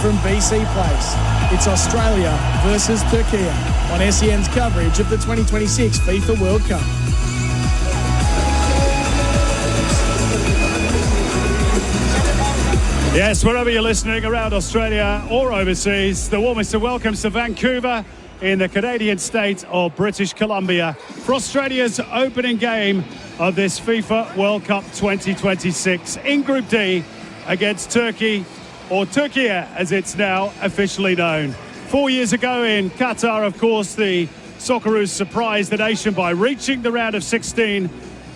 from BC Place. It's Australia versus Turkey on SEN's coverage of the 2026 FIFA World Cup. Yes, wherever you're listening, around Australia or overseas, the warmest of welcomes to Vancouver in the Canadian state of British Columbia for Australia's opening game of this FIFA World Cup 2026 in Group D against Turkey, or Turkey as it's now officially known. 4 years ago in Qatar, of course, the Socceroos surprised the nation by reaching the round of 16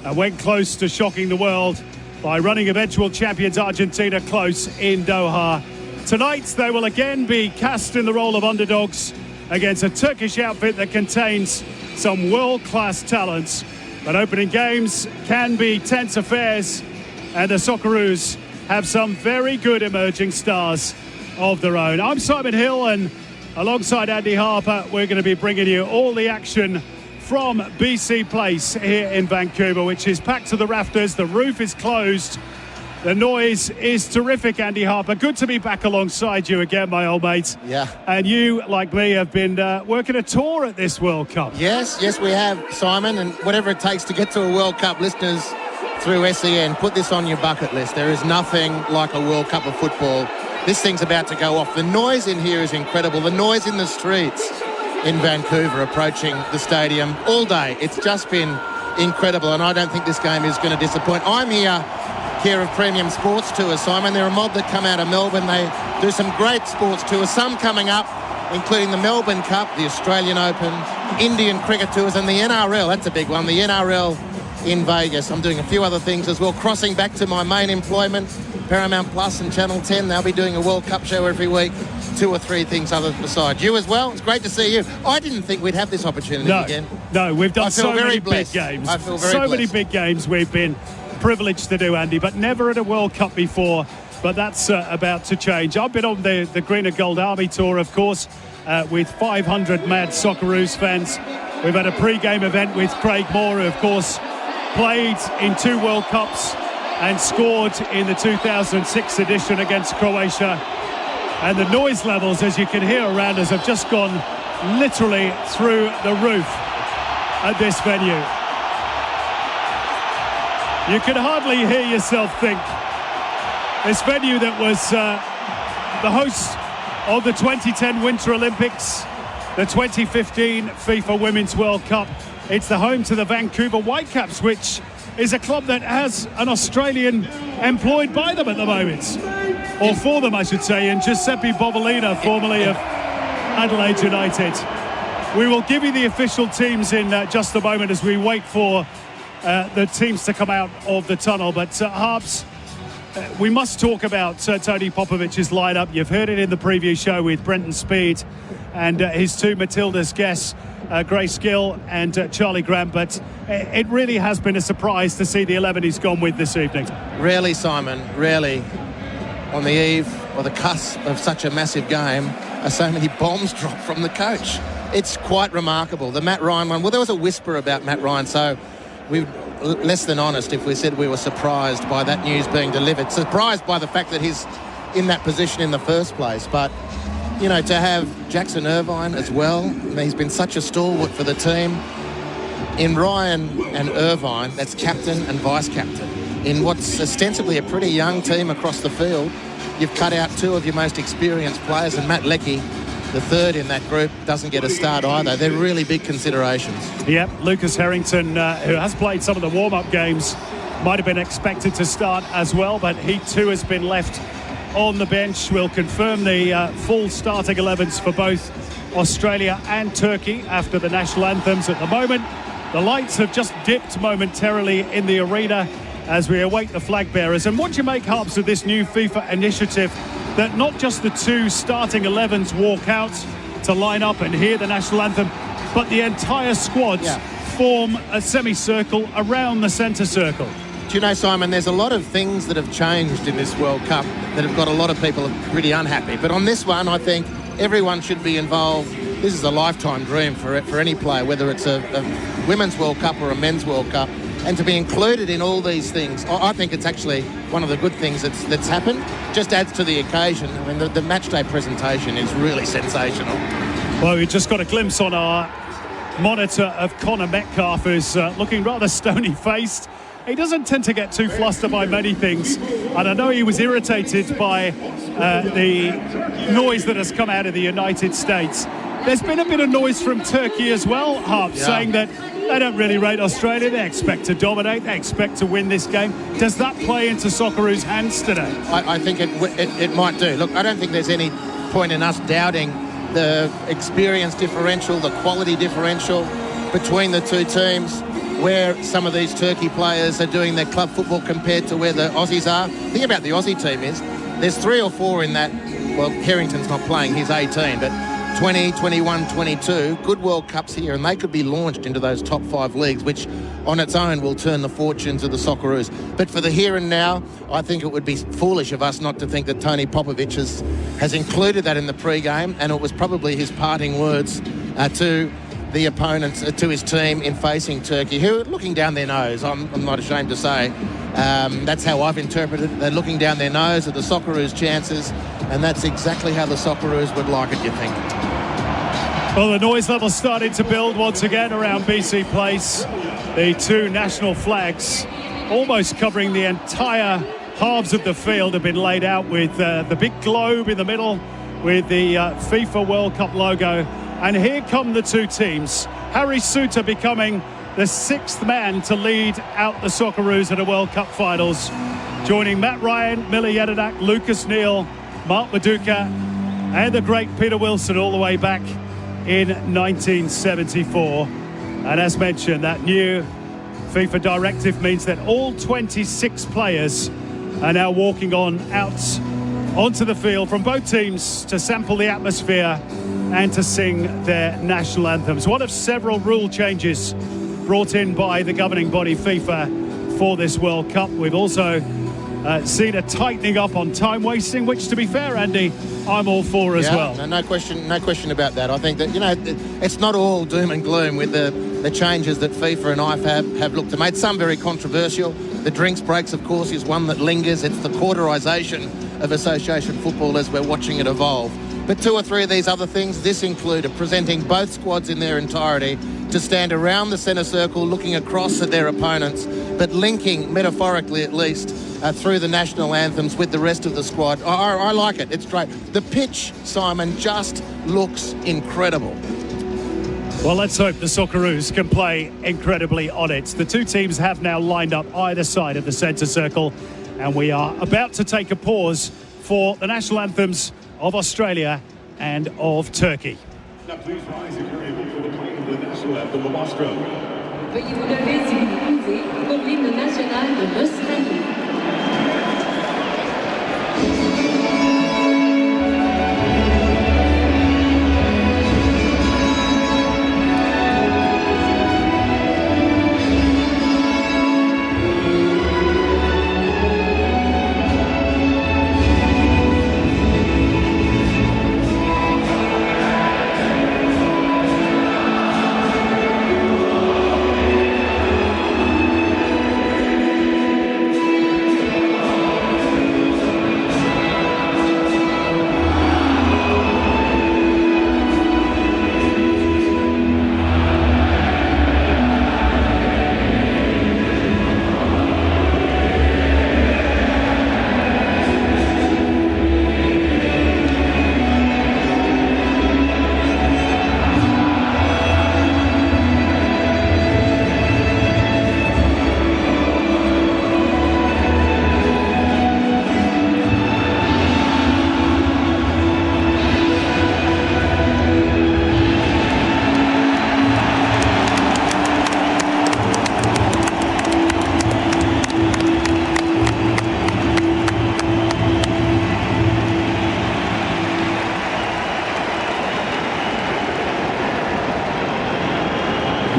and went close to shocking the world by running eventual champions Argentina close in Doha. Tonight, they will again be cast in the role of underdogs against a Turkish outfit that contains some world-class talents. But opening games can be tense affairs, and the Socceroos have some very good emerging stars of their own. I'm Simon Hill, and alongside Andy Harper, we're going to be bringing you all the action from BC Place here in Vancouver, which is packed to the rafters. The roof is closed. The noise is terrific, Andy Harper. Good to be back alongside you again, my old mate. Yeah. And you, like me, have been working a tour at this World Cup. Yes, we have, Simon, and whatever it takes to get to a World Cup, listeners through SEN, put this on your bucket list. There is nothing like a World Cup of football. This thing's about to go off. The noise in here is incredible. The noise in the streets in Vancouver approaching the stadium all day. It's just been incredible, and I don't think this game is going to disappoint. I'm here of Premium Sports Tours, Simon. They're a mob that come out of Melbourne. They do some great sports tours, some coming up, including the Melbourne Cup, the Australian Open, Indian cricket tours, and the NRL. That's a big one, the NRL in Vegas. I'm doing a few other things as well. Crossing back to my main employment, Paramount Plus and Channel 10. They'll be doing a World Cup show every week. 2 or 3 things other beside you as well. It's great to see you. I didn't think we'd have this opportunity again. No, we've done so many blessed. big games. I feel very blessed. Many big games we've been privileged to do, Andy, but never at a World Cup before. But that's about to change. I've been on the Green and Gold Army tour, of course, with 500 mad Socceroos fans. We've had a pre-game event with Craig Moore, who, of course, played in 2 World Cups and scored in the 2006 edition against Croatia. And the noise levels, as you can hear around us, have just gone literally through the roof at this venue. You can hardly hear yourself think. This venue that was the host of the 2010 Winter Olympics, the 2015 FIFA Women's World Cup. It's the home to the Vancouver Whitecaps, which is a club that has an Australian employed by them at the moment. Or for them, I should say, and Giuseppe Bobolina, formerly of Adelaide United. We will give you the official teams in just a moment as we wait for the teams to come out of the tunnel. But Harps, we must talk about Tony Popovic's lineup. You've heard it in the preview show with Brenton Speed and his 2 Matilda's guests, Grace Gill and Charlie Grant. But it really has been a surprise to see the 11 he's gone with this evening. Rarely, Simon, rarely on the eve or the cusp of such a massive game are so many bombs dropped from the coach. It's quite remarkable. The Matt Ryan one, well, there was a whisper about Matt Ryan, so we were less than honest if we said we were surprised by that news being delivered. Surprised by the fact that he's in that position in the first place. But, you know, to have Jackson Irvine as well, he's been such a stalwart for the team. In Ryan and Irvine, that's captain and vice-captain. In what's ostensibly a pretty young team across the field, you've cut out 2 of your most experienced players, and Matt Leckie, the 3rd in that group, doesn't get a start either. They're really big considerations. Yep, Lucas Harrington, who has played some of the warm-up games, might have been expected to start as well, but he too has been left on the bench. We'll confirm the full starting 11s for both Australia and Turkey after the national anthems. At the moment, the lights have just dipped momentarily in the arena as we await the flag bearers. And what do you make, Harps, of this new FIFA initiative that not just the 2 starting 11s walk out to line up and hear the national anthem, but the entire squads form a semicircle around the centre circle? Do you know, Simon, there's a lot of things that have changed in this World Cup that have got a lot of people pretty unhappy. But on this one, I think everyone should be involved. This is a lifetime dream for any player, whether it's a Women's World Cup or a Men's World Cup, and to be included in all these things. I think it's actually one of the good things that's happened. Just adds to the occasion. I mean, the match day presentation is really sensational. Well, we just got a glimpse on our monitor of Connor Metcalf, who's looking rather stony-faced. He doesn't tend to get too flustered by many things, and I know he was irritated by the noise that has come out of the United States. There's been a bit of noise from Turkey as well, Harp, saying that they don't really rate Australia. They expect to dominate. They expect to win this game. Does that play into Socceroos' hands today? I think it might do. Look, I don't think there's any point in us doubting the experience differential, the quality differential between the two teams, where some of these Turkey players are doing their club football compared to where the Aussies are. The thing about the Aussie team is there's 3 or 4 in that, well, Harrington's not playing, he's 18, but 20, 21, 22, good World Cups here, and they could be launched into those top 5 leagues, which on its own will turn the fortunes of the Socceroos. But for the here and now, I think it would be foolish of us not to think that Tony Popovic has included that in the pre-game, and it was probably his parting words to the opponents, to his team in facing Turkey, who are looking down their nose. I'm not ashamed to say. That's how I've interpreted it. They're looking down their nose at the Socceroos' chances, and that's exactly how the Socceroos would like it, you think. Well, the noise level started to build once again around BC Place. The 2 national flags, almost covering the entire halves of the field, have been laid out with the big globe in the middle with the FIFA World Cup logo. And here come the 2 teams. Harry Souttar becoming the 6th man to lead out the Socceroos at a World Cup finals, joining Matt Ryan, Miller Jedinak, Lucas Neal, Mark Maduka, and the great Peter Wilson all the way back in 1974. And as mentioned, that new FIFA directive means that all 26 players are now walking onto the field from both teams to sample the atmosphere and to sing their national anthems. One of several rule changes brought in by the governing body FIFA for this World Cup. We've also seen a tightening up on time wasting, which, to be fair, Andy, I'm all for as well. No question about that. I think that, you know, it's not all doom and gloom with the changes that FIFA and IFAB have looked to make. Some very controversial. The drinks breaks, of course, is one that lingers. It's the quarterisation of association football as we're watching it evolve. But 2 or 3 of these other things, this included presenting both squads in their entirety to stand around the centre circle looking across at their opponents, but linking, metaphorically at least, through the national anthems with the rest of the squad. I like it. It's great. The pitch, Simon, just looks incredible. Well, let's hope the Socceroos can play incredibly on it. The 2 teams have now lined up either side of the centre circle, and we are about to take a pause for the national anthems of Australia and of Turkey. Now please rise if you're able for the playing of the national anthem of Australia. Veuillez vous lever si vous le pouvez pour l'hymne national de l'Australie.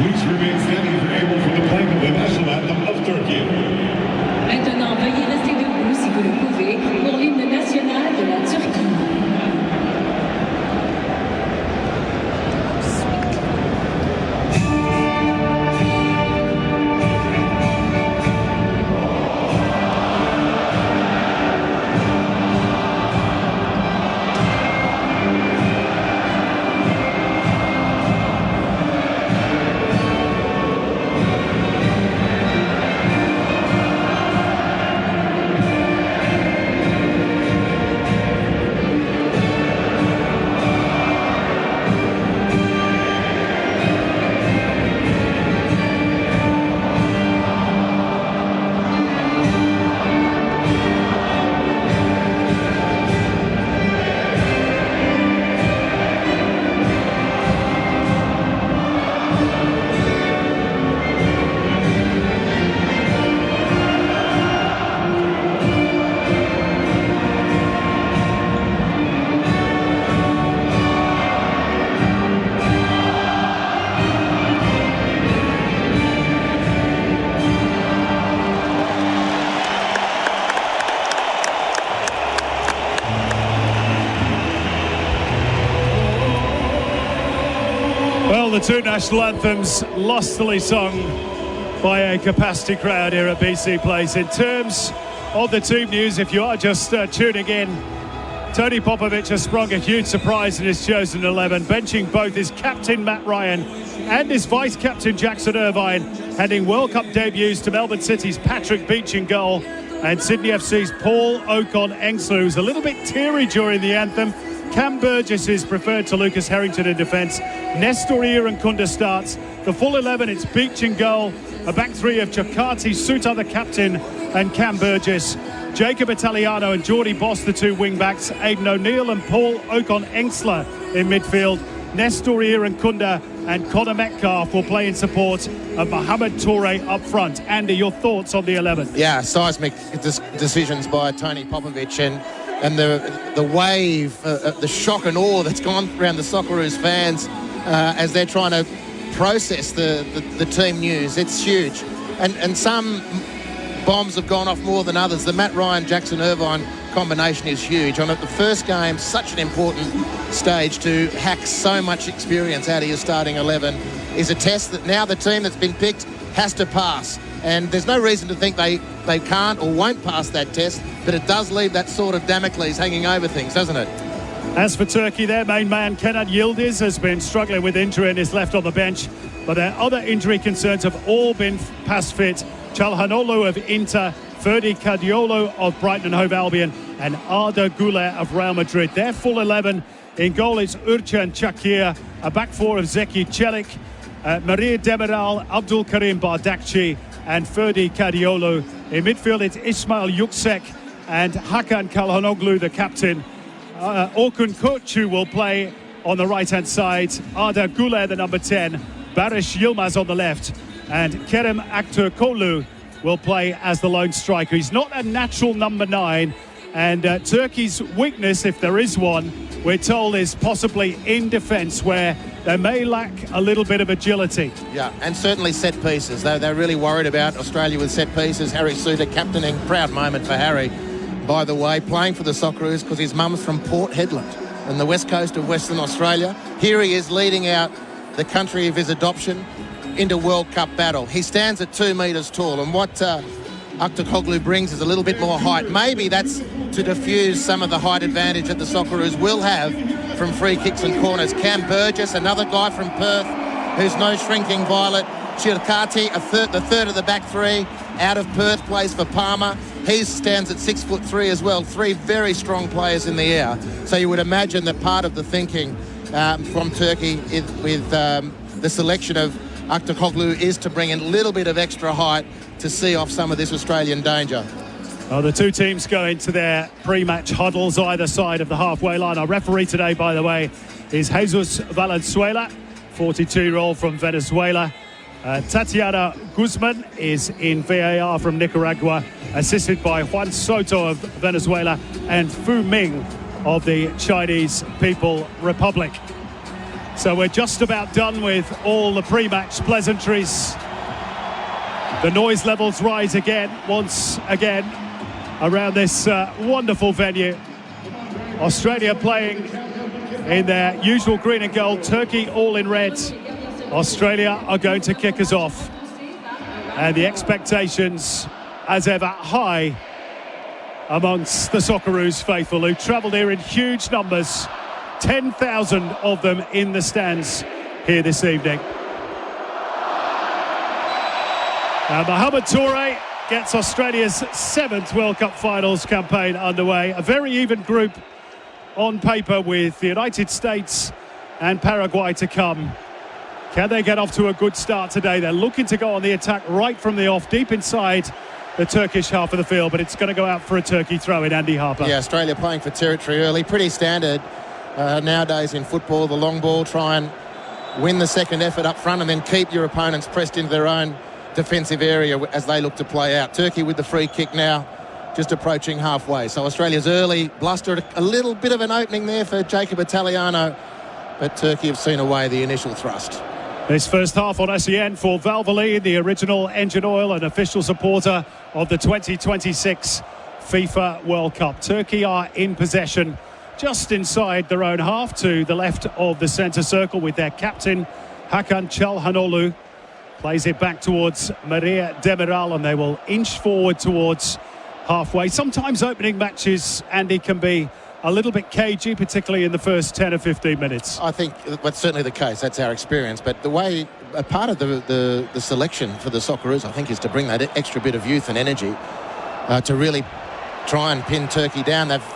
Please remain standing if you're able for the playing of the national anthem of Turkey. Maintenant, veuillez rester debout si vous le pouvez pour l'hymne national de la Turquie. two national anthems lustily sung by a capacity crowd here at BC Place. In terms of the team news, if you are just tuning in, Tony Popovic has sprung a huge surprise in his chosen 11, benching both his captain Matt Ryan and his vice-captain Jackson Irvine, handing World Cup debuts to Melbourne City's Patrick Beach in goal and Sydney FC's Paul Ocon-Engsler, who's a little bit teary during the anthem. Cam Burgess is preferred to Lucas Harrington in defence. Nestor Irankunda starts. The full 11, it's Beach in goal, a back three of Chakati Suta, the captain, and Cam Burgess. Jacob Italiano and Geordie Boss, the two wing-backs. Aidan O'Neill and Paul Ocon-Engsler in midfield. Nestor Irankunda and Connor Metcalf will play in support of Mohamed Toure up front. Andy, your thoughts on the 11? Yeah, seismic decisions by Tony Popovic, and the wave, the shock and awe that's gone around the Socceroos fans as they're trying to process the team news. It's huge. And some bombs have gone off more than others. The Matt Ryan, Jackson Irvine combination is huge. On the first game, such an important stage to hack so much experience out of your starting 11 is a test that now the team that's been picked has to pass. And there's no reason to think they can't or won't pass that test, but it does leave that sort of Damocles hanging over things, doesn't it? As for Turkey, their main man, Kenan Yildiz, has been struggling with injury and is left on the bench. But their other injury concerns have all been past fit. Çalhanoğlu of Inter, Ferdi Kadiolo of Brighton and Hove Albion, and Arda Güler of Real Madrid. Their full 11 in goal is Urcan Çakir, a back four of Zeki Çelik, Maria Demiral, Abdul Karim Bardakci, and Ferdi Kadiolo. In midfield, it's Ismail Yüksek and Hakan Çalhanoğlu, the captain. Orkun Koçu will play on the right-hand side. Arda Güler, the number 10. Barış Yilmaz on the left. And Kerem Aktürkoğlu will play as the lone striker. He's not a natural number 9. And Turkey's weakness, if there is one, we're told is possibly in defence, where they may lack a little bit of agility. Yeah, and certainly set pieces. They're really worried about Australia with set pieces. Harry Suter captaining, proud moment for Harry, by the way, playing for the Socceroos because his mum's from Port Hedland on the west coast of Western Australia. Here he is leading out the country of his adoption into World Cup battle. He stands at 2 metres tall, and what Aktürkoğlu brings is a little bit more height. Maybe that's to diffuse some of the height advantage that the Socceroos will have from free kicks and corners. Cam Burgess, another guy from Perth, who's no shrinking violet. Chirkati, the third of the back three, out of Perth, plays for Parma. He stands at 6'3" as well. 3 very strong players in the air. So you would imagine that part of the thinking from Turkey with the selection of Aktürkoğlu is to bring in a little bit of extra height to see off some of this Australian danger. Well, the two teams go into their pre-match huddles either side of the halfway line. Our referee today, by the way, is Jesus Valenzuela, 42-year-old from Venezuela. Tatiana Guzman is in VAR from Nicaragua, assisted by Juan Soto of Venezuela and Fu Ming of the Chinese People Republic. So we're just about done with all the pre-match pleasantries. The noise levels rise again, once again, around this wonderful venue. Australia playing in their usual green and gold, Turkey all in red. Australia are going to kick us off. And the expectations, as ever, high amongst the Socceroos faithful, who travelled here in huge numbers. 10,000 of them in the stands here this evening. Mohamed Toure gets Australia's 7th World Cup finals campaign underway. A very even group on paper, with the United States and Paraguay to come. Can they get off to a good start today? They're looking to go on the attack right from the off, deep inside the Turkish half of the field, but it's going to go out for a Turkey throw in. Andy Harper. Yeah, Australia playing for territory early. Pretty standard nowadays in football. The long ball, try and win the second effort up front and then keep your opponents pressed into their own defensive area as they look to play out. Turkey with the free kick now, just approaching halfway. So Australia's early bluster, a little bit of an opening there for Jacob Italiano, but Turkey have seen away the initial thrust. This first half on SEN for Valvoline, the original engine oil and official supporter of the 2026 FIFA World Cup. Turkey are in possession just inside their own half, to the left of the centre circle, with their captain Hakan Çalhanoğlu plays it back towards Maria Demiral, and they will inch forward towards halfway. Sometimes opening matches, Andy, can be a little bit cagey, particularly in the first 10 or 15 minutes. I think that's certainly the case. That's our experience. But the way, a part of the selection for the Socceroos, I think, is to bring that extra bit of youth and energy to really try and pin Turkey down. They've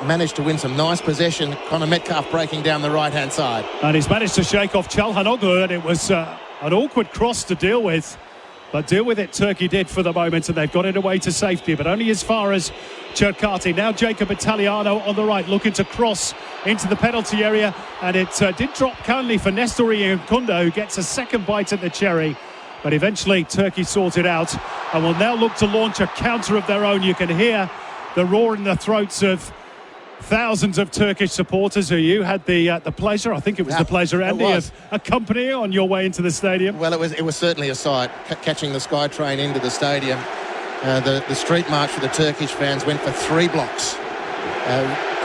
managed to win some nice possession. Connor Metcalf breaking down the right-hand side. And he's managed to shake off Çalhanoğlu, and it was an awkward cross to deal with. But deal with it Turkey did for the moment, and they've got it away to safety, but only as far as Cercati. Now Jacob Italiano on the right, looking to cross into the penalty area, and it did drop kindly for Nestor Iyankunda, who gets a second bite at the cherry. But eventually Turkey sorted out and will now look to launch a counter of their own. You can hear the roar in the throats of thousands of Turkish supporters who you had the pleasure, I think it was the pleasure, Andy, of accompanying on your way into the stadium. Well, it was certainly a sight, catching the SkyTrain into the stadium. The street march for the Turkish fans went for 3 blocks.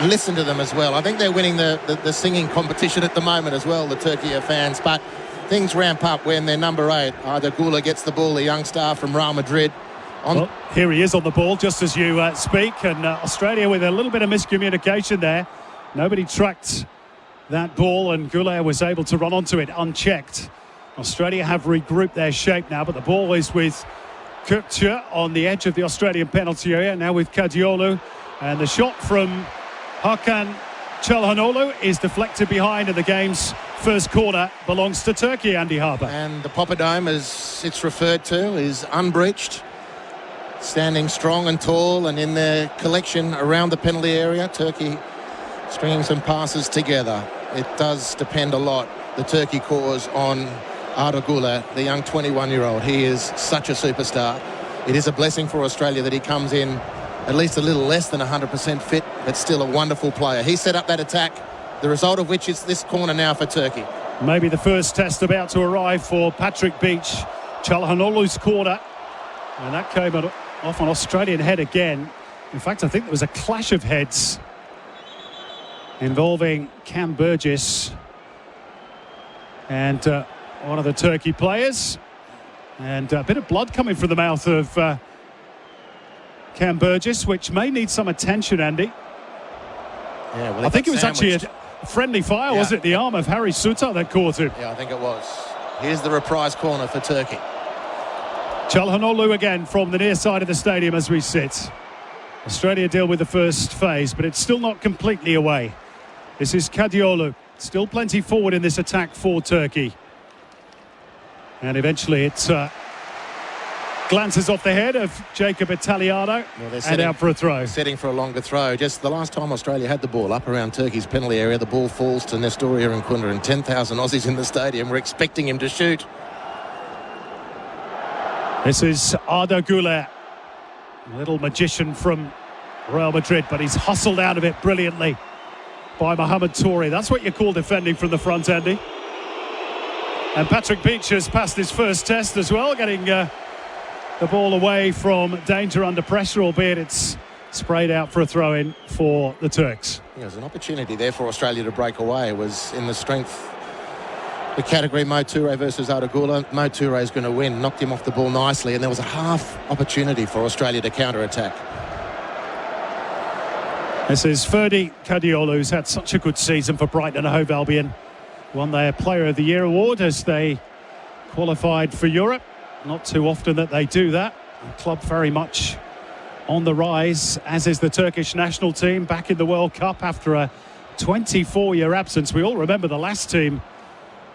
Listen to them as well. I think they're winning the singing competition at the moment as well, the Turkey fans. But things ramp up when their number 8, Arda Güler, gets the ball, the young star from Real Madrid. Well, here he is on the ball just as you speak, and Australia with a little bit of miscommunication there. Nobody tracked that ball, and Güler was able to run onto it unchecked. Australia have regrouped their shape now, but the ball is with Kökçü on the edge of the Australian penalty area, now with Kadioğlu, and the shot from Hakan Çalhanoğlu is deflected behind, and the game's first corner belongs to Turkey, Andy Harper. And the Poppadome, as it's referred to, is unbreached, standing strong and tall, and in their collection around the penalty area. Turkey stringing some passes together. It does depend a lot, the Turkey cause, on Arda Güler, the young 21-year-old. He is such a superstar. It is a blessing for Australia that he comes in at least a little less than 100% fit, but still a wonderful player. He set up that attack, the result of which is this corner now for Turkey. Maybe the first test about to arrive for Patrick Beach. Çalhanoğlu's corner, and that came off an Australian head again. In fact, I think there was a clash of heads involving Cam Burgess and one of the Turkey players, and a bit of blood coming from the mouth of Cam Burgess, which may need some attention, Andy. Yeah, well, I think it was actually a friendly fire, was it? The arm of Harry Suter that caught him. Yeah, I think it was. Here's the reprise corner for Turkey. Çalhanoğlu again from the near side of the stadium as we sit. Australia deal with the first phase, but it's still not completely away. This is Kadioğlu. Still plenty forward in this attack for Turkey. And eventually it glances off the head of Jacob Italiano and out for a throw. Setting for a longer throw. Just the last time Australia had the ball up around Turkey's penalty area, the ball falls to Nestor Iyankunda, and 10,000 Aussies in the stadium were expecting him to shoot. This is Arda Güler, a little magician from Real Madrid, but he's hustled out of it brilliantly by Mohamed Touré. That's what you call defending from the front, Andy. And Patrick Beach has passed his first test as well, getting the ball away from danger under pressure, albeit it's sprayed out for a throw-in for the Turks. Yeah, there's an opportunity there for Australia to break away. It was in the strength, the category Mo Touré versus Arda Güler. Mo Touré is going to win, knocked him off the ball nicely, and there was a half opportunity for Australia to counter-attack. This is Ferdi Kadioğlu, who's had such a good season for Brighton and Hove Albion. Won their Player of the Year award as they qualified for Europe. Not too often that they do that. The club very much on the rise, as is the Turkish national team, back in the World Cup after a 24-year absence. We all remember the last team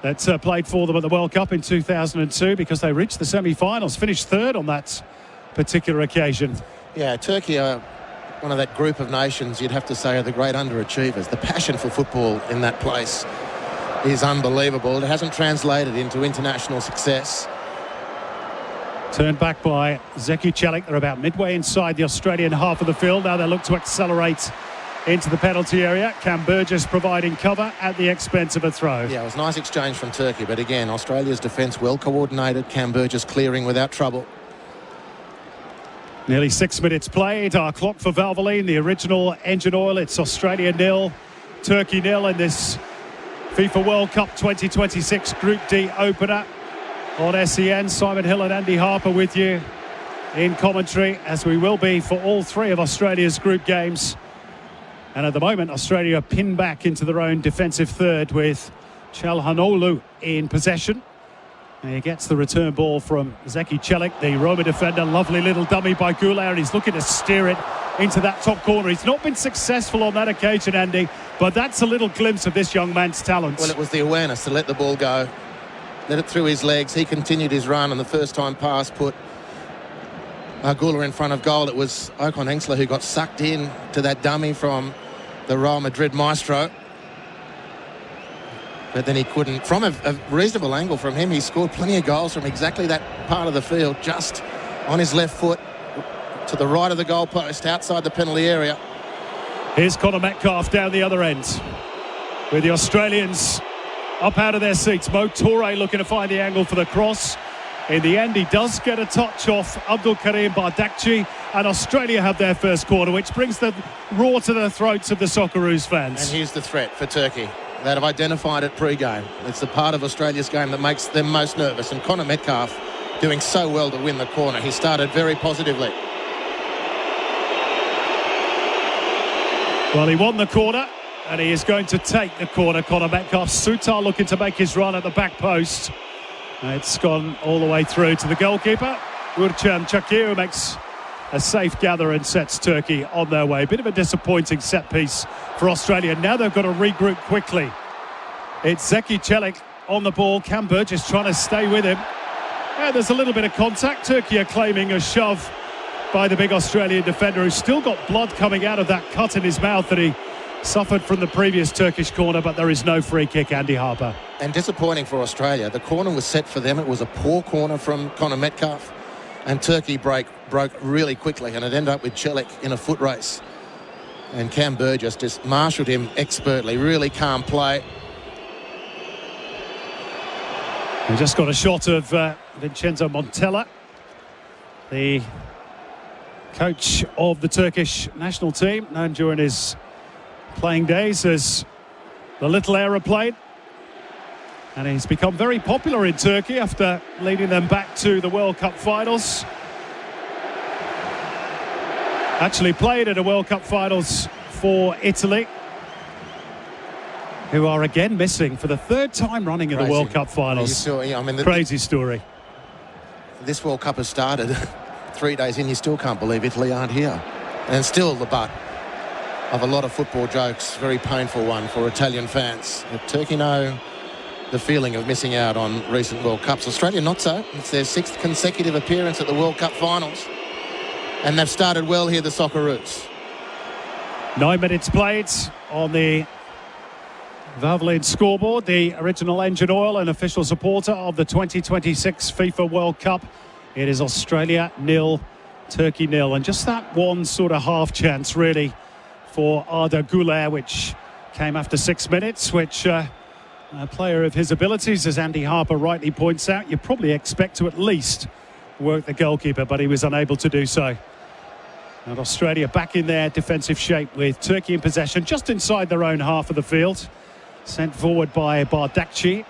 that played for them at the World Cup in 2002, because they reached the semi-finals, finished third on that particular occasion. Yeah, Turkey are one of that group of nations you'd have to say are the great underachievers. The passion for football in that place is unbelievable. It hasn't translated into international success. Turned back by Zeki Çelik. They're about midway inside the Australian half of the field. Now they look to accelerate into the penalty area. Cam Burgess providing cover at the expense of a throw. Yeah, it was a nice exchange from Turkey, but again, Australia's defence well coordinated. Cam Burgess clearing without trouble. Nearly 6 minutes played. Our clock for Valvoline, the original engine oil. It's Australia 0, Turkey 0 in this FIFA World Cup 2026 Group D opener on SEN. Simon Hill and Andy Harper with you in commentary, as we will be for all three of Australia's group games. And at the moment, Australia are pinned back into their own defensive third with Calhanoglu in possession. And he gets the return ball from Zeki Celik, the Roma defender. Lovely little dummy by Goulart, and he's looking to steer it into that top corner. He's not been successful on that occasion, Andy, but that's a little glimpse of this young man's talent. Well, it was the awareness to let the ball go, let it through his legs. He continued his run, and the first time pass put Goulart in front of goal. It was Ocon Hengsler who got sucked in to that dummy from the Real Madrid maestro. But then he couldn't. From a reasonable angle from him, he scored plenty of goals from exactly that part of the field, just on his left foot to the right of the goalpost, outside the penalty area. Here's Connor Metcalfe down the other end, with the Australians up out of their seats. Mo Toure looking to find the angle for the cross. In the end, he does get a touch off Abdul Karim Bardakci, and Australia have their first corner, which brings the roar to the throats of the Socceroos fans. And here's the threat for Turkey. That have identified it pre-game. It's the part of Australia's game that makes them most nervous. And Connor Metcalfe doing so well to win the corner. He started very positively. Well, he won the corner, and he is going to take the corner. Connor Metcalfe. Sutar looking to make his run at the back post. It's gone all the way through to the goalkeeper. Urcan Çakır makes a safe gather and sets Turkey on their way. A bit of a disappointing set piece for Australia. Now they've got to regroup quickly. It's Zeki Celik on the ball. Cam Burgess trying to stay with him. Yeah, there's a little bit of contact. Turkey are claiming a shove by the big Australian defender, who's still got blood coming out of that cut in his mouth that he suffered from the previous Turkish corner, but there is no free kick, Andy Harper. And disappointing for Australia. The corner was set for them. It was a poor corner from Connor Metcalfe. And Turkey broke really quickly, and it ended up with Celik in a foot race. And Cam Burgess just marshalled him expertly. Really calm play. We just got a shot of Vincenzo Montella, the coach of the Turkish national team, known during his playing days as the little aeroplane. And he's become very popular in Turkey after leading them back to the World Cup finals. Actually played at a World Cup finals for Italy, who are again missing for the third time running in the World Cup finals. Crazy story. This World Cup has started 3 days in. You still can't believe Italy aren't here. And still the butt of a lot of football jokes. Very painful one for Italian fans. Turkey know the feeling of missing out on recent World Cups. Australia not so. It's their 6th consecutive appearance at the World Cup finals. And they've started well here, the Socceroos. 9 minutes played on the Valvoline scoreboard. The original engine oil and official supporter of the 2026 FIFA World Cup. It is Australia 0, Turkey 0. And just that one sort of half chance, really, for Arda Güler, which came after 6 minutes, which a player of his abilities, as Andy Harper rightly points out, you probably expect to at least work the goalkeeper, but he was unable to do so. And Australia back in their defensive shape with Turkey in possession just inside their own half of the field. Sent forward by Bardakci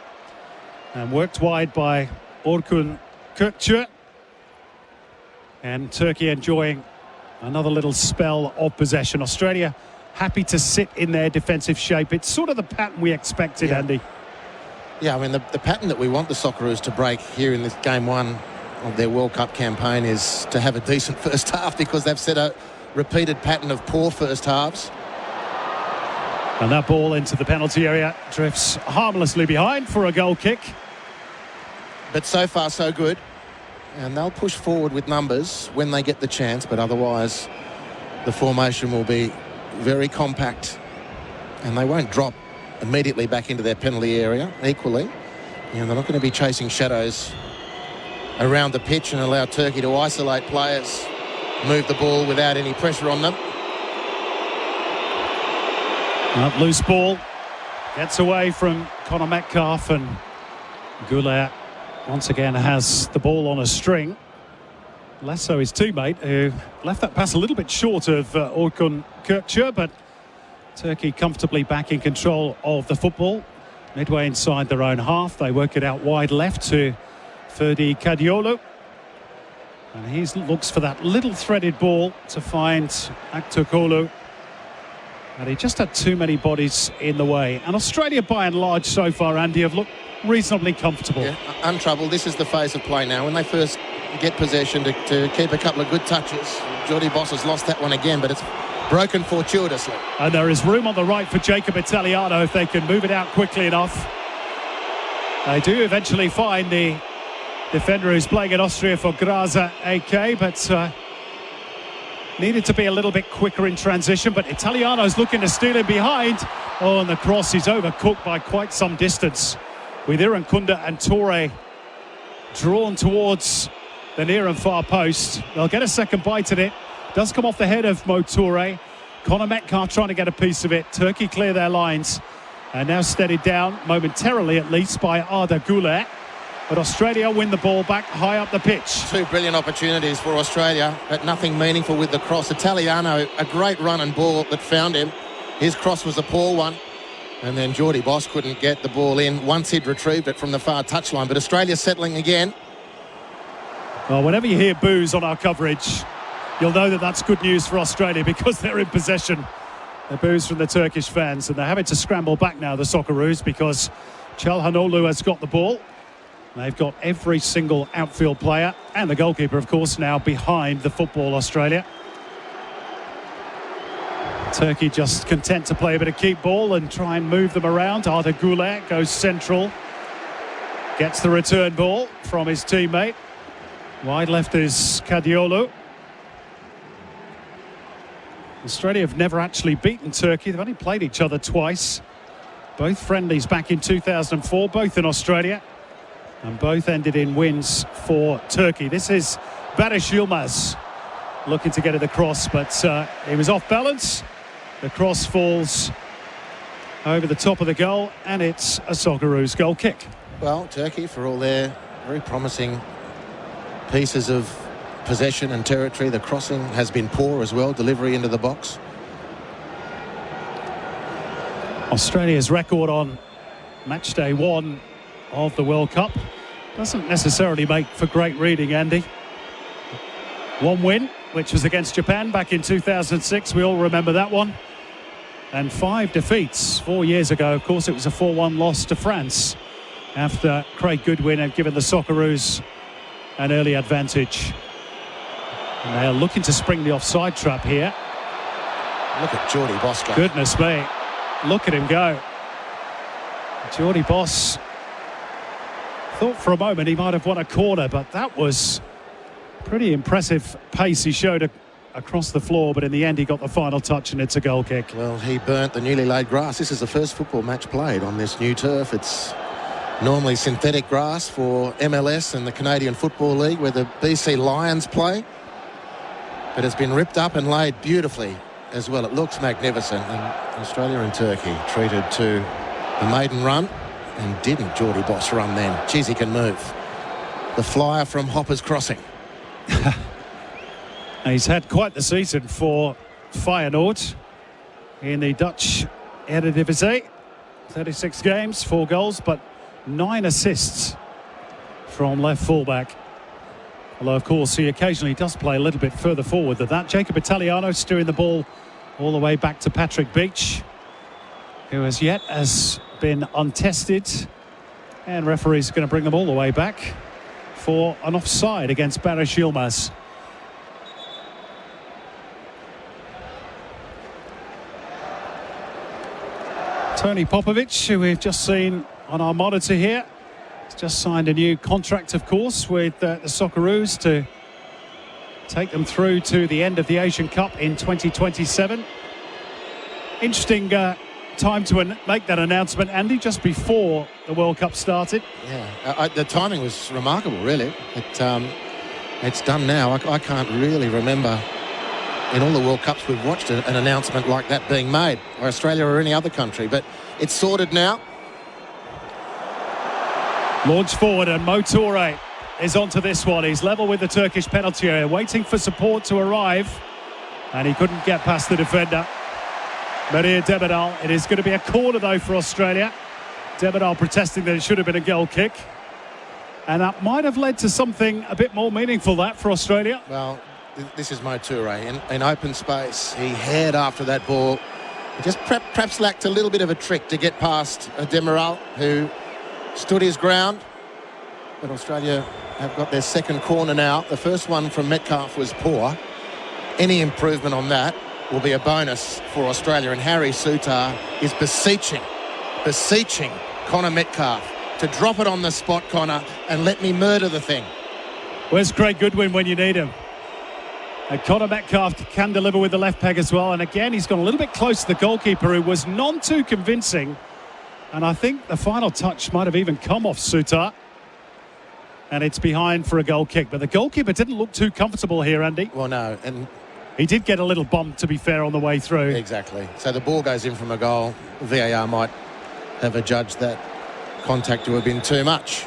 and worked wide by Orkun Kökçü. And Turkey enjoying another little spell of possession. Australia happy to sit in their defensive shape. It's sort of the pattern we expected, Andy. Yeah, I mean, the pattern that we want the Socceroos to break here in this game one of their World Cup campaign is to have a decent first half, because they've set a repeated pattern of poor first halves. And that ball into the penalty area drifts harmlessly behind for a goal kick. But so far, so good. And they'll push forward with numbers when they get the chance, but otherwise the formation will be very compact, and they won't drop immediately back into their penalty area equally. They're not going to be chasing shadows around the pitch and allow Turkey to isolate players, move the ball without any pressure on them. Loose ball gets away from Connor Metcalfe, and Güler once again has the ball on a string. Less so his teammate, who left that pass a little bit short of Orkun Kökçü, but Turkey comfortably back in control of the football. midway inside their own half. They work it out wide left to Ferdi Kadiolu. And he looks for that little threaded ball to find Aktokolu. And he just had too many bodies in the way. And Australia, by and large, so far, Andy, have looked reasonably comfortable. Yeah, untroubled. This is the phase of play now. When they first get possession to keep a couple of good touches, Jordi Boss has lost that one again, but it's broken fortuitously. And there is room on the right for Jacob Italiano if they can move it out quickly enough. They do eventually find the defender who's playing in Austria for Graza AK, but needed to be a little bit quicker in transition. But Italiano's looking to steal him behind. Oh, and the cross is overcooked by quite some distance, with Irankunda and Toure drawn towards the near and far post. They'll get a second bite at it. Does come off the head of Mo Toure. Conor Metcalfe trying to get a piece of it. Turkey clear their lines. And now steadied down, momentarily at least, by Arda Güler. But Australia win the ball back high up the pitch. Two brilliant opportunities for Australia, but nothing meaningful with the cross. Italiano, a great run and ball that found him. His cross was a poor one. And then Jordi Boss couldn't get the ball in once he'd retrieved it from the far touchline. But Australia settling again. Well, whenever you hear boos on our coverage, you'll know that that's good news for Australia, because they're in possession. The boos from the Turkish fans, and they're having to scramble back now, the Socceroos, because Çalhanoğlu has got the ball. They've got every single outfield player and the goalkeeper, of course, now behind the football, Australia. Turkey just content to play a bit of keep ball and try and move them around. Arda Güler goes central. Gets the return ball from his teammate. Wide left is Kadiolu. Australia have never actually beaten Turkey. They've only played each other twice. Both friendlies back in 2004, both in Australia. And both ended in wins for Turkey. This is Barış Yılmaz looking to get it across, but he was off balance. The cross falls over the top of the goal, and it's a Socceroos goal kick. Well, Turkey, for all their very promising pieces of possession and territory, the crossing has been poor as well, delivery into the box. Australia's record on match day 1 of the World Cup doesn't necessarily make for great reading, Andy. One win, which was against Japan back in 2006. We all remember that one. And 5 defeats 4 years ago. Of course, it was a 4-1 loss to France after Craig Goodwin had given the Socceroos an early advantage. And they are looking to spring the offside trap here. Look at Jordi Boss go. Goodness me. Look at him go. Jordi Boss thought for a moment he might have won a corner, but that was pretty impressive pace he showed across the floor, but in the end he got the final touch, and it's a goal kick. Well, he burnt the newly laid grass. This is the first football match played on this new turf. It's normally synthetic grass for MLS and the Canadian Football League, where the BC Lions play, but it's been ripped up and laid beautifully as well. It looks magnificent, and Australia and Turkey treated to the maiden run. And didn't Jordi Boss run then? Geez, he can move. The flyer from Hopper's crossing. He's had quite the season for Feyenoord in the Dutch Eredivisie. 36 games, 4 goals, but 9 assists from left fullback. Although, of course, he occasionally does play a little bit further forward than that. Jacob Italiano steering the ball all the way back to Patrick Beach, who as yet has been untested, and referees are going to bring them all the way back for an offside against Barış Yılmaz. Tony Popovic, who we've just seen on our monitor here, has just signed a new contract, of course, with the Socceroos to take them through to the end of the Asian Cup in 2027. Interesting time to make that announcement, Andy, just before the World Cup started. Yeah, the timing was remarkable, really. It's done now. I can't really remember in all the World Cups we've watched an announcement like that being made by Australia or any other country, but it's sorted now. Launched forward, and Mo Toure is onto this one. He's level with the Turkish penalty area, waiting for support to arrive, and he couldn't get past the defender. Maria Demiral. It is going to be a corner, though, for Australia. Demiral protesting that it should have been a goal kick. And that might have led to something a bit more meaningful that for Australia. Well, this is Mo Toure in open space. He haired after that ball. He just perhaps lacked a little bit of a trick to get past Demiral, who stood his ground. But Australia have got their second corner now. The first one from Metcalf was poor. Any improvement on that will be a bonus for Australia. And Harry Souttar is beseeching Connor Metcalf to drop it on the spot, Connor, and let me murder the thing. Where's Craig Goodwin when you need him? And Connor Metcalf can deliver with the left peg as well. And again, he's gone a little bit close to the goalkeeper, who was none too convincing. And I think the final touch might have even come off Souttar. And it's behind for a goal kick. But the goalkeeper didn't look too comfortable here, Andy. Well, no. And he did get a little bump, to be fair, on the way through. Exactly. So the ball goes in from a goal. VAR might have adjudged that contact to have been too much.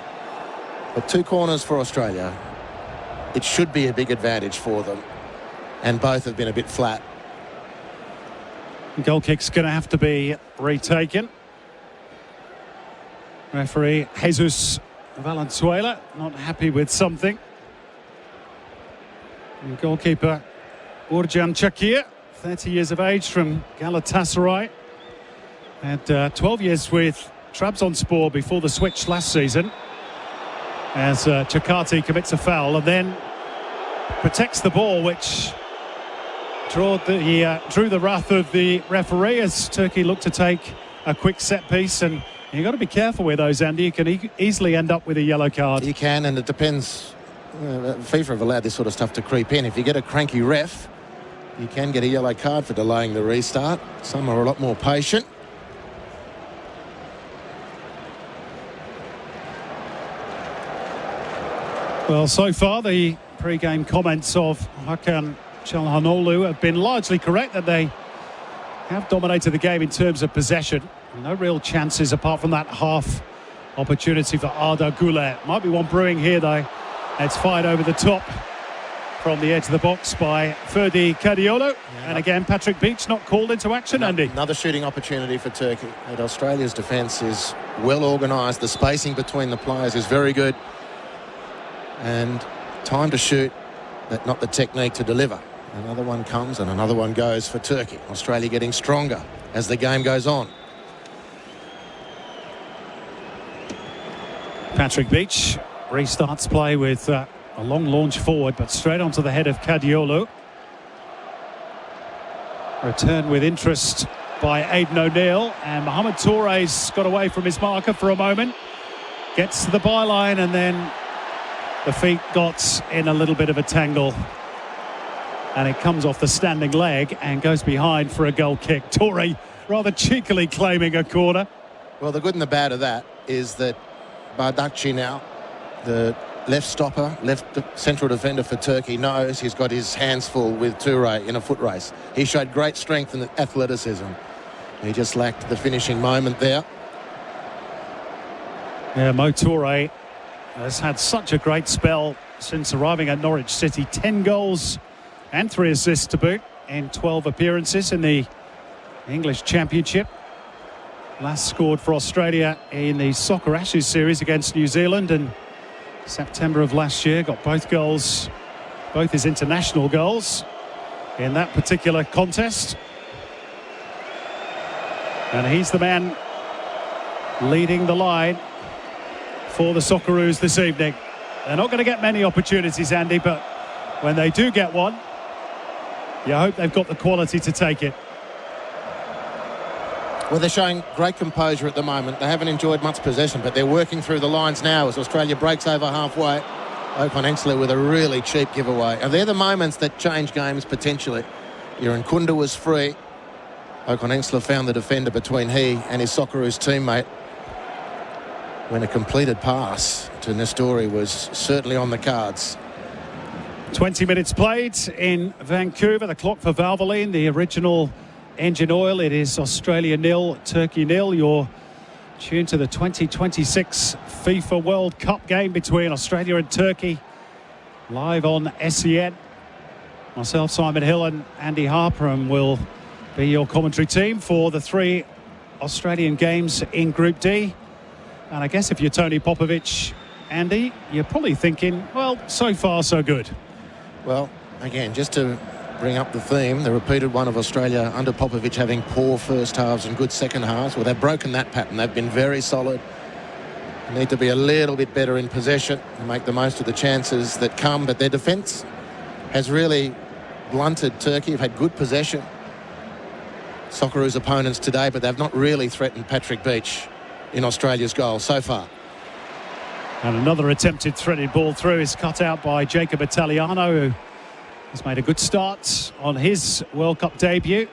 But 2 corners for Australia. It should be a big advantage for them. And both have been a bit flat. Goal kick's going to have to be retaken. Referee Jesus Valenzuela not happy with something. And goalkeeper Urjan Çakır, 30 years of age, from Galatasaray. Had 12 years with Trabzonspor before the switch last season, as Çakır commits a foul and then protects the ball, which drew the wrath of the referee as Turkey looked to take a quick set piece. And you've got to be careful with those, Andy. You can easily end up with a yellow card. You can, and it depends. FIFA have allowed this sort of stuff to creep in. If you get a cranky ref, you can get a yellow card for delaying the restart. Some are a lot more patient. Well, so far the pre-game comments of Hakan Çalhanoğlu have been largely correct, that they have dominated the game in terms of possession. No real chances apart from that half opportunity for Arda Güler. Might be one brewing here though. It's fired over the top from the edge of the box by Ferdi Kadiolu. Yeah, and again, Patrick Beach not called into action, Andy. Another shooting opportunity for Turkey. And Australia's defence is well organised. The spacing between the players is very good. And time to shoot, but not the technique to deliver. Another one comes and another one goes for Turkey. Australia getting stronger as the game goes on. Patrick Beach restarts play with a long launch forward, but straight onto the head of Kadiolu. Return with interest by Aidan O'Neill, and Mohamed Toure's got away from his marker for a moment. Gets to the byline and then the feet got in a little bit of a tangle. And it comes off the standing leg and goes behind for a goal kick. Toure rather cheekily claiming a corner. Well, the good and the bad of that is that Bardakci now, the left stopper, left central defender for Turkey, knows he's got his hands full with Toure in a foot race. He showed great strength and athleticism. He just lacked the finishing moment there. Yeah, Mo Toure has had such a great spell since arriving at Norwich City. 10 goals and 3 assists to boot in 12 appearances in the English Championship. Last scored for Australia in the Soccer Ashes series against New Zealand in September of last year. Got both goals, both his international goals in that particular contest. And he's the man leading the line for the Socceroos this evening. They're not going to get many opportunities, Andy, but when they do get one, you hope they've got the quality to take it. Well, they're showing great composure at the moment. They haven't enjoyed much possession, but they're working through the lines now as Australia breaks over halfway. Okan Ensler with a really cheap giveaway. And they're the moments that change games potentially. Kunda was free. Okan Ensler found the defender between he and his Socceroos teammate, when a completed pass to Nestori was certainly on the cards. 20 minutes played in Vancouver. The clock for Valvoline, the original engine oil. It is Australia 0, Turkey 0. You're tuned to the 2026 FIFA World Cup game between Australia and Turkey, live on SEN. Myself, Simon Hill, and Andy Harper, and will be your commentary team for the 3 Australian games in Group D. And I guess if you're Tony Popovic, Andy, you're probably thinking, well, so far so good. Well, again, just to bring up the theme, the repeated one of Australia under Popovic having poor first halves and good second halves. Well, they've broken that pattern. They've been very solid. They need to be a little bit better in possession and make the most of the chances that come. But their defence has really blunted Turkey. Have had good possession. Socceroos opponents today, but they've not really threatened Patrick Beach in Australia's goal so far. And another attempted threaded ball through is cut out by Jacob Italiano, who has made a good start on his World Cup debut.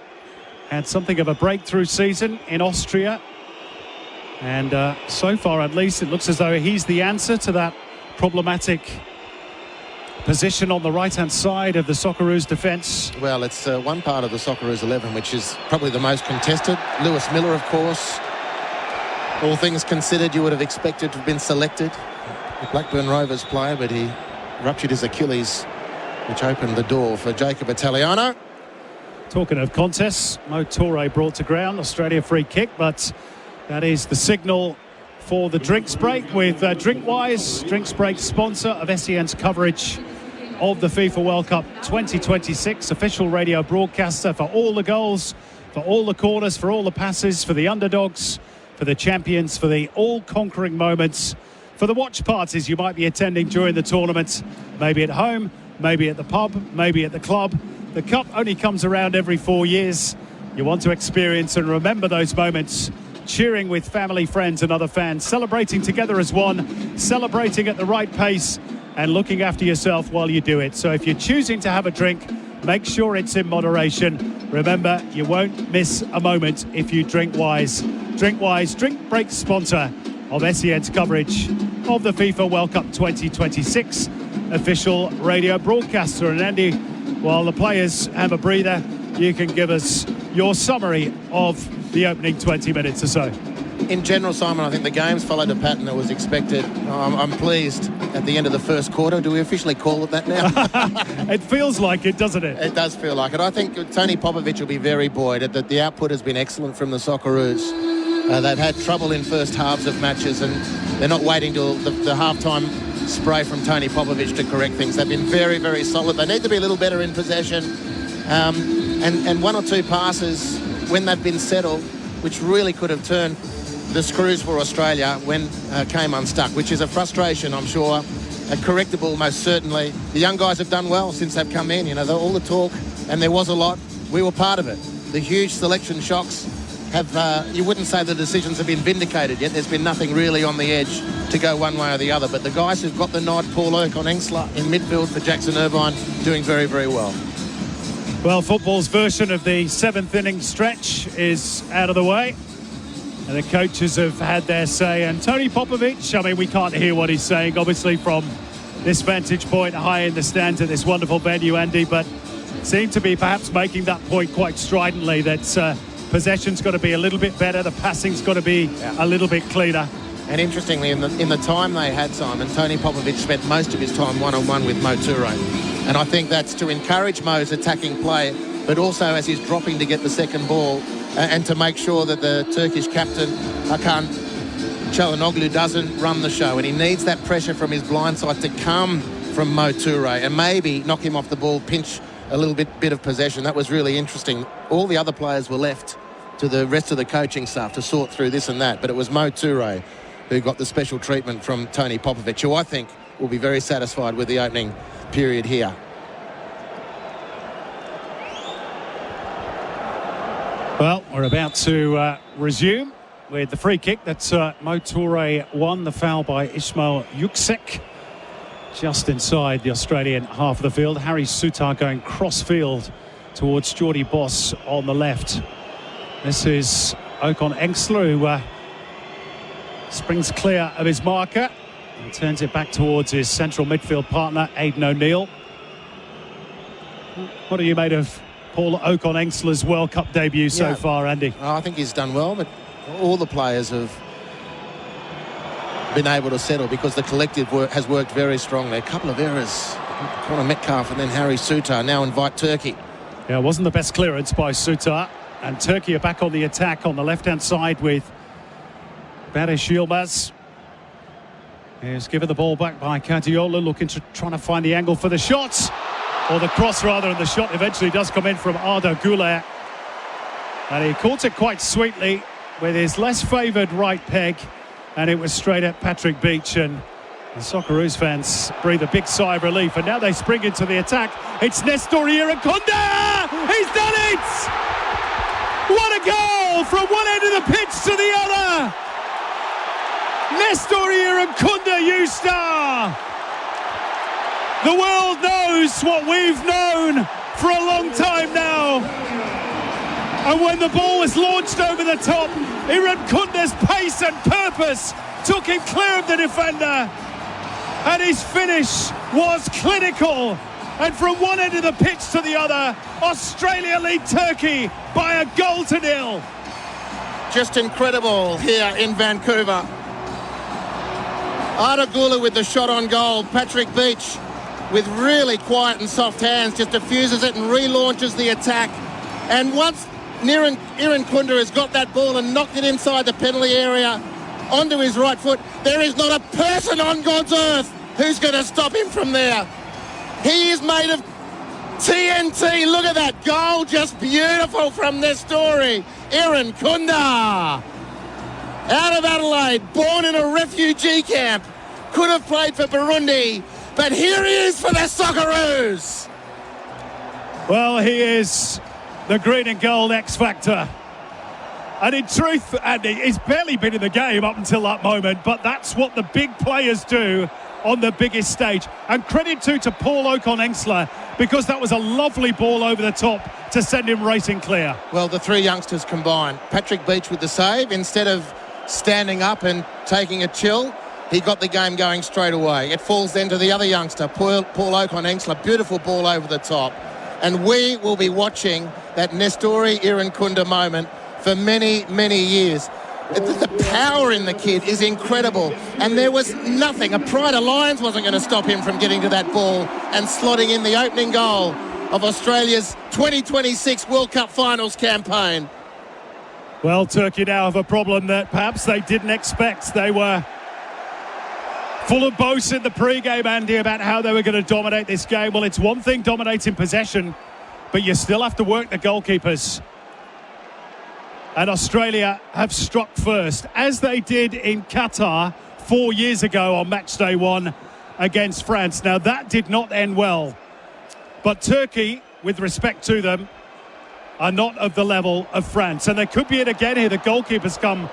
Had something of a breakthrough season in Austria. And so far, at least, it looks as though he's the answer to that problematic position on the right-hand side of the Socceroos defence. Well, it's one part of the Socceroos 11, which is probably the most contested. Lewis Miller, of course. All things considered, you would have expected to have been selected. The Blackburn Rovers player, but he ruptured his Achilles, which opened the door for Jacob Italiano. Talking of contests, Mo Toure brought to ground, Australia free kick, but that is the signal for the drinks break with Drinkwise, drinks break sponsor of SEN's coverage of the FIFA World Cup 2026, official radio broadcaster for all the goals, for all the corners, for all the passes, for the underdogs, for the champions, for the all-conquering moments, for the watch parties you might be attending during the tournament, maybe at home, maybe at the pub, maybe at the club. The Cup only comes around every 4 years. You want to experience and remember those moments, cheering with family, friends and other fans, celebrating together as one, celebrating at the right pace and looking after yourself while you do it. So if you're choosing to have a drink, make sure it's in moderation. Remember, you won't miss a moment if you drink wise. Drink Wise, drink break sponsor of SEN's coverage of the FIFA World Cup 2026, official radio broadcaster. And Andy, while the players have a breather, you can give us your summary of the opening 20 minutes or so. In general, Simon, I think the game's followed a pattern that was expected. I'm pleased at the end of the first quarter. Do we officially call it that now? It feels like it, doesn't it? It does feel like it. I think Tony Popovic will be very buoyed that the output has been excellent from the Socceroos. They've had trouble in first halves of matches, and they're not waiting till the half-time spray from Tony Popovic to correct things. They've been very, very solid. They need to be a little better in possession. And one or two passes when they've been settled, which really could have turned the screws for Australia when came unstuck, which is a frustration, I'm sure. Correctable, most certainly. The young guys have done well since they've come in. You know, all the talk, and there was a lot. We were part of it. The huge selection shocks have, you wouldn't say the decisions have been vindicated yet. There's been nothing really on the edge to go one way or the other. But the guys who've got the nod, Paul Oakon-Engstler in midfield for Jackson Irvine, doing very, very well. Well, football's version of the seventh inning stretch is out of the way. And the coaches have had their say. And Tony Popovic, I mean, we can't hear what he's saying, obviously, from this vantage point high in the stands at this wonderful venue, Andy, but seemed to be perhaps making that point quite stridently that possession's got to be a little bit better, the passing's got to be a little bit cleaner. And interestingly, in the time they had, Simon, Tony Popovic spent most of his time one-on-one with Mo Toure. And I think that's to encourage Mo's attacking play, but also as he's dropping to get the second ball and to make sure that the Turkish captain, Hakan Çalhanoğlu, doesn't run the show. And he needs that pressure from his blind side to come from Mo Toure and maybe knock him off the ball, pinch a little bit of possession. That was really interesting. All the other players were left to the rest of the coaching staff to sort through this and that, but it was Mo Toure who got the special treatment from Tony Popovic, who I think will be very satisfied with the opening period here. Well, we're about to resume with the free kick that Mo Toure won. The foul by Ismail Yüksek just inside the Australian half of the field. Harry Sutar going cross-field towards Jordy Boss on the left. This is Oakon-Engstler, who springs clear of his marker and turns it back towards his central midfield partner, Aidan O'Neill. What are you made of Paul Oakon-Engstler's World Cup debut so far, Andy? I think he's done well, but all the players have been able to settle because the collective has worked very strongly. A couple of errors, Connor Metcalfe and then Harry Sutar now invite Turkey. Yeah, it wasn't the best clearance by Sutar, and Turkey are back on the attack on the left-hand side with Barış Yılmaz He's given the ball back by Guardiola, trying to find the angle for the shot, or the cross rather, and the shot eventually does come in from Arda Güler. And he caught it quite sweetly with his less favoured right peg, and it was straight at Patrick Beach, and the Socceroos fans breathe a big sigh of relief, and now they spring into the attack. It's Nestor Irankunda! He's done it! What a goal from one end of the pitch to the other! Nestor Irankunda, you star! The world knows what we've known for a long time now. And when the ball was launched over the top, Irankunda's pace and purpose took him clear of the defender. And his finish was clinical. And from one end of the pitch to the other, Australia lead Turkey by 1-0. Just incredible here in Vancouver. Arda Güler with the shot on goal. Patrick Beach with really quiet and soft hands just diffuses it and relaunches the attack. And once Irankunda has got that ball and knocked it inside the penalty area onto his right foot, there is not a person on God's earth who's going to stop him from there. He is made of TNT. Look at that goal, just beautiful from Nestor Irankunda. Out of Adelaide, born in a refugee camp, could have played for Burundi, but here he is for the Socceroos. Well, he is the green and gold X Factor. And in truth, Andy, he's barely been in the game up until that moment, but that's what the big players do on the biggest stage. And credit to Paul Okon-Engsler, because that was a lovely ball over the top to send him racing clear. Well, the three youngsters combined. Patrick Beach with the save. Instead of standing up and taking a chill, he got the game going straight away. It falls then to the other youngster, Paul Okon-Engsler. Beautiful ball over the top. And we will be watching that Nestor Irankunda moment for many, many years. The power in the kid is incredible, and there was nothing. A Pride Alliance wasn't going to stop him from getting to that ball and slotting in the opening goal of Australia's 2026 World Cup Finals campaign. Well, Turkey now have a problem that perhaps they didn't expect. They were full of boasts in the pre-game, Andy, about how they were going to dominate this game. Well, it's one thing dominating possession, but you still have to work the goalkeepers. And Australia have struck first, as they did in Qatar 4 years ago on match day 1 against France. Now, that did not end well. But Turkey, with respect to them, are not of the level of France. And there could be it again here. The goalkeeper's come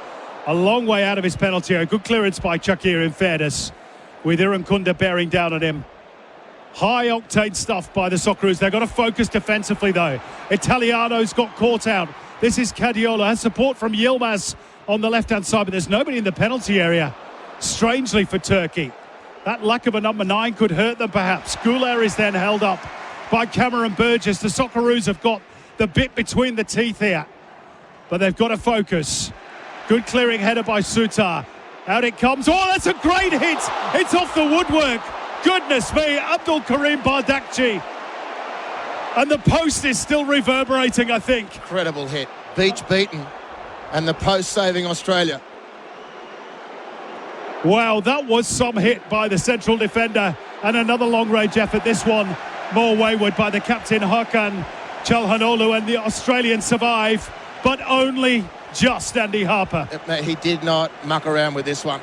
a long way out of his penalty. A good clearance by Çakır, in fairness, with Irankunda bearing down on him. High-octane stuff by the Socceroos. They've got to focus defensively, though. Italiano's got caught out. This is Guardiola, has support from Yilmaz on the left-hand side, but there's nobody in the penalty area, strangely, for Turkey. That lack of a number 9 could hurt them, perhaps. Güler is then held up by Cameron Burgess. The Socceroos have got the bit between the teeth here, but they've got to focus. Good clearing header by Sutar. Out it comes. Oh, that's a great hit. It's off the woodwork. Goodness me, Abdul Karim Bardakci. And the post is still reverberating, I think. Incredible hit. Beach beaten. And the post saving Australia. Wow, that was some hit by the central defender. And another long-range effort. This one more wayward by the captain, Hakan Çalhanoğlu. And the Australians survive, but only just, Andy Harper. He did not muck around with this one.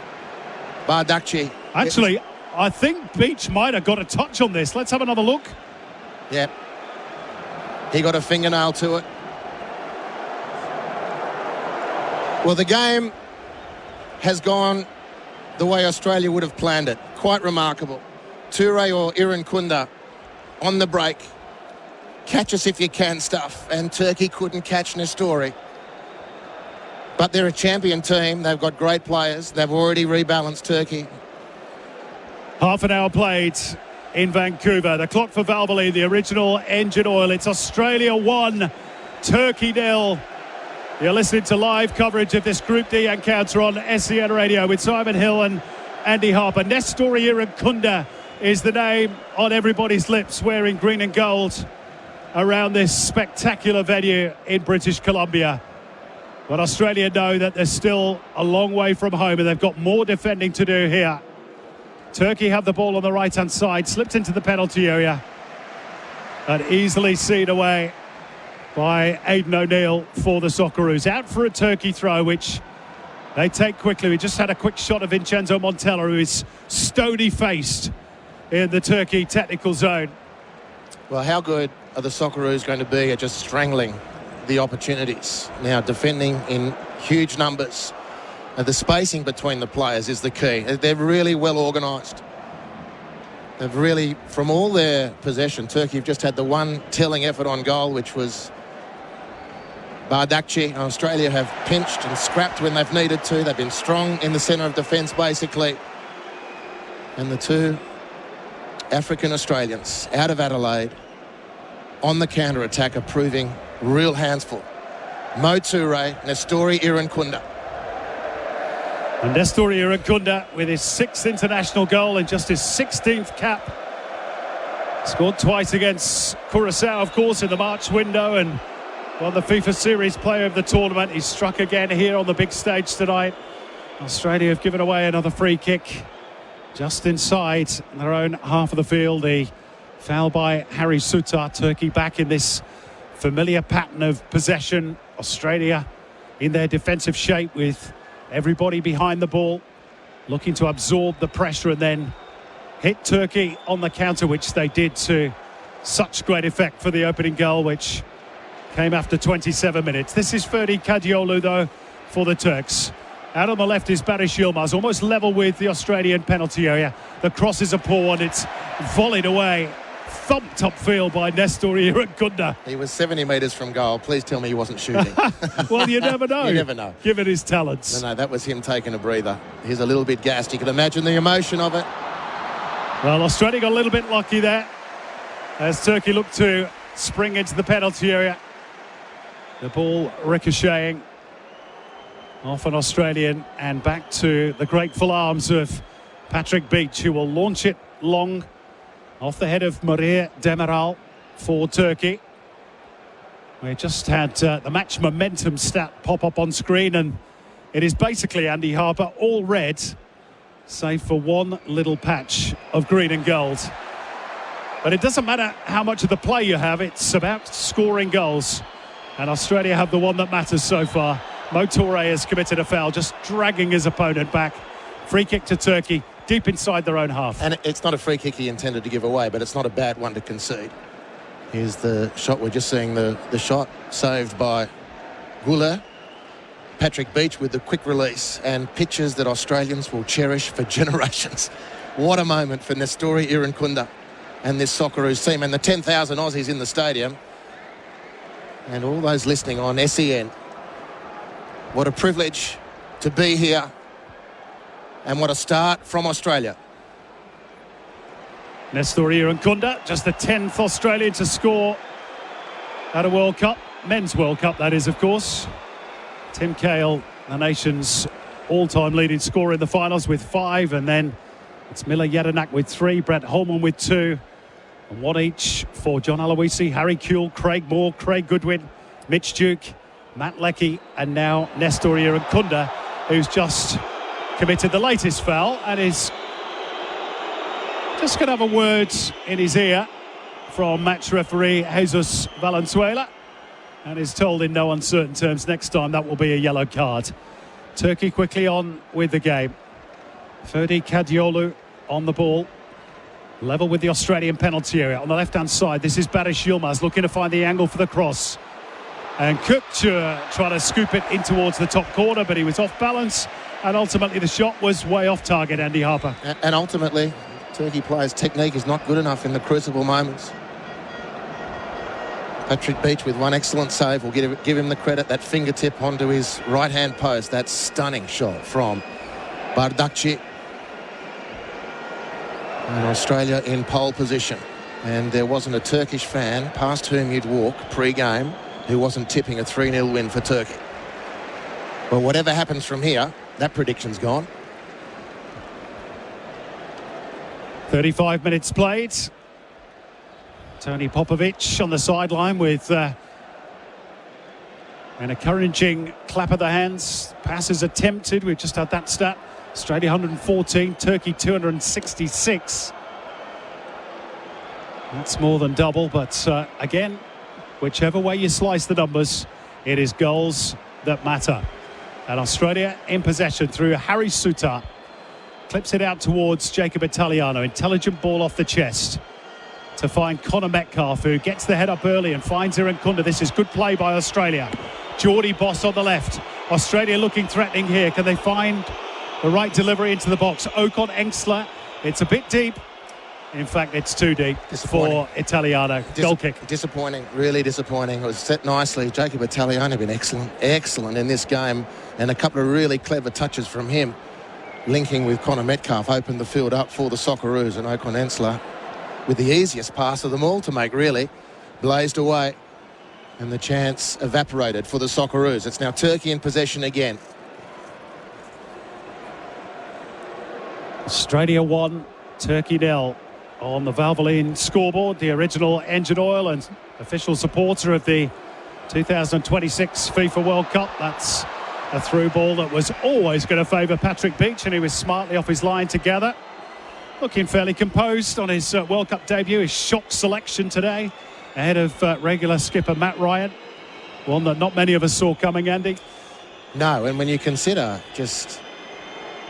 Bardakci. Actually, I think Beach might have got a touch on this. Let's have another look. Yep. He got a fingernail to it. Well, the game has gone the way Australia would have planned it. Quite remarkable. Toure or Irankunda on the break. Catch us if you can stuff. And Turkey couldn't catch Nestor. But they're a champion team. They've got great players. They've already rebalanced Turkey. Half an hour played in Vancouver. The clock for Valvoline, the original engine oil. It's Australia 1, Turkey 0. You're listening to live coverage of this Group D encounter on SEN Radio with Simon Hill and Andy Harper. Nestor Irankunda is the name on everybody's lips, wearing green and gold around this spectacular venue in British Columbia. But Australia know that they're still a long way from home, and they've got more defending to do here. Turkey have the ball on the right-hand side, slipped into the penalty area, and easily seen away by Aidan O'Neill for the Socceroos. Out for a Turkey throw, which they take quickly. We just had a quick shot of Vincenzo Montella, who is stony-faced in the Turkey technical zone. Well, how good are the Socceroos going to be at just strangling the opportunities? Now, defending in huge numbers. The spacing between the players is the key. They're really well organised. They've really, from all their possession, Turkey have just had the one telling effort on goal, which was Bardakci. Australia have pinched and scrapped when they've needed to. They've been strong in the centre of defence, basically. And the two African Australians out of Adelaide on the counter-attack are proving real handsful. Mo Toure, Nestori Irankunda. And Nestori Irankunda with his 6th international goal and just his 16th cap. Scored twice against Curaçao, of course, in the March window, and won the FIFA Series Player of the Tournament. He's struck again here on the big stage tonight. Australia have given away another free kick just inside their own half of the field. The foul by Harry Sutar. Turkey back in this familiar pattern of possession. Australia in their defensive shape with everybody behind the ball, looking to absorb the pressure and then hit Turkey on the counter, which they did to such great effect for the opening goal, which came after 27 minutes. This is Ferdi Kadiolu, though, for the Turks. Out on the left is Barış Yilmaz, almost level with the Australian penalty area. The cross is a poor one. It's volleyed away, thumped upfield by Nestori Irankunda. He was 70 metres from goal. Please tell me he wasn't shooting. Well, you never know. You never know. Given his talents. No, that was him taking a breather. He's a little bit gassed. You can imagine the emotion of it. Well, Australia got a little bit lucky there as Turkey looked to spring into the penalty area. The ball ricocheting off an Australian and back to the grateful arms of Patrick Beach, who will launch it long off the head of Maria Demiral for Turkey. We just had the match momentum stat pop up on screen, and it is basically, Andy Harper, all red, save for one little patch of green and gold. But it doesn't matter how much of the play you have, it's about scoring goals. And Australia have the one that matters so far. Mo Toure has committed a foul, just dragging his opponent back. Free kick to Turkey, deep inside their own half. And it's not a free kick he intended to give away, but it's not a bad one to concede. Here's the shot. We're just seeing the shot saved by Goulet. Patrick Beach with the quick release, and pictures that Australians will cherish for generations. What a moment for Nestori Irankunda and this Socceroos team, and the 10,000 Aussies in the stadium, and all those listening on SEN. What a privilege to be here, and what a start from Australia. Nestori Irankunda, just the 10th Australian to score at a World Cup. Men's World Cup, that is, of course. Tim Cahill, the nation's all-time leading scorer in the finals with 5, and then it's Mila Jedinak with 3, Brett Holman with 2, and 1 each for John Aloisi, Harry Kewell, Craig Moore, Craig Goodwin, Mitch Duke, Matt Leckie, and now Nestori Irankunda, who's just committed the latest foul and is just going to have a word in his ear from match referee Jesus Valenzuela, and is told in no uncertain terms next time that will be a yellow card. Turkey quickly on with the game. Ferdi Kadiolu on the ball, level with the Australian penalty area. On the left-hand side, this is Barış Yilmaz looking to find the angle for the cross. And Kökçü trying to scoop it in towards the top corner, but he was off balance, and ultimately the shot was way off target, Andy Harper. And ultimately, Turkey players' technique is not good enough in the crucible moments. Patrick Beach with one excellent save. We'll give him the credit. That fingertip onto his right-hand post. That stunning shot from Bardakci. And Australia in pole position. And there wasn't a Turkish fan past whom you'd walk pre-game who wasn't tipping a 3-0 win for Turkey. But whatever happens from here, that prediction's gone. 35 minutes played. Tony Popovic on the sideline with an encouraging clap of the hands. Passes attempted. We've just had that stat Australia 114, Turkey 266. That's more than double, but again, whichever way you slice the numbers, it is goals that matter. And Australia in possession through Harry Sutar. Clips it out towards Jacob Italiano. Intelligent ball off the chest to find Connor Metcalf, who gets the head up early and finds Irankunda. This is good play by Australia. Geordie Boss on the left. Australia looking threatening here. Can they find the right delivery into the box? Ocon Engstler. It's a bit deep. In fact, it's too deep for Italiano. Goal kick. Disappointing, really disappointing. It was set nicely. Jacob Italiano been excellent in this game, and a couple of really clever touches from him, linking with Connor Metcalf, opened the field up for the Socceroos, and Ocon Engstler with the easiest pass of them all to make, really, blazed away, and the chance evaporated for the Socceroos. It's now Turkey in possession again. Australia 1, Turkey 0. On the Valvoline scoreboard, the original engine oil and official supporter of the 2026 FIFA World Cup. That's a through ball that was always going to favour Patrick Beach, and he was smartly off his line together. Looking fairly composed on his World Cup debut. His shock selection today ahead of regular skipper Matt Ryan. One that not many of us saw coming, Andy. No, and when you consider just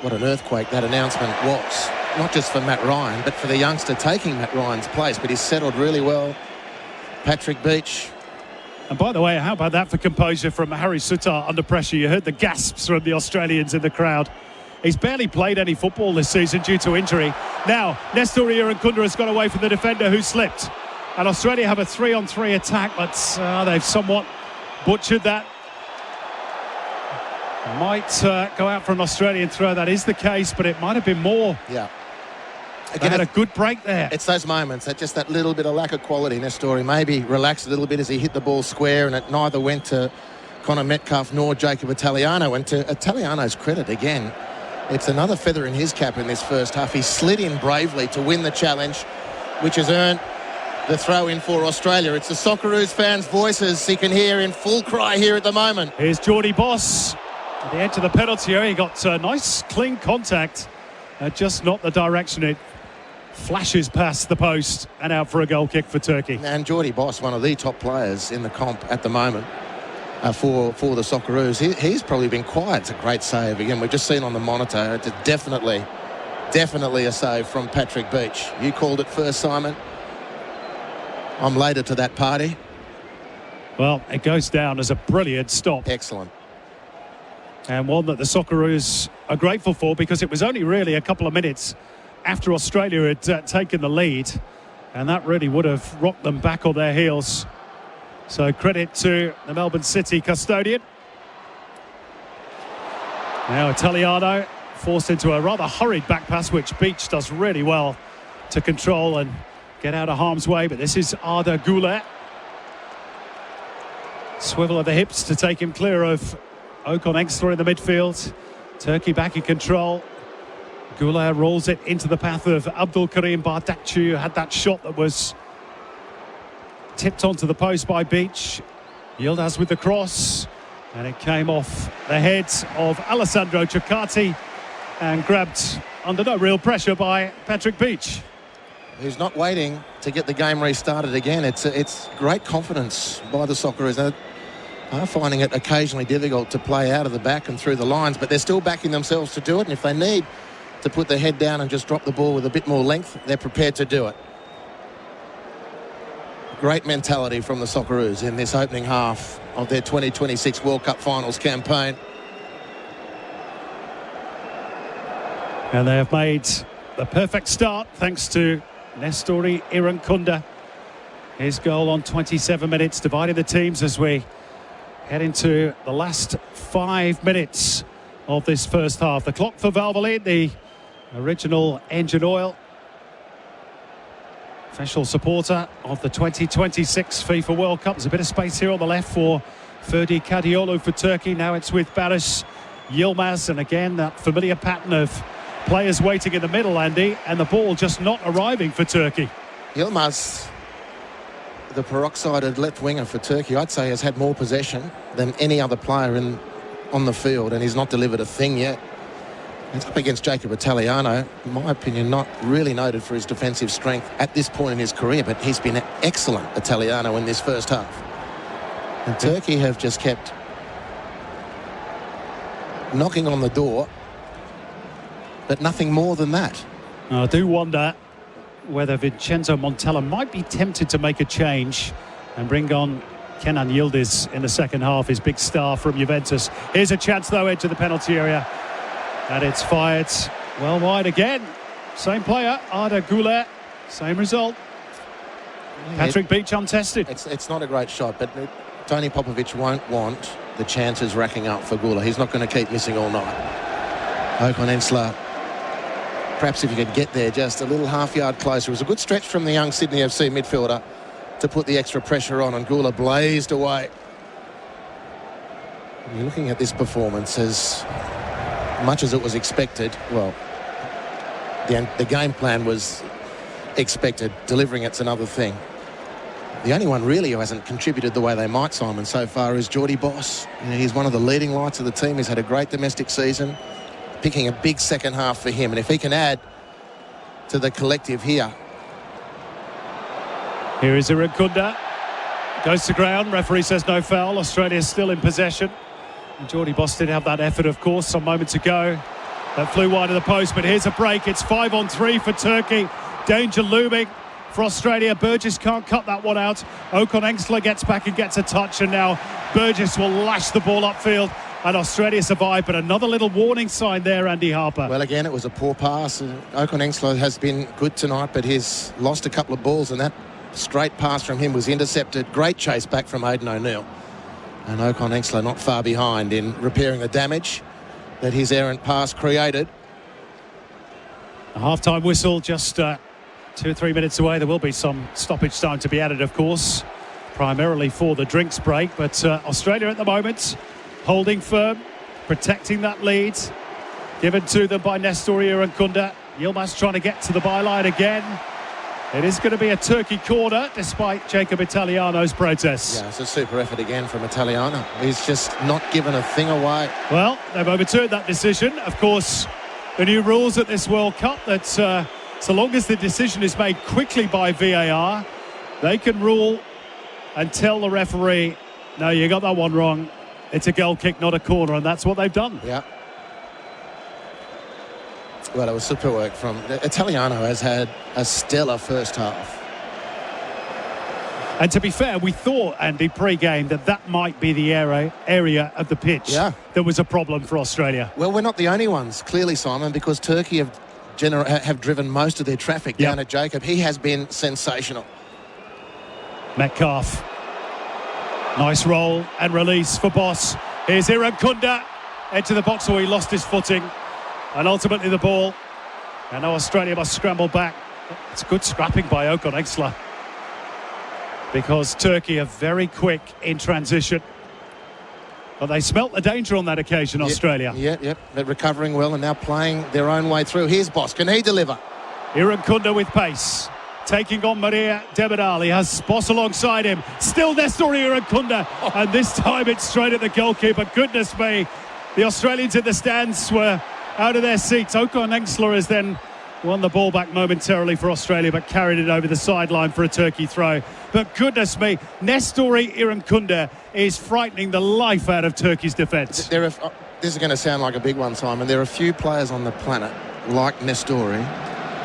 what an earthquake that announcement was, not just for Matt Ryan, but for the youngster taking Matt Ryan's place. But he's settled really well, Patrick Beach. And by the way, how about that for composure from Harry Sutar under pressure? You heard the gasps from the Australians in the crowd. He's barely played any football this season due to injury. Now, Nestor Irankunda has got away from the defender who slipped. And Australia have a 3-on-3 attack, but they've somewhat butchered that. Might go out for an Australian throw. That is the case, but it might have been more. Yeah. Again, had a good break there. It's those moments, just that little bit of lack of quality. Nestor maybe relaxed a little bit as he hit the ball square, and it neither went to Connor Metcalf nor Jacob Italiano. And to Italiano's credit, again, it's another feather in his cap in this first half. He slid in bravely to win the challenge, which has earned the throw in for Australia. It's the Socceroos fans' voices you can hear in full cry here at the moment. Here's Geordie Boss at the edge of the penalty area. He got nice, clean contact, just not the direction it flashes past the post and out for a goal kick for Turkey. And Geordie Boss, one of the top players in the comp at the moment for the Socceroos. He's probably been quiet. It's a great save. Again, we've just seen on the monitor. It's definitely a save from Patrick Beach. You called it first, Simon. I'm later to that party. Well, it goes down as a brilliant stop. Excellent. And one that the Socceroos are grateful for, because it was only really a couple of minutes after Australia had taken the lead, and that really would have rocked them back on their heels. So credit to the Melbourne City custodian. Now Italiano forced into a rather hurried back pass, which Beach does really well to control and get out of harm's way. But this is Arda Güler. Swivel of the hips to take him clear of Ocon Engstler in the midfield. Turkey back in control. Güler rolls it into the path of Abdul Karim Bardakci, who had that shot that was tipped onto the post by Beach. Yildiz with the cross, and it came off the head of Alessandro Ciccati and grabbed under no real pressure by Patrick Beach, who's not waiting to get the game restarted again. It's great confidence by the Socceroos. They are finding it occasionally difficult to play out of the back and through the lines, but they're still backing themselves to do it, and if they need to put their head down and just drop the ball with a bit more length, they're prepared to do it. Great mentality from the Socceroos in this opening half of their 2026 World Cup Finals campaign. And they have made the perfect start thanks to Nestor Irankunda. His goal on 27 minutes, dividing the teams as we head into the last 5 minutes of this first half. The clock for Valvoline, the original engine oil, official supporter of the 2026 FIFA World Cup. There's a bit of space here on the left for Ferdi Kadiolu for Turkey. Now it's with Barış Yilmaz, and again that familiar pattern of players waiting in the middle, Andy, and the ball just not arriving for Turkey. Yilmaz, the peroxided left winger for Turkey, I'd say has had more possession than any other player on the field, and he's not delivered a thing yet. It's up against Jacob Italiano, in my opinion, not really noted for his defensive strength at this point in his career, but he's been excellent, Italiano, in this first half. And Turkey have just kept knocking on the door, but nothing more than that. I do wonder whether Vincenzo Montella might be tempted to make a change and bring on Kenan Yildiz in the second half, his big star from Juventus. Here's a chance, though, into the penalty area. And it's fired well wide again. Same player, Arda Güler, same result. Patrick Beach untested. It's not a great shot, but Tony Popovic won't want the chances racking up for Güler. He's not going to keep missing all night. Okan Ensler, perhaps if you could get there just a little half-yard closer. It was a good stretch from the young Sydney FC midfielder to put the extra pressure on, and Güler blazed away. And you're looking at this performance as much as it was expected. Well, the game plan was expected. Delivering it's another thing. The only one really who hasn't contributed the way they might, Simon, so far is Jordy Boss. You know, he's one of the leading lights of the team. He's had a great domestic season, picking a big second half for him. And if he can add to the collective here. Here is Irankunda. Goes to ground. Referee says no foul. Australia's still in possession. And Jordy Boss did have that effort, of course, some moments ago. That flew wide of the post, but here's a break. It's 5-on-3 for Turkey. Danger looming for Australia. Burgess can't cut that one out. Okan Ensler gets back and gets a touch, and now Burgess will lash the ball upfield, and Australia survive. But another little warning sign there, Andy Harper. Well, again, it was a poor pass. Okan Ensler has been good tonight, but he's lost a couple of balls, and that straight pass from him was intercepted. Great chase back from Aidan O'Neill. And Okan Ensler not far behind in repairing the damage that his errant pass created. A half-time whistle just 2 or 3 minutes away. There will be some stoppage time to be added, of course, primarily for the drinks break. But Australia at the moment holding firm, protecting that lead, given to them by Nestor Irankunda. Yilmaz trying to get to the byline again. It is going to be a Turkey corner, despite Jacob Italiano's protests. Yeah, it's a super effort again from Italiano. He's just not given a thing away. Well, they've overturned that decision. Of course, the new rules at this World Cup that so long as the decision is made quickly by VAR, they can rule and tell the referee, no, you got that one wrong. It's a goal kick, not a corner, and that's what they've done. Yeah. Well, it was super work from Italiano. Has had a stellar first half. And to be fair, we thought, Andy, pre-game that might be the area of the pitch that was a problem for Australia. Well, we're not the only ones, clearly, Simon, because Turkey have driven most of their traffic down at Jacob. He has been sensational. Metcalf. Nice roll and release for Boss. Here's Irankunda into the box where he lost his footing. And ultimately the ball. And now Australia must scramble back. It's good scrapping by Okan Ensler, because Turkey are very quick in transition. But they smelt the danger on that occasion, Australia. Yep. They're recovering well and now playing their own way through. Here's Boss. Can he deliver? Irankunda with pace. Taking on Maria Debadal. He has Boss alongside him. Still Nestor Irankunda. And this time it's straight at the goalkeeper. Goodness me. The Australians in the stands were out of their seats. Okan Ensler has then won the ball back momentarily for Australia, but carried it over the sideline for a Turkey throw. But goodness me, Nestor Irankunda is frightening the life out of Turkey's defence. This is going to sound like a big one, Simon. There are a few players on the planet like Nestori.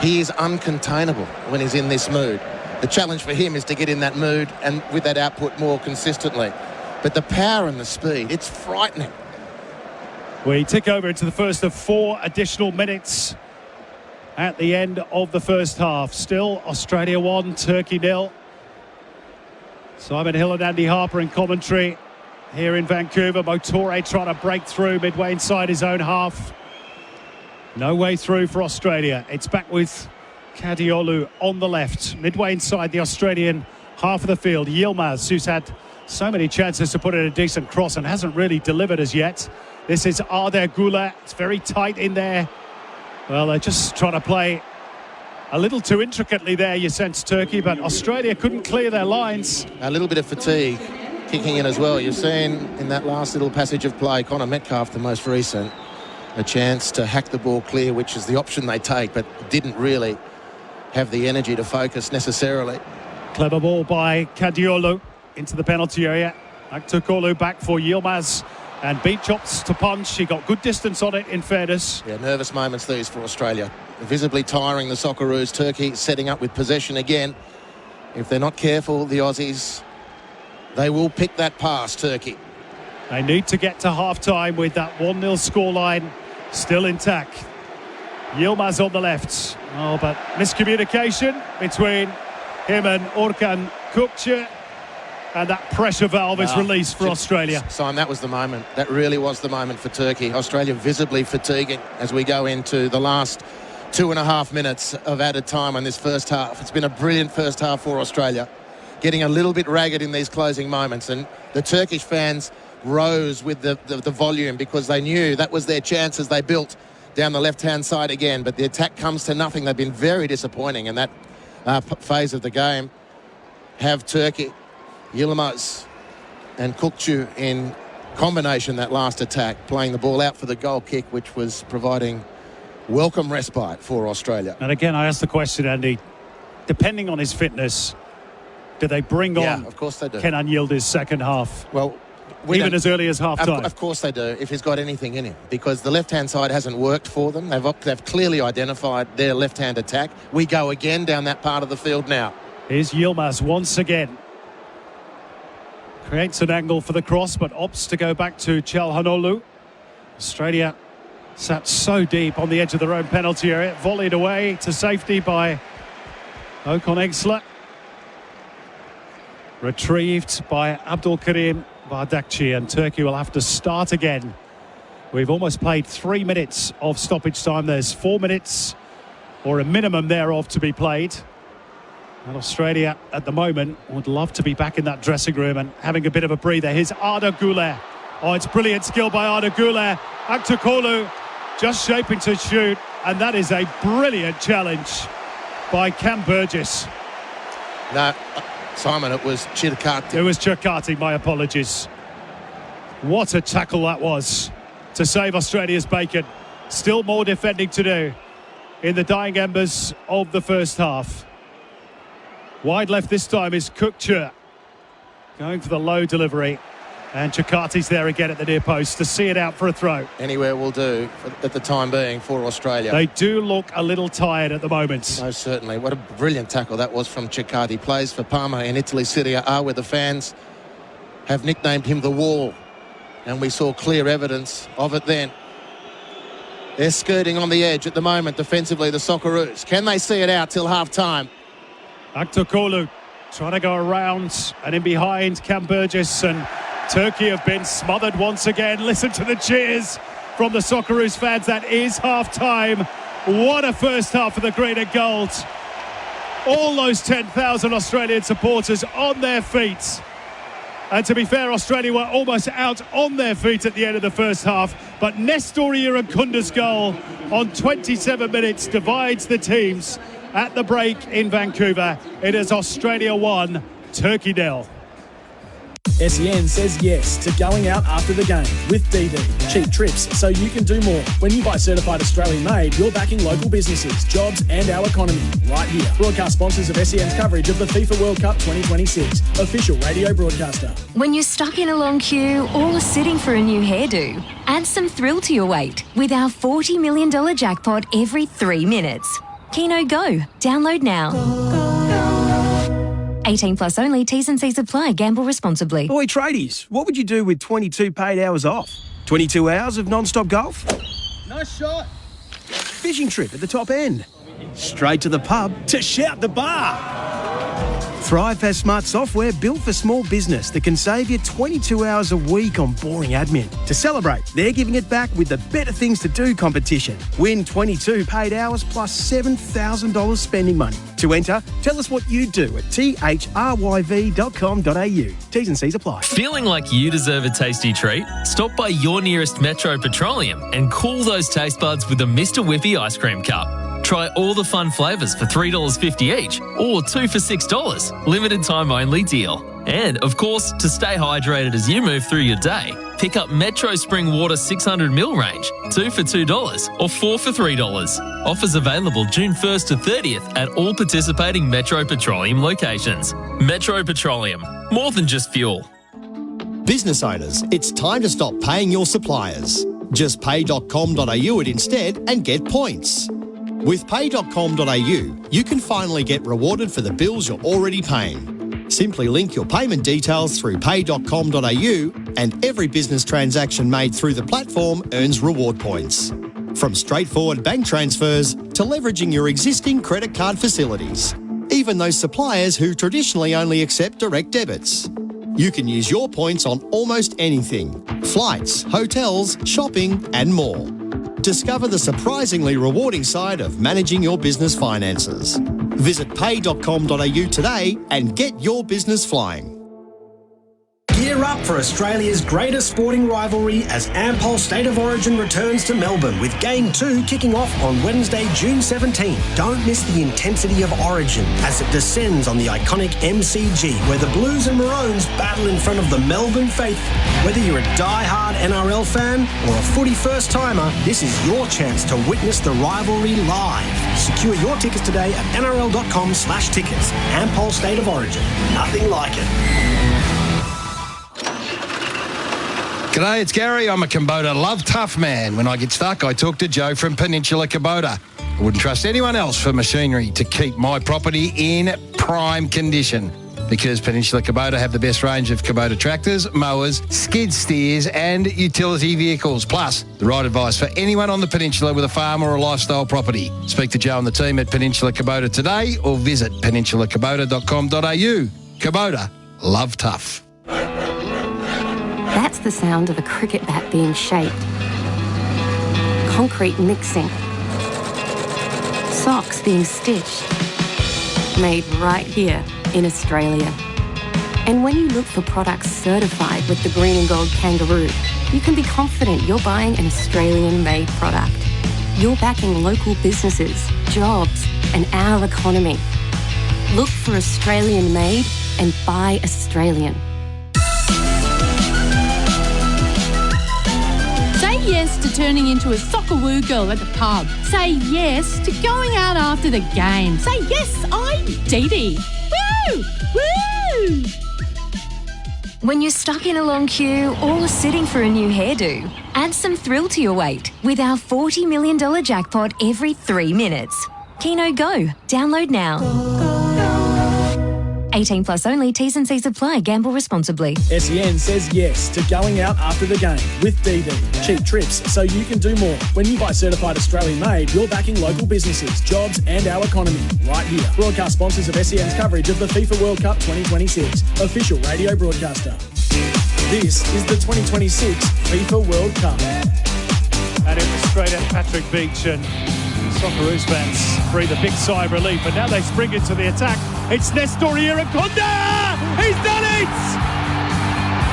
He is uncontainable when he's in this mood. The challenge for him is to get in that mood and with that output more consistently. But the power and the speed, it's frightening. We tick over into the first of 4 additional minutes at the end of the first half. Still Australia 1, Turkey 0. Simon Hill and Andy Harper in commentary here in Vancouver. Motore trying to break through midway inside his own half. No way through for Australia. It's back with Kadiolu on the left, midway inside the Australian half of the field. Yilmaz, who's had so many chances to put in a decent cross and hasn't really delivered as yet. This is Arda Güler. It's very tight in there. Well, they're just trying to play a little too intricately there, you sense, Turkey, but Australia couldn't clear their lines. A little bit of fatigue kicking in as well. You're seeing in that last little passage of play, Connor Metcalf, the most recent, a chance to hack the ball clear, which is the option they take, but didn't really have the energy to focus necessarily. Clever ball by Kadiolu into the penalty area. Aktokolu back for Yilmaz, and beat chops to punch. He got good distance on it, in fairness. Yeah, nervous moments these for Australia. Visibly tiring the Socceroos. Turkey setting up with possession again. If they're not careful, the Aussies, they will pick that pass, Turkey. They need to get to half-time with that 1-0 scoreline still intact. Yilmaz on the left. Oh, but miscommunication between him and Orkan Kukçu. And that pressure valve is released for Australia. Simon, that was the moment. That really was the moment for Turkey. Australia visibly fatiguing as we go into the last 2.5 minutes of added time on this first half. It's been a brilliant first half for Australia. Getting a little bit ragged in these closing moments. And the Turkish fans rose with the volume because they knew that was their chance as they built down the left-hand side again. But the attack comes to nothing. They've been very disappointing in that phase of the game. Have Turkey, Yilmaz and Kukçu in combination that last attack, playing the ball out for the goal kick, which was providing welcome respite for Australia. And again, I asked the question, Andy, depending on his fitness, do they bring on of course they do. Kenan Yildiz second half? Well, even as early as half-time? Of course they do, if he's got anything in him, because the left-hand side hasn't worked for them. They've clearly identified their left-hand attack. We go again down that part of the field now. Here's Yilmaz once again. Creates an angle for the cross, but opts to go back to Çalhanoğlu. Australia sat so deep on the edge of their own penalty area. Volleyed away to safety by Okan Egsler. Retrieved by Abdülkerim Bardakçı, and Turkey will have to start again. We've almost played 3 minutes of stoppage time. There's 4 minutes, or a minimum thereof, to be played. And Australia, at the moment, would love to be back in that dressing room and having a bit of a breather. Here's Arda Güler. Oh, it's brilliant skill by Arda Güler. Aktokolu just shaping to shoot, and that is a brilliant challenge by Cam Burgess. No, Simon, it was Chirkati. It was Chirkati, my apologies. What a tackle that was to save Australia's bacon. Still more defending to do in the dying embers of the first half. Wide left this time is Kukçu, going for the low delivery, and Chirkati's there again at the near post to see it out for a throw. Anywhere will do at the time being for Australia. They do look a little tired at the moment. Most certainly. What a brilliant tackle that was from Chirkati. Plays for Parma in Italy Serie A, where the fans have nicknamed him the Wall, and we saw clear evidence of it then. They're skirting on the edge at the moment defensively, the Socceroos. Can they see it out till half-time? Aktokolu trying to go around and in behind Cam Burgess, and Turkey have been smothered once again. Listen to the cheers from the Socceroos fans. That is half-time. What a first half for the Green and Gold. All those 10,000 Australian supporters on their feet. And to be fair, Australia were almost out on their feet at the end of the first half. But Nestor Irakunda's goal on 27 minutes divides the teams at the break in Vancouver. It is Australia 1, Turkey 0. SEN says yes to going out after the game with DD. Cheap trips so you can do more. When you buy certified Australian made, you're backing local businesses, jobs and our economy right here. Broadcast sponsors of SEN's coverage of the FIFA World Cup 2026. Official radio broadcaster. When you're stuck in a long queue or sitting for a new hairdo, add some thrill to your wait with our $40 million jackpot every 3 minutes. Keno Go. Download now. 18 plus only. T's and C's apply. Gamble responsibly. Oi, tradies, what would you do with 22 paid hours off? 22 hours of non-stop golf? Nice shot. Fishing trip at the top end? Straight to the pub to shout the bar? Thrive has smart software built for small business that can save you 22 hours a week on boring admin. To celebrate, they're giving it back with the Better Things to Do competition. Win 22 paid hours plus $7,000 spending money. To enter, tell us what you do at thryv.com.au. T's and C's apply. Feeling like you deserve a tasty treat? Stop by your nearest Metro Petroleum and cool those taste buds with a Mr. Whippy ice cream cup. Try all the fun flavours for $3.50 each or 2 for $6. Limited time only deal. And, of course, to stay hydrated as you move through your day, pick up Metro Spring Water 600ml range, 2 for $2 or 4 for $3. Offers available June 1st to 30th at all participating Metro Petroleum locations. Metro Petroleum, more than just fuel. Business owners, it's time to stop paying your suppliers. Just pay.com.au it instead and get points. With pay.com.au, you can finally get rewarded for the bills you're already paying. Simply link your payment details through pay.com.au and every business transaction made through the platform earns reward points. From straightforward bank transfers to leveraging your existing credit card facilities, even those suppliers who traditionally only accept direct debits. You can use your points on almost anything: flights, hotels, shopping and more. Discover the surprisingly rewarding side of managing your business finances. Visit pay.com.au today and get your business flying. Gear up for Australia's greatest sporting rivalry as Ampol State of Origin returns to Melbourne with Game 2 kicking off on Wednesday, June 17. Don't miss the intensity of Origin as it descends on the iconic MCG where the Blues and Maroons battle in front of the Melbourne faithful. Whether you're a die-hard NRL fan or a footy first-timer, this is your chance to witness the rivalry live. Secure your tickets today at nrl.com/tickets. Ampol State of Origin. Nothing like it. G'day, it's Gary. I'm a Kubota Love Tough man. When I get stuck, I talk to Joe from Peninsula Kubota. I wouldn't trust anyone else for machinery to keep my property in prime condition because Peninsula Kubota have the best range of Kubota tractors, mowers, skid steers and utility vehicles. Plus, the right advice for anyone on the peninsula with a farm or a lifestyle property. Speak to Joe and the team at Peninsula Kubota today or visit peninsulaKubota.com.au. Kubota, love tough. That's the sound of a cricket bat being shaped. Concrete mixing. Socks being stitched. Made right here in Australia. And when you look for products certified with the green and gold kangaroo, you can be confident you're buying an Australian-made product. You're backing local businesses, jobs, and our economy. Look for Australian-made and buy Australian. Say yes to turning into a Socceroo girl at the pub. Say yes to going out after the game. Say yes, I'm Dee Dee. Woo! Woo! When you're stuck in a long queue or sitting for a new hairdo, add some thrill to your wait with our $40 million jackpot every 3 minutes. Keno Go. Download now. 18 plus only. T's and C's apply. Gamble responsibly. SEN says yes to going out after the game with DD. Cheap trips so you can do more. When you buy certified Australian made, you're backing local businesses, jobs and our economy right here. Broadcast sponsors of SEN's coverage of the FIFA World Cup 2026. Official radio broadcaster. This is the 2026 FIFA World Cup. And it was straight at Patrick Beach and Socceroos fans breathe a big sigh of relief, and now they spring into the attack. It's Nestor Iraconda! He's done it!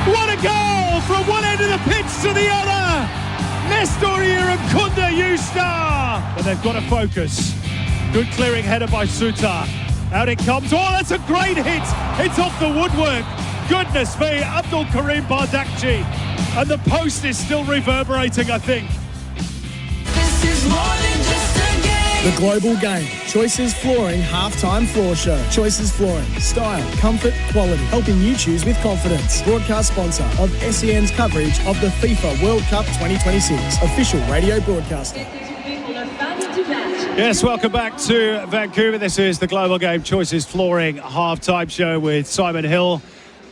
What a goal from one end of the pitch to the other! Nestor Iraconda, you star! But they've got to focus. Good clearing header by Sutar. Out it comes. Oh, that's a great hit! It's off the woodwork. Goodness me, Abdul Karim Bardakji. And the post is still reverberating, I think. This is more than just a game. The Global Game. Choices Flooring Halftime Floor Show. Choices Flooring. Style, comfort, quality. Helping you choose with confidence. Broadcast sponsor of SEN's coverage of the FIFA World Cup 2026. Official radio broadcaster. Yes, welcome back to Vancouver. This is the Global Game Choices Flooring Halftime Show with Simon Hill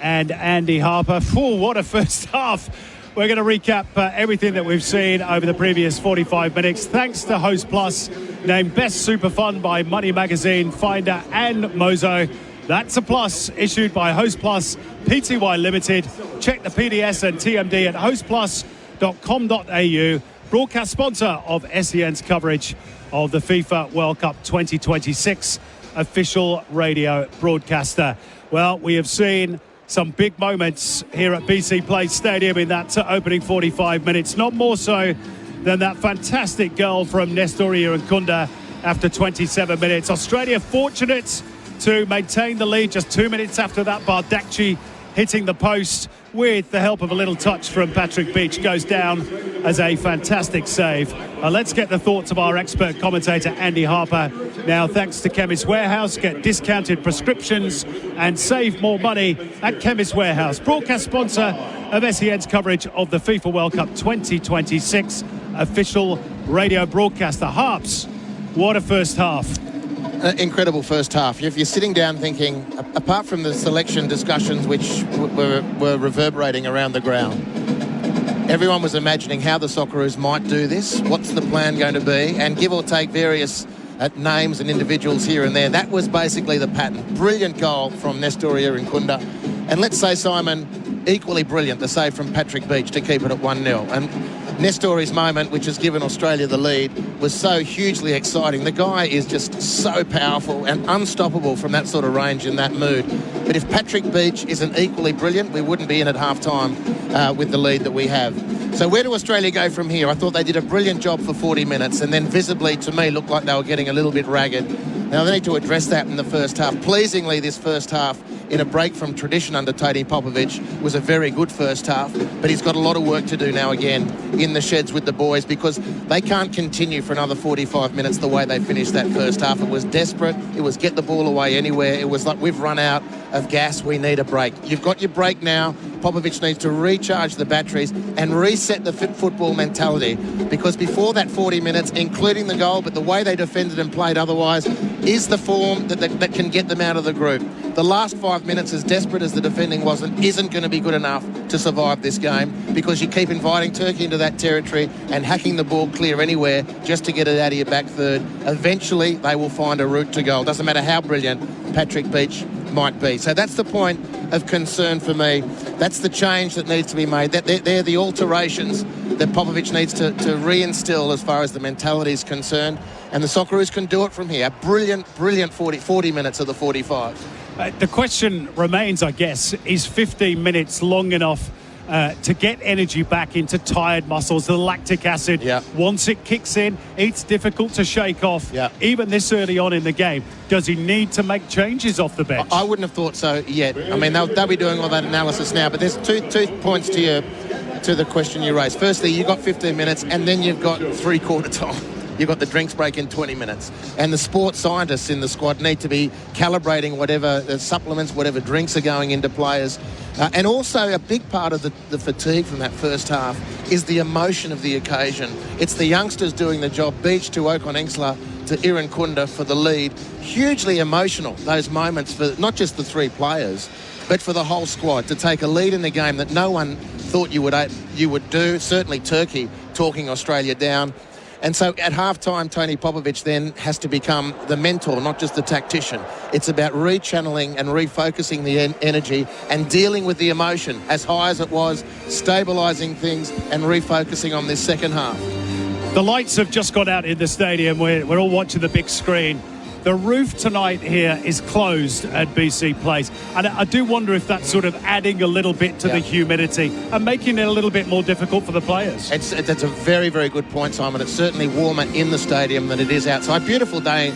and Andy Harper. Oh, what a first half. We're going to recap everything that we've seen over the previous 45 minutes. Thanks to Host Plus, named Best Super Fun by Money Magazine, Finder and Mozo. That's a plus issued by Host Plus Pty Limited. Check the PDS and TMD at hostplus.com.au. Broadcast sponsor of SEN's coverage of the FIFA World Cup 2026. Official radio broadcaster. Well, we have seen some big moments here at BC Place Stadium in that opening 45 minutes. Not more so than that fantastic goal from Nestor Iraconda after 27 minutes. Australia fortunate to maintain the lead just 2 minutes after that Bardakji hitting the post with the help of a little touch from Patrick Beach, goes down as a fantastic save. Let's get the thoughts of our expert commentator, Andy Harper. Now, thanks to Chemist Warehouse, get discounted prescriptions and save more money at Chemist Warehouse. Broadcast sponsor of SEN's coverage of the FIFA World Cup 2026, official radio broadcaster. Harps, what a first half. Incredible first half. If you're sitting down thinking, apart from the selection discussions which were reverberating around the ground, everyone was imagining how the Socceroos might do this, what's the plan going to be, and give or take various names and individuals here and there. That was basically the pattern. Brilliant goal from Nestoria Nkunda. And let's say, Simon, equally brilliant, the save from Patrick Beach to keep it at 1-0. And Nestori's moment, which has given Australia the lead, was so hugely exciting. The guy is just so powerful and unstoppable from that sort of range in that mood. But if Patrick Beach isn't equally brilliant, we wouldn't be in at half-time with the lead that we have. So where do Australia go from here? I thought they did a brilliant job for 40 minutes and then visibly, to me, looked like they were getting a little bit ragged. Now, they need to address that in the first half. Pleasingly, this first half, in a break from tradition under Tony Popovic, was a very good first half, but he's got a lot of work to do now again in the sheds with the boys, because they can't continue for another 45 minutes the way they finished that first half. It was desperate. It was get the ball away anywhere. It was like, we've run out of gas. We need a break. You've got your break now. Popovic needs to recharge the batteries and reset the football mentality, because before that 40 minutes, including the goal, but the way they defended and played otherwise, is the form that can get them out of the group. The last 5 minutes, as desperate as the defending isn't going to be good enough to survive this game, because you keep inviting Turkey into that territory and hacking the ball clear anywhere just to get it out of your back third. Eventually, they will find a route to goal. Doesn't matter how brilliant Patrick Beach might be. So that's the point of concern for me. That's the change that needs to be made. They're the alterations that Popovic needs to reinstill as far as the mentality is concerned. And the Socceroos can do it from here. Brilliant 40 minutes of the 45. The question remains, I guess, is 15 minutes long enough to get energy back into tired muscles? The lactic acid, once it kicks in, it's difficult to shake off, even this early on in the game. Does he need to make changes off the bench? I wouldn't have thought so yet. I mean, they'll be doing all that analysis now, but there's two points to the question you raised. Firstly, you've got 15 minutes, and then you've got three-quarter time. You've got the drinks break in 20 minutes. And the sports scientists in the squad need to be calibrating whatever supplements, whatever drinks are going into players. And also a big part of the fatigue from that first half is the emotion of the occasion. It's the youngsters doing the job. Beach to Okon Engsler to Iran Kunda for the lead. Hugely emotional, those moments, for not just the three players, but for the whole squad, to take a lead in the game that no one thought you would do. Certainly Turkey talking Australia down. And so at half-time, Tony Popovic then has to become the mentor, not just the tactician. It's about rechanneling and refocusing the energy and dealing with the emotion as high as it was, stabilising things and refocusing on this second half. The lights have just gone out in the stadium. We're all watching the big screen. The roof tonight here is closed at BC Place. And I do wonder if that's sort of adding a little bit to the humidity and making it a little bit more difficult for the players. That's a very, very good point, Simon. It's certainly warmer in the stadium than it is outside. Beautiful day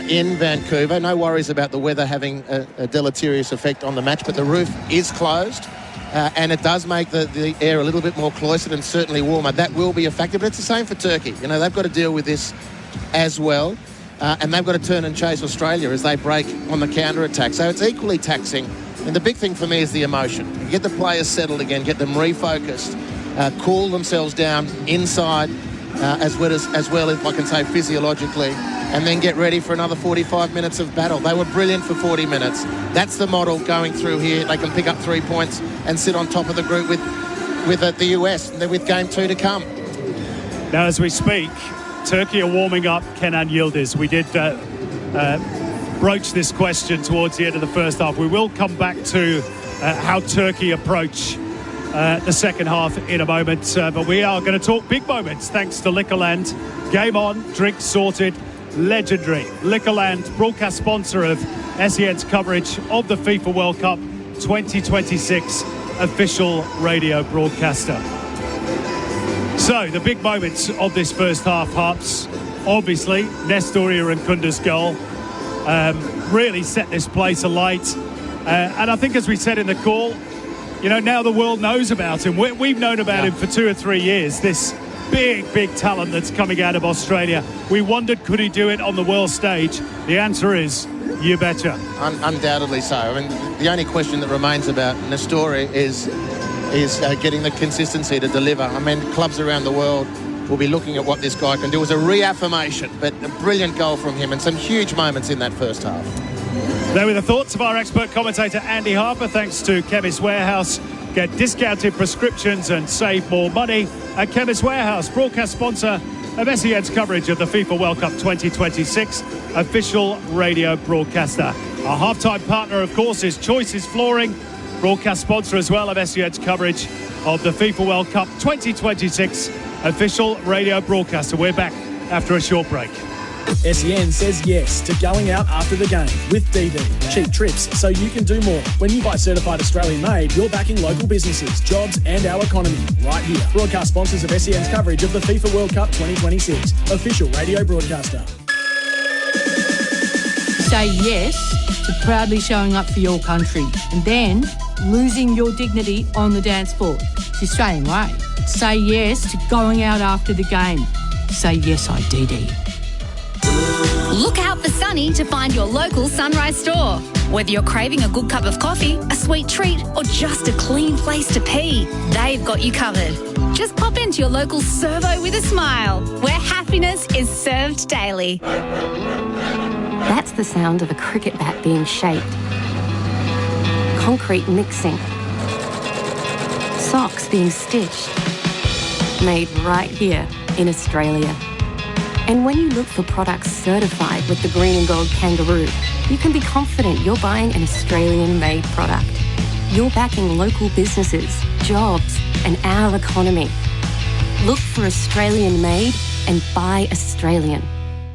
in Vancouver. No worries about the weather having a deleterious effect on the match, but the roof is closed. And it does make the air a little bit more cloistered and certainly warmer. That will be a factor, but it's the same for Turkey. You know, they've got to deal with this as well. And they've got to turn and chase Australia as they break on the counter-attack. So it's equally taxing. And the big thing for me is the emotion. Get the players settled again, get them refocused, cool themselves down inside as well as, if I can say, physiologically, and then get ready for another 45 minutes of battle. They were brilliant for 40 minutes. That's the model going through here. They can pick up 3 points and sit on top of the group with the US, with game 2 to come. Now, as we speak, Turkey are warming up Kenan Yildiz. We did broach this question towards the end of the first half. We will come back to how Turkey approach the second half in a moment. But we are going to talk big moments thanks to Liquorland. Game on, drinks sorted, legendary. Liquorland, broadcast sponsor of SEN's coverage of the FIFA World Cup 2026, official radio broadcaster. So, the big moments of this first half, Harps. Obviously, Nestoria Nkunda's goal really set this place alight. And I think, as we said in the call, you know, now the world knows about him. We've known about him for 2 or 3 years, this big talent that's coming out of Australia. We wondered, could he do it on the world stage? The answer is, you betcha. Undoubtedly so. I mean, the only question that remains about Nestori is getting the consistency to deliver. I mean, clubs around the world will be looking at what this guy can do. It was a reaffirmation, but a brilliant goal from him and some huge moments in that first half. There were the thoughts of our expert commentator Andy Harper. Thanks to Chemist Warehouse. Get discounted prescriptions and save more money at Chemist Warehouse, broadcast sponsor of SEN's coverage of the FIFA World Cup 2026, official radio broadcaster. Our halftime partner, of course, is Choices Flooring, broadcast sponsor as well of SEN's coverage of the FIFA World Cup 2026, official radio broadcaster. We're back after a short break. SEN says yes to going out after the game with DD. Cheap trips so you can do more. When you buy certified Australian made, you're backing local businesses, jobs and our economy right here. Broadcast sponsors of SEN's coverage of the FIFA World Cup 2026, official radio broadcaster. Say yes to proudly showing up for your country and then losing your dignity on the dance floor. It's the Australian way. Say yes to going out after the game. Say yes, DD. Look out for Sunny to find your local Sunrise store. Whether you're craving a good cup of coffee, a sweet treat, or just a clean place to pee, they've got you covered. Just pop into your local servo with a smile, where happiness is served daily. That's the sound of a cricket bat being shaped. Concrete mixing. Socks being stitched. Made right here in Australia. And when you look for products certified with the green and gold kangaroo, you can be confident you're buying an Australian-made product. You're backing local businesses, jobs, and our economy. Look for Australian-made and buy Australian.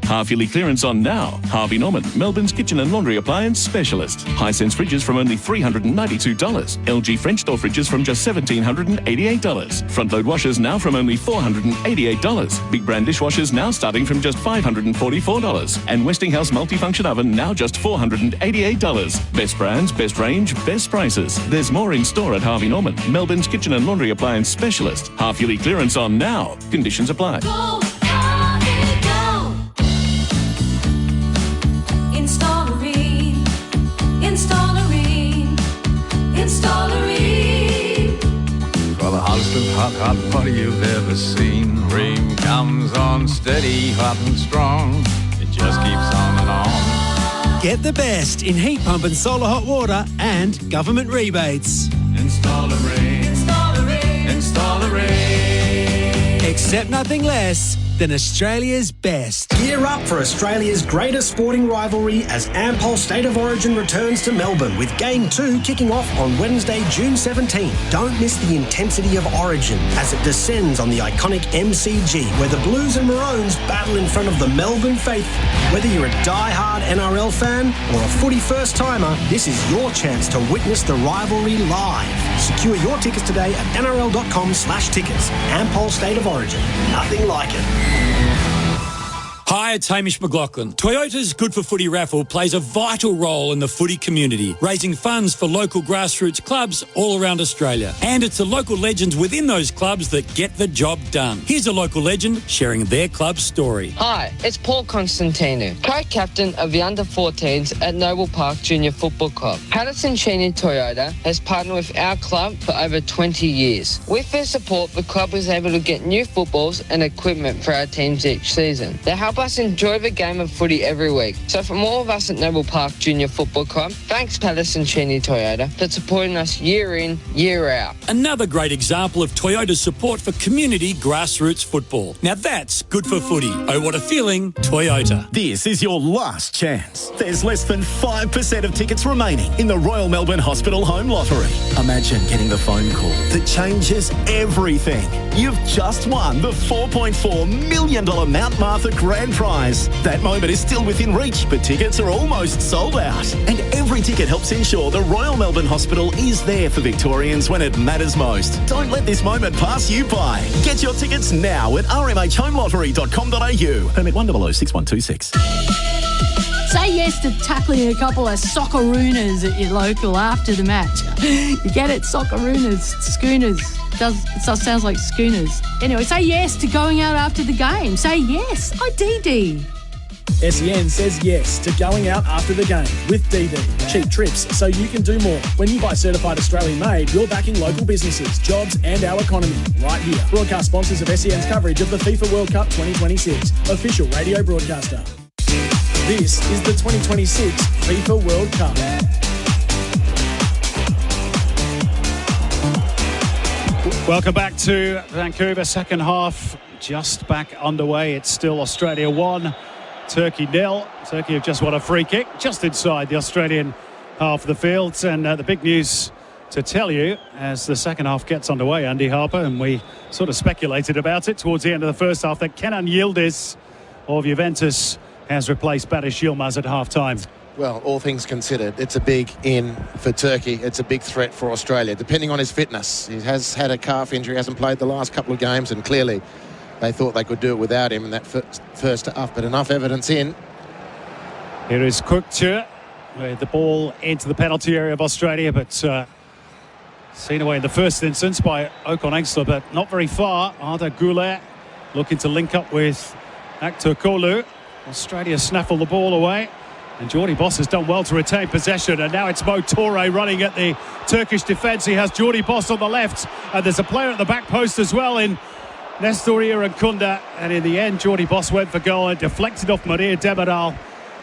Half-yearly clearance on now. Harvey Norman, Melbourne's kitchen and laundry appliance specialist. Hisense fridges from only $392. LG French door fridges from just $1,788. Front-load washers now from only $488. Big brand dishwashers now starting from just $544. And Westinghouse multifunction oven now just $488. Best brands, best range, best prices. There's more in store at Harvey Norman, Melbourne's kitchen and laundry appliance specialist. Half-yearly clearance on now. Conditions apply. Go! For the hottest of hot party you've ever seen. Rain comes on steady, hot and strong. It just keeps on and on. Get the best in heat pump and solar hot water and government rebates. Install a rain. Install a rain. Install a rain. Accept nothing less than Australia's best. Gear up for Australia's greatest sporting rivalry as Ampol State of Origin returns to Melbourne with Game 2 kicking off on Wednesday, June 17. Don't miss the intensity of Origin as it descends on the iconic MCG where the Blues and Maroons battle in front of the Melbourne faithful. Whether you're a die-hard NRL fan or a footy first-timer, this is your chance to witness the rivalry live. Secure your tickets today at nrl.com/tickets. Ampol State of Origin. Nothing like it. Hi, it's Hamish McLaughlin. Toyota's Good for Footy raffle plays a vital role in the footy community, raising funds for local grassroots clubs all around Australia. And it's the local legends within those clubs that get the job done. Here's a local legend sharing their club's story. Hi, it's Paul Constantino, co-captain of the under-14s at Noble Park Junior Football Club. Patterson Cheney Toyota has partnered with our club for over 20 years. With their support, the club was able to get new footballs and equipment for our teams each season. They help us enjoy the game of footy every week. So from all of us at Noble Park Junior Football Club, thanks Patterson Cheney Toyota for supporting us year in, year out. Another great example of Toyota's support for community grassroots football. Now that's good for footy. Oh, what a feeling, Toyota. This is your last chance. There's less than 5% of tickets remaining in the Royal Melbourne Hospital Home Lottery. Imagine getting the phone call that changes everything. You've just won the $4.4 million Mount Martha Grand Prize. That moment is still within reach, but tickets are almost sold out. And every ticket helps ensure the Royal Melbourne Hospital is there for Victorians when it matters most. Don't let this moment pass you by. Get your tickets now at rmhhomelottery.com.au. Permit 1006126. Say yes to tackling a couple of Socceroos at your local after the match. You get it? Socceroos, schooners. It sounds like schooners. Anyway, say yes to going out after the game. Say yes. DD. SEN says yes to going out after the game with DD. Cheap trips so you can do more. When you buy certified Australian made, you're backing local businesses, jobs and our economy right here. Broadcast sponsors of SEN's coverage of the FIFA World Cup 2026. Official radio broadcaster. This is the 2026 FIFA World Cup. Welcome back to Vancouver. Second half just back underway. It's still Australia 1, Turkey 0. Turkey have just won a free kick just inside the Australian half of the field. And the big news to tell you as the second half gets underway, Andy Harper, and we sort of speculated about it towards the end of the first half, that Kenan Yildiz of Juventus has replaced Barış Yilmaz at half-time. Well, all things considered, it's a big in for Turkey. It's a big threat for Australia, depending on his fitness. He has had a calf injury, hasn't played the last couple of games, and clearly they thought they could do it without him in that first half, but enough evidence in. Here is Kökçü with the ball into the penalty area of Australia, but seen away in the first instance by Okan Engsler, but not very far. Arda Güler looking to link up with Aktürkoğlu. Australia snaffle the ball away, and Jordi Boss has done well to retain possession, and now it's Mo Toure running at the Turkish defence. He has Jordi Boss on the left, and there's a player at the back post as well in Nestor Irankunda, and in the end Jordi Boss went for goal and deflected off Maria Demiral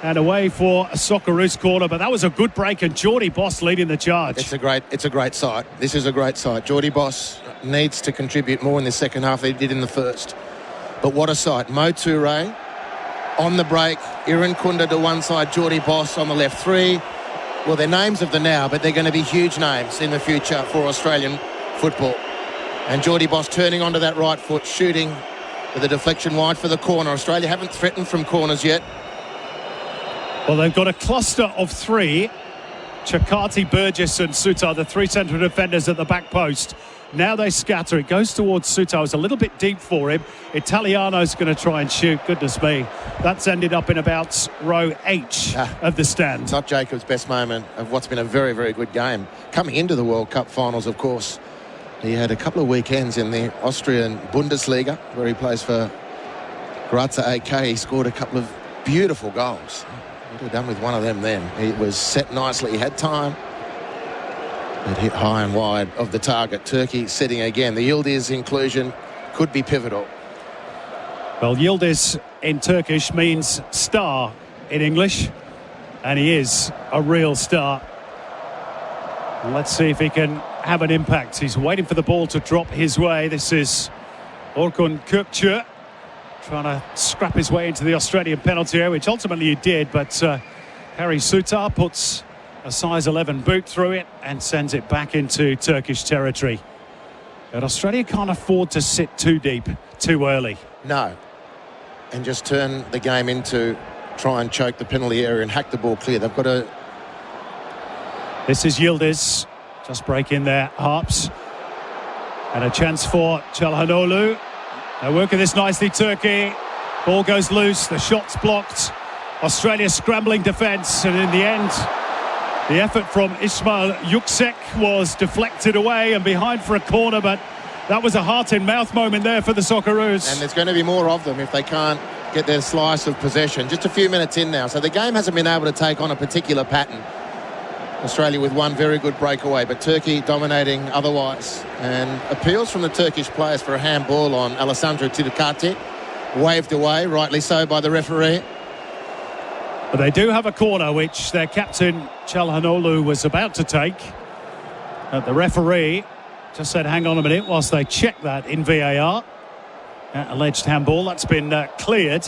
and away for a Socceroos corner. But that was a good break, and Jordi Boss leading the charge. It's a great sight. This is a great sight. Jordi Boss needs to contribute more in the second half than he did in the first. But what a sight. Mo Toure on the break, Irankunda to one side, Jordi Boss on the left. Three, well, they're names of the now, but they're going to be huge names in the future for Australian football. And Jordi Boss turning onto that right foot, shooting with a deflection wide for the corner. Australia haven't threatened from corners yet. Well, they've got a cluster of three. Chakati, Burgess and Sutar, the three central defenders at the back post. Now they scatter. It goes towards Sutar. It's a little bit deep for him. Italiano's going to try and shoot. Goodness me. That's ended up in about row H of the stand. Not Jacob's best moment of what's been a very, very good game. Coming into the World Cup finals, of course, he had a couple of weekends in the Austrian Bundesliga where he plays for Graz AK. He scored a couple of beautiful goals. What had he done with one of them then? He was set nicely. He had time. It hit high and wide of the target. Turkey setting again. The Yildiz inclusion could be pivotal. Well, Yildiz in Turkish means star in English, and he is a real star. And let's see if he can have an impact. He's waiting for the ball to drop his way. This is Orkun Kökçü trying to scrap his way into the Australian penalty area, which ultimately he did, but Harry Sutar puts a size 11 boot through it and sends it back into Turkish territory. But Australia can't afford to sit too deep too early. No. And just turn the game into try and choke the penalty area and hack the ball clear. They've got to... This is Yildiz. Just break in there, Harps. And a chance for Çalhanoğlu. They're working this nicely, Turkey. Ball goes loose, the shot's blocked. Australia scrambling defence, and in the end, the effort from Ismail Yüksek was deflected away and behind for a corner, but that was a heart-in-mouth moment there for the Socceroos. And there's going to be more of them if they can't get their slice of possession. Just a few minutes in now, so the game hasn't been able to take on a particular pattern. Australia with one very good breakaway, but Turkey dominating otherwise. And appeals from the Turkish players for a handball on Alessandro Tirkati. Waved away, rightly so, by the referee. But they do have a corner, which their captain, Çalhanoğlu, was about to take. But the referee just said, hang on a minute, whilst they check that in VAR. That alleged handball, that's been cleared.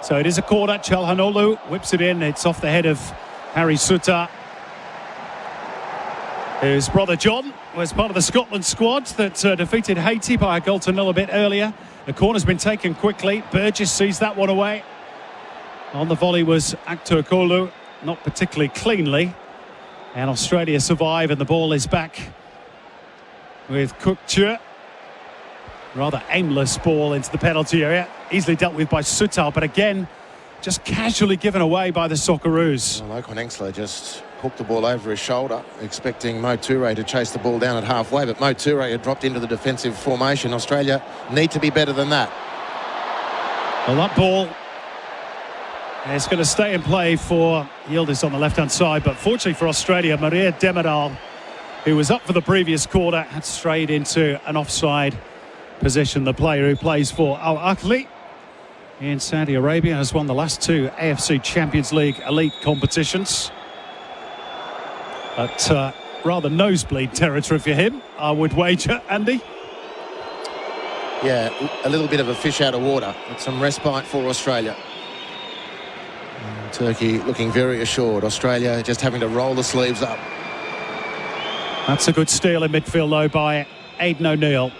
So it is a corner. Çalhanoğlu whips it in. It's off the head of Harry Sutar. His brother John was part of the Scotland squad that defeated Haiti by a goal to nil a bit earlier. The corner's been taken quickly. Burgess sees that one away. On the volley was Aktürkoğlu, not particularly cleanly. And Australia survive, and the ball is back with Kökçü. Rather aimless ball into the penalty area. Easily dealt with by Sutar, but again, just casually given away by the Socceroos. Well, Ocon Ensler just hooked the ball over his shoulder, expecting Mo Toure to chase the ball down at halfway, but Mo Toure had dropped into the defensive formation. Australia need to be better than that. Well, that ball is going to stay in play for Yildiz on the left-hand side, but fortunately for Australia, Maria Demiral, who was up for the previous quarter, had strayed into an offside position. The player who plays for Al Ahly in Saudi Arabia has won the last 2 AFC Champions League elite competitions. But rather nosebleed territory for him, I would wager, Andy. Yeah, a little bit of a fish out of water. With some respite for Australia. And Turkey looking very assured. Australia just having to roll the sleeves up. That's a good steal in midfield, though, by Aidan O'Neill,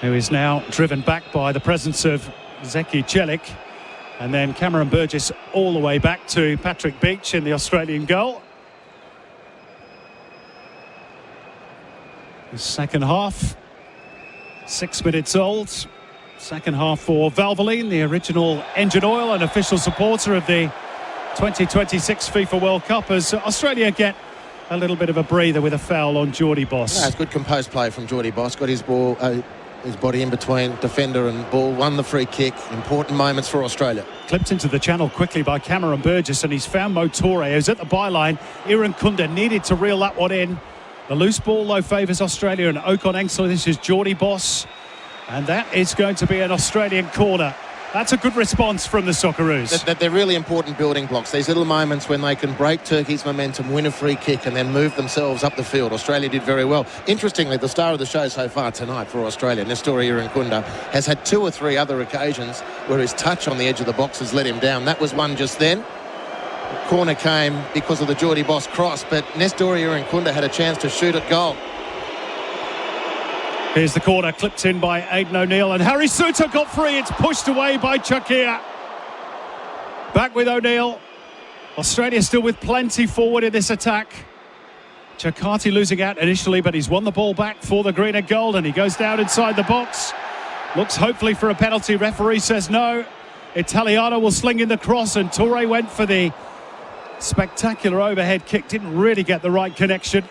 who is now driven back by the presence of Zeki Celik. And then Cameron Burgess all the way back to Patrick Beach in the Australian goal. The second half, 6 minutes old. Second half for Valvoline, the original engine oil and official supporter of the 2026 FIFA World Cup, as Australia get a little bit of a breather with a foul on Geordie Boss. Yeah, it's good composed play from Geordie Boss. Got his ball, his body in between defender and ball, won the free kick. Important moments for Australia. Clipped into the channel quickly by Cameron Burgess, and he's found Mo Toure, who's at the byline. Iran Kunda needed to reel that one in. The loose ball, though, favours Australia, and Ocon Ensler. This is Geordie Boss, and that is going to be an Australian corner. That's a good response from the Socceroos. They're really important building blocks. These little moments when they can break Turkey's momentum, win a free kick, and then move themselves up the field. Australia did very well. Interestingly, the star of the show so far tonight for Australia, Nestori Irankunda, has had 2 or 3 other occasions where his touch on the edge of the box has let him down. That was one just then. The corner came because of the Geordie Boss cross, but Nestori Irankunda had a chance to shoot at goal. Here's the corner, clipped in by Aidan O'Neill, and Harry Souttar got free. It's pushed away by Chakir. Back with O'Neill. Australia still with plenty forward in this attack. Chakati losing out initially, but he's won the ball back for the green and gold, and he goes down inside the box. Looks hopefully for a penalty. Referee says no. Italiano will sling in the cross, and Toure went for the spectacular overhead kick. Didn't really get the right connection.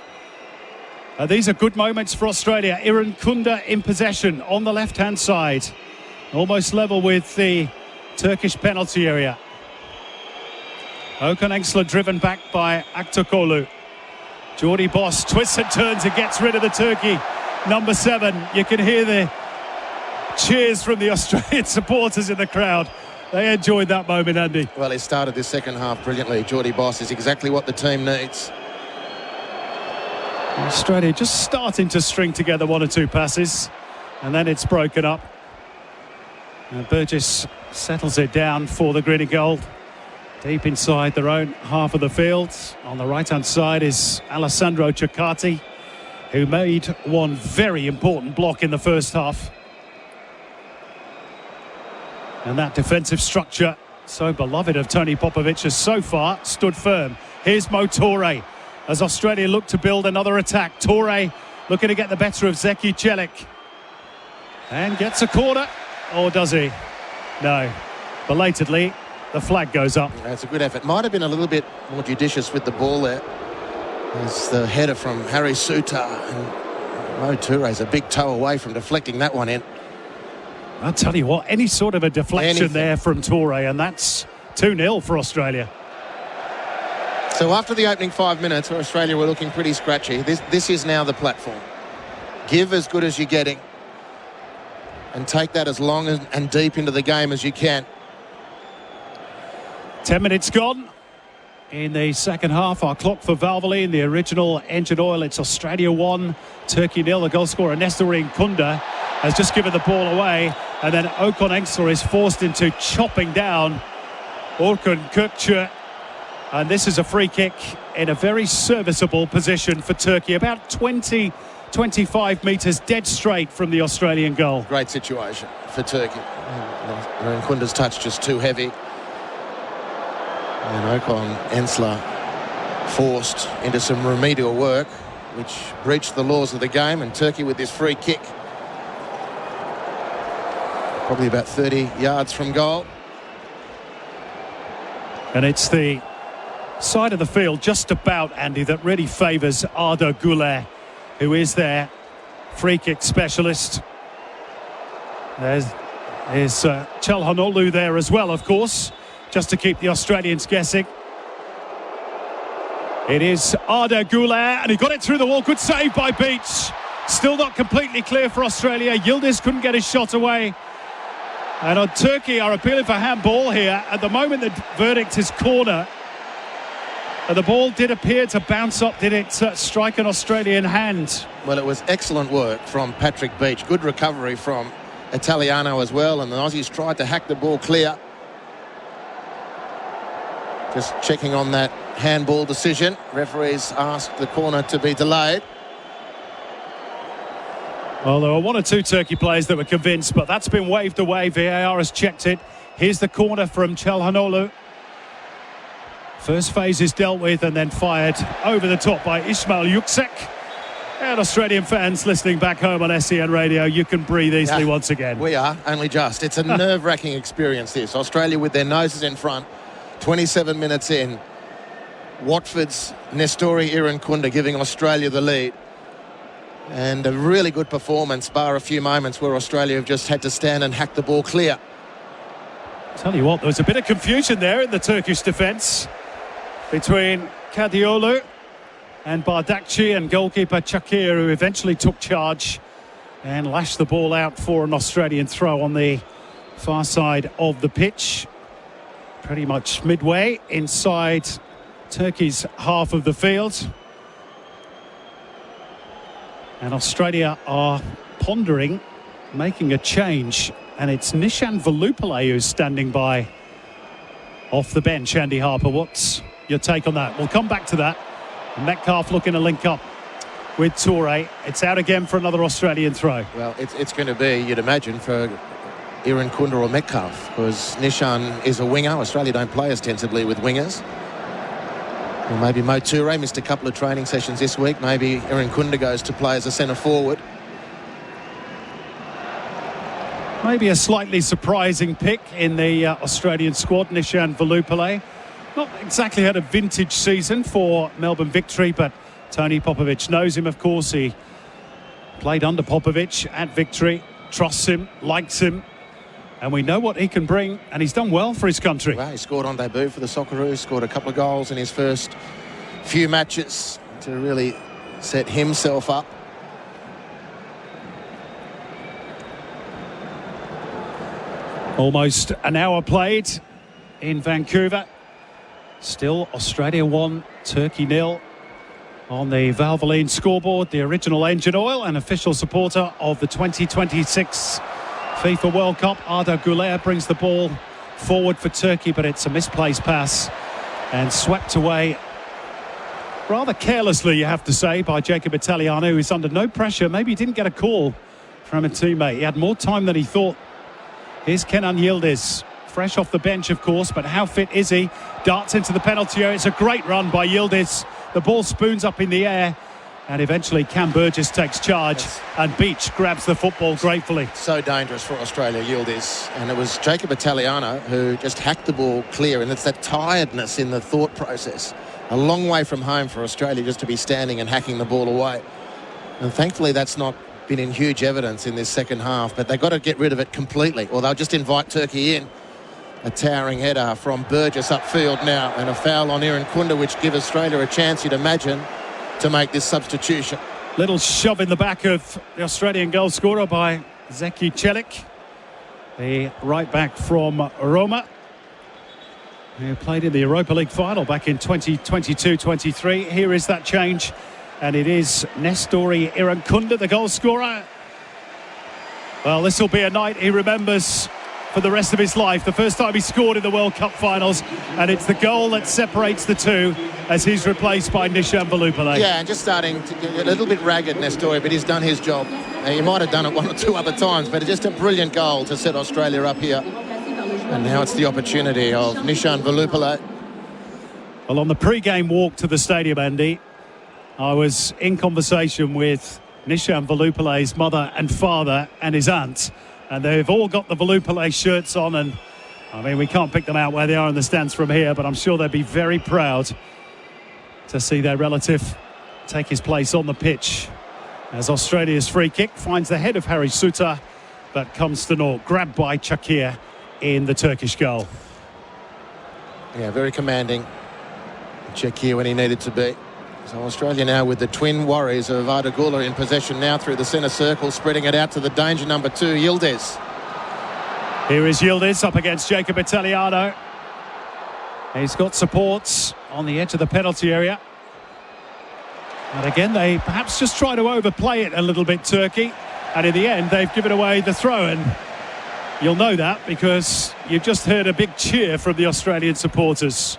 These are good moments for Australia. Iran Kunda in possession on the left-hand side. Almost level with the Turkish penalty area. Ocon Ensler driven back by Aktokolu. Geordie Boss twists and turns and gets rid of the Turkey. Number 7. You can hear the cheers from the Australian supporters in the crowd. They enjoyed that moment, Andy. Well, he started this second half brilliantly. Geordie Boss is exactly what the team needs. Australia just starting to string together 1 or 2 passes, and then it's broken up. And Burgess settles it down for the green and gold, deep inside their own half of the field. On the right-hand side is Alessandro Chakati, who made one very important block in the first half. And that defensive structure, so beloved of Tony Popovic, has so far stood firm. Here's Mo Toure as Australia look to build another attack. Toure looking to get the better of Zeki Celik. And gets a corner. Or does he? No. Belatedly, the flag goes up. That's a good effort. Might have been a little bit more judicious with the ball there. There's the header from Harry Souttar. And Mo Toure's a big toe away from deflecting that one in. I'll tell you what, any sort of a deflection there from Toure, and that's 2-0 for Australia. So after the opening 5 minutes, where Australia were looking pretty scratchy, this is now the platform. Give as good as you're getting, and take that as long and deep into the game as you can. 10 minutes gone in the second half. Our clock for Valvoline, the original engine oil. It's Australia 1, Turkey 0. The goal scorer, Nestori Kunda, has just given the ball away, and then Ocon Ensler is forced into chopping down Orkun Kökçü. And this is a free kick in a very serviceable position for Turkey, about 20-25 metres dead straight from the Australian goal. Great situation for Turkey. Kunda's touch just too heavy. And Ocon Ensler forced into some remedial work, which breached the laws of the game, and Turkey with this free kick. Probably about 30 yards from goal. And it's the side of the field just about, Andy, that really favours Arda Güler, who is their free kick specialist. There's Çalhanoğlu there as well, of course, just to keep the Australians guessing. It is Arda Güler, and he got it through the wall. Good save by Beach. Still not completely clear for Australia. Yildiz couldn't get his shot away. And on Turkey are appealing for handball here. At the moment, the verdict is corner. And the ball did appear to bounce up. Did it strike an Australian hand? Well, it was excellent work from Patrick Beach. Good recovery from Italiano as well. And the Aussies tried to hack the ball clear. Just checking on that handball decision. Referees asked the corner to be delayed. Well, there were one or two Turkey players that were convinced, but that's been waved away. VAR has checked it. Here's the corner from Çalhanoğlu. First phase is dealt with and then fired over the top by Ismail Yüksek. And Australian fans listening back home on SEN Radio, you can breathe easily once again. We are, only just. It's a nerve-wracking experience, this. Australia with their noses in front, 27 minutes in. Watford's Nestori Irankunda giving Australia the lead. And a really good performance, bar a few moments where Australia have just had to stand and hack the ball clear. Tell you what, there was a bit of confusion there in the Turkish defence between Kadioğlu and Bardakçı, and goalkeeper Çakır, who eventually took charge and lashed the ball out for an Australian throw on the far side of the pitch. Pretty much midway inside Turkey's half of the field. And Australia are pondering making a change, and it's Nishan Velupillay who's standing by off the bench. Andy Harper, what's your take on that? We'll come back to that. Metcalf looking to link up with Toure. It's out again for another Australian throw. Well, it's going to be, you'd imagine, for Irankunda or Metcalf, because Nishan is a winger. Australia don't play ostensibly with wingers. Or maybe Mo Toure missed a couple of training sessions this week. Maybe Irankunda goes to play as a centre forward. Maybe a slightly surprising pick in the Australian squad, Nishan Velupillay. Not exactly had a vintage season for Melbourne Victory, but Tony Popovic knows him, of course. He played under Popovic at Victory, trusts him, likes him. And we know what he can bring, and he's done well for his country. Well, he scored on debut for the Socceroos, scored a couple of goals in his first few matches to really set himself up. Almost an hour played in Vancouver. Still Australia 1, Turkey 0 on the Valvoline scoreboard. The original engine oil and official supporter of the 2026 FIFA World Cup. Arda Güler brings the ball forward for Turkey, but it's a misplaced pass and swept away rather carelessly, you have to say, by Jacob Italiano, who's under no pressure. Maybe he didn't get a call from a teammate. He had more time than he thought. Here's Kenan Yildiz, fresh off the bench, of course, but how fit is he? Darts into the penalty area. It's a great run by Yildiz. The ball spoons up in the air, and eventually Cam Burgess takes charge, and Beach grabs the football gratefully. So dangerous for Australia, Yildiz. And it was Jacob Italiano who just hacked the ball clear, and it's that tiredness in the thought process. A long way from home for Australia just to be standing and hacking the ball away. And thankfully that's not been in huge evidence in this second half, but they've got to get rid of it completely, or they'll just invite Turkey in. A towering header from Burgess upfield now, and a foul on Irankunda, which gives Australia a chance, you'd imagine, to make this substitution. Little shove in the back of the Australian goal scorer by Zeki Çelik, the right back from Roma, who played in the Europa League final back in 2022-23. Here is that change, and it is Nestori Irankunda, the goal scorer. Well, this will be a night he remembers for the rest of his life. The first time he scored in the World Cup finals, and it's the goal that separates the two as he's replaced by Nishan Velupillay. Yeah, and just starting to get a little bit ragged, Nestori, but he's done his job. He might have done it one or two other times, but it's just a brilliant goal to set Australia up here. And now it's the opportunity of Nishan Velupillay. Well, on the pre-game walk to the stadium, Andy, I was in conversation with Nishan Velupillay's mother and father and his aunt, and they've all got the Velupillay shirts on, and I mean, we can't pick them out where they are in the stands from here, but I'm sure they'd be very proud to see their relative take his place on the pitch. As Australia's free kick finds the head of Harry Suter, but comes to naught, grabbed by Çakır in the Turkish goal. Yeah, very commanding. Çakır when he needed to be. So Australia now with the twin worries of Arda Güler in possession now through the centre circle, spreading it out to the danger number 2, Yildiz. Here is Yildiz up against Jacob Italiano. He's got supports on the edge of the penalty area. And again, they perhaps just try to overplay it a little bit, Turkey. And in the end, they've given away the throw. And you'll know that because you've just heard a big cheer from the Australian supporters.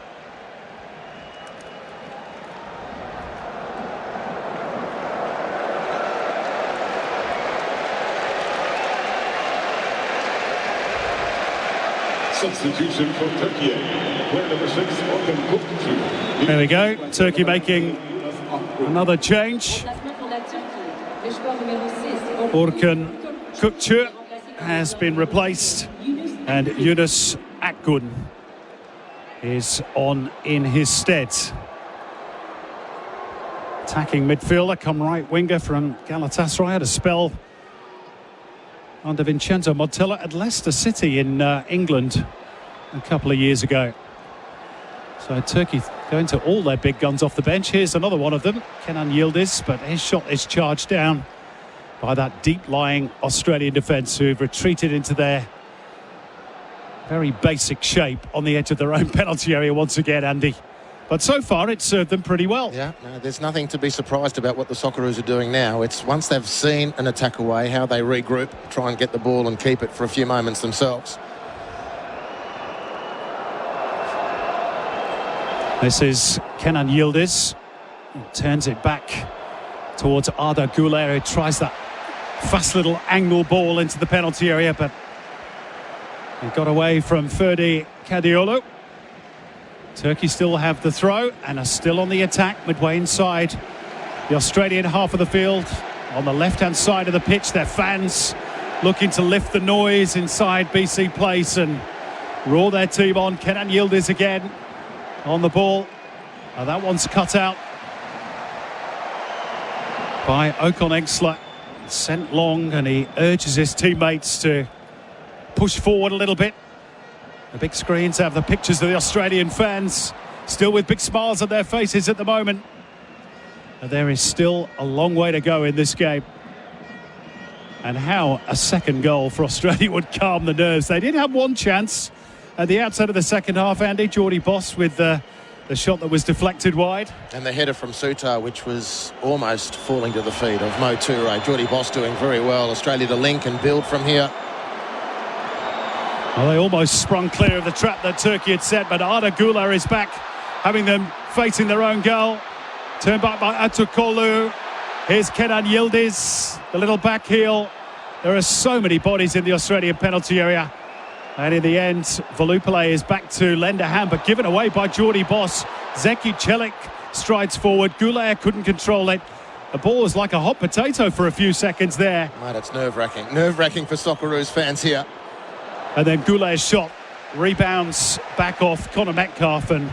Substitution for Turkey. Player number 6, Orkun Kökçü. There we go. Turkey making another change. Orkun Kökçü has been replaced and Yunus Akgün is on in his stead. Attacking midfielder, come right winger from Galatasaray, had a spell under Vincenzo Montella at Leicester City in England a couple of years ago. So Turkey going to all their big guns off the bench. Here's another one of them, Kenan Yildiz, but his shot is charged down by that deep-lying Australian defence who've retreated into their very basic shape on the edge of their own penalty area once again, Andy. But so far, it's served them pretty well. Yeah, no, there's nothing to be surprised about what the Socceroos are doing now. It's once they've seen an attack away, how they regroup, try and get the ball and keep it for a few moments themselves. This is Kenan Yildiz. He turns it back towards Arda Güler, who tries that fast little angle ball into the penalty area, but he got away from Ferdi Kadiolu. Turkey still have the throw and are still on the attack midway inside the Australian half of the field. On the left-hand side of the pitch, their fans looking to lift the noise inside BC Place and roar their team on. Kenan Yildiz again on the ball. That one's cut out by Okan Engsler. Sent long, and he urges his teammates to push forward a little bit. The big screens have the pictures of the Australian fans, still with big smiles on their faces at the moment. And there is still a long way to go in this game. And how a second goal for Australia would calm the nerves. They did have one chance at the outside of the second half, Andy. Jordi Boss with the shot that was deflected wide. And the header from Suter, which was almost falling to the feet of Mo Toure. Jordi Boss doing very well. Australia to link and build from here. Well, they almost sprung clear of the trap that Turkey had set, but Arda Güler is back, having them facing their own goal. Turned back by Atukolu. Here's Kenan Yildiz, the little back heel. There are so many bodies in the Australian penalty area. And in the end, Volupele is back to lend a hand, but given away by Jordi Boss. Zeki Çelik strides forward. Güler couldn't control it. The ball was like a hot potato for a few seconds there. Mate, it's nerve-wracking. Nerve-wracking for Socceroos fans here. And then Güler's shot rebounds back off Connor Metcalf and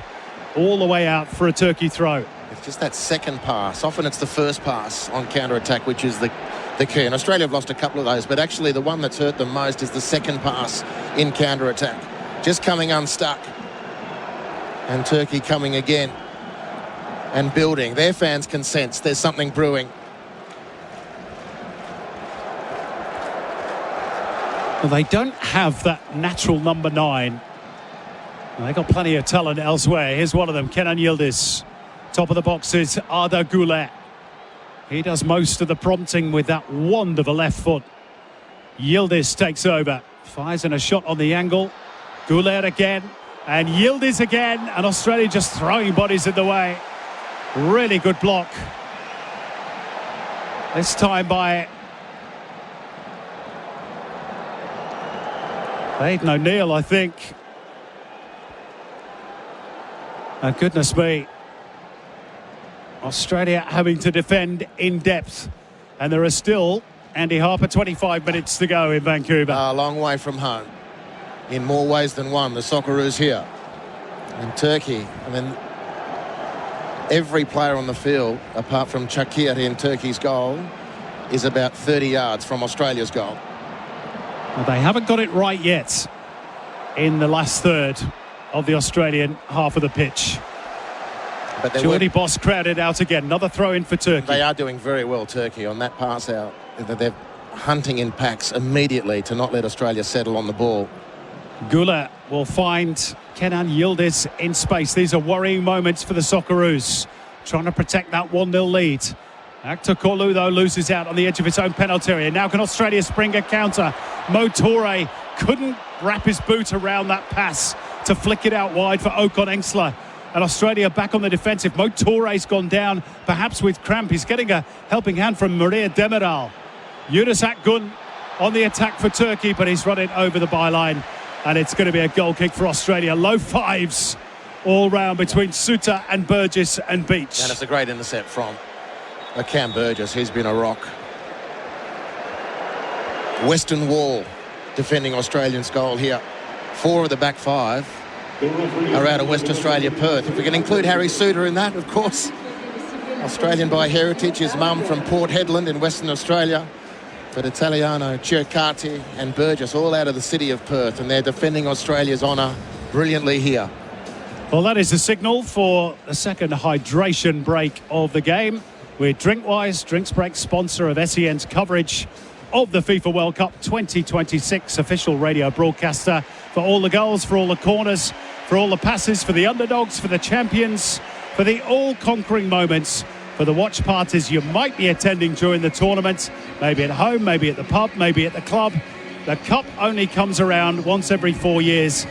all the way out for a Turkey throw. It's just that second pass. Often it's the first pass on counter-attack, which is the key. And Australia have lost a couple of those, but actually the one that's hurt them most is the second pass in counter-attack. Just coming unstuck. And Turkey coming again and building. Their fans can sense there's something brewing. Well, they don't have that natural number 9. They've got plenty of talent elsewhere. Here's one of them, Kenan Yildiz. Top of the box is Arda Güler. He does most of the prompting with that wand of a left foot. Yildiz takes over. Fires in a shot on the angle. Güler again. And Yildiz again. And Australia just throwing bodies in the way. Really good block. This time by Aidan O'Neill, I think. Oh, goodness me. Australia having to defend in depth. And there are still, Andy Harper, 25 minutes to go in Vancouver. A long way from home. in more ways than one, the Socceroos here. And Turkey, every player on the field, apart from Çakir in Turkey's goal, is about 30 yards from Australia's goal. Well, they haven't got it right yet in the last third of the Australian half of the pitch. But Jordi Boss crowded out again. Another throw in for Turkey. They are doing very well, Turkey, on that pass out. They're hunting in packs immediately to not let Australia settle on the ball. Gula will find Kenan Yildiz in space. These are worrying moments for the Socceroos, trying to protect that 1-0 lead. Aktürkoğlu, though, loses out on the edge of its own penalty area. Now can Australia spring a counter? Mo Toure couldn't wrap his boot around that pass to flick it out wide for Okan Engsler. And Australia back on the defensive. Mo Toure's gone down, perhaps with cramp. He's getting a helping hand from Maria Demiral. Yunus Akgun on the attack for Turkey, but he's run it over the byline. And it's going to be a goal kick for Australia. Low fives all round between Suter and Burgess and Beach. And it's a great intercept from Cam Burgess. He's been a rock. Western Wall defending Australians' goal here. 4 of the back 5 are out of West Australia, Perth. If we can include Harry Suter in that, of course. Australian by heritage, his mum from Port Hedland in Western Australia. But Italiano, Cercati and Burgess all out of the city of Perth, and they're defending Australia's honour brilliantly here. Well, that is the signal for the second hydration break of the game. With Drinkwise, Drinks Break, sponsor of SEN's coverage of the FIFA World Cup 2026, official radio broadcaster for all the goals, for all the corners, for all the passes, for the underdogs, for the champions, for the all-conquering moments, for the watch parties you might be attending during the tournament, maybe at home, maybe at the pub, maybe at the club. The Cup only comes around once every 4 years,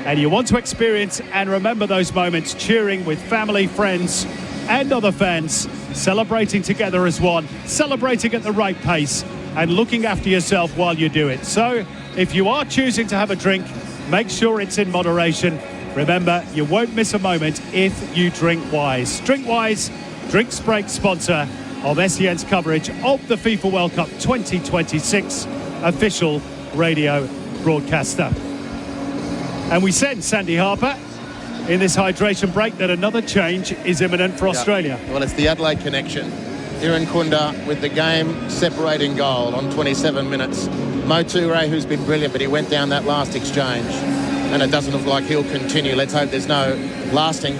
and you want to experience and remember those moments, cheering with family, friends and other fans, celebrating together as one, celebrating at the right pace and looking after yourself while you do it. So if you are choosing to have a drink, make sure it's in moderation. Remember, you won't miss a moment if you drink wise. Drink Wise, Drinks Break, sponsor of SEN's coverage of the FIFA World Cup 2026, official radio broadcaster. And we said, Sandy Harper, in this hydration break, that another change is imminent for Australia. Well, it's the Adelaide connection. Iran Kunda with the game-separating goal on 27 minutes. Mo Toure, who's been brilliant, but he went down that last exchange, and it doesn't look like he'll continue. Let's hope there's no lasting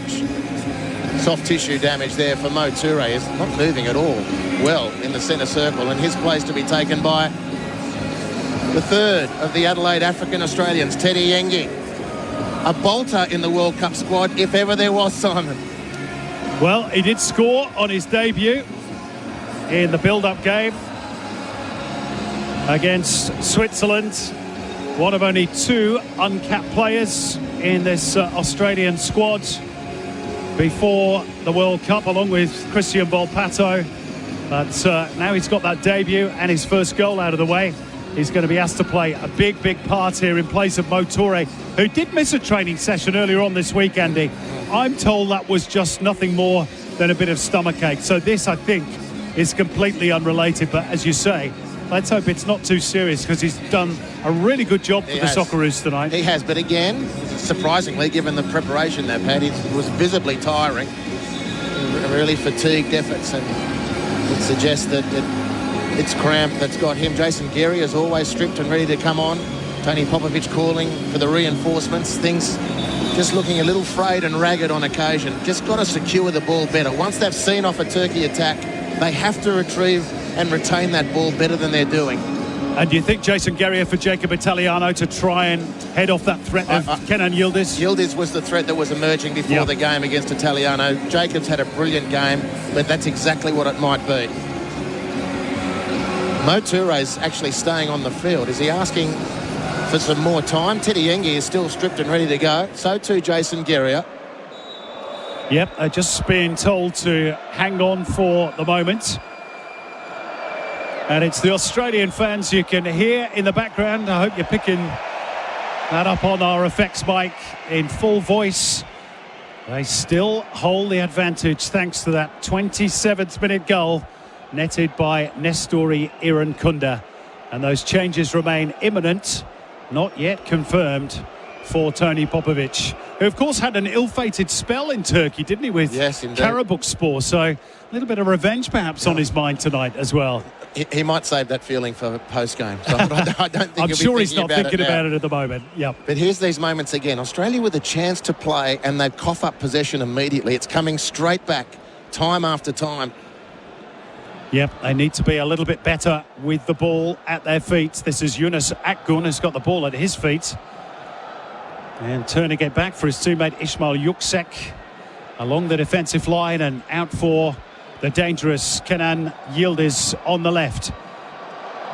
soft tissue damage there for Mo Toure. He's not moving at all well in the centre circle, and his place to be taken by the third of the Adelaide African Australians, Teddy Yengi. A bolter in the World Cup squad, if ever there was, Simon. Well, he did score on his debut in the build-up game against Switzerland. One of only 2 uncapped players in this Australian squad before the World Cup, along with Christian Volpato. But now he's got that debut and his first goal out of the way. He's going to be asked to play a big, big part here in place of Mo Toure, who did miss a training session earlier on this week, Andy. I'm told that was just nothing more than a bit of stomachache. So this, I think, is completely unrelated. But as you say, let's hope it's not too serious, because he's done a really good job for the Socceroos tonight. He has, but again, surprisingly, given the preparation they've had, it was visibly tiring. Really fatigued efforts, and it suggests that it's cramp that's got him. Jason Gary is always stripped and ready to come on. Tony Popovic calling for the reinforcements. Things just looking a little frayed and ragged on occasion. Just got to secure the ball better. Once they've seen off a Turkey attack, they have to retrieve and retain that ball better than they're doing. And do you think Jason Gary for Jacob Italiano to try and head off that threat of Kenan Yildiz? Yildiz was the threat that was emerging before the game against Italiano. Jacobs had a brilliant game, but that's exactly what it might be. Mo Toure's actually staying on the field. Is he asking for some more time? Teddy Yengi is still stripped and ready to go. So too Jason Gary. Yep, they're just being told to hang on for the moment. And it's the Australian fans you can hear in the background. I hope you're picking that up on our effects mic in full voice. They still hold the advantage thanks to that 27th minute goal netted by Nestori Iran Kunda. And those changes remain imminent not yet confirmed for Tony Popovic, who of course had an ill-fated spell in Turkey, didn't he, with Karabukspor, so a little bit of revenge perhaps on his mind tonight as well. He might save that feeling for post-game. So I don't think I'm sure he's not thinking about it at the moment. Yep. But here's these moments again. Australia with a chance to play and they cough up possession immediately. It's coming straight back time after time. Yep, they need to be a little bit better with the ball at their feet. This is Yunus Akgun who's got the ball at his feet. And turning it back for his teammate Ismail Yüksek along the defensive line and out for the dangerous Kenan Yildiz on the left.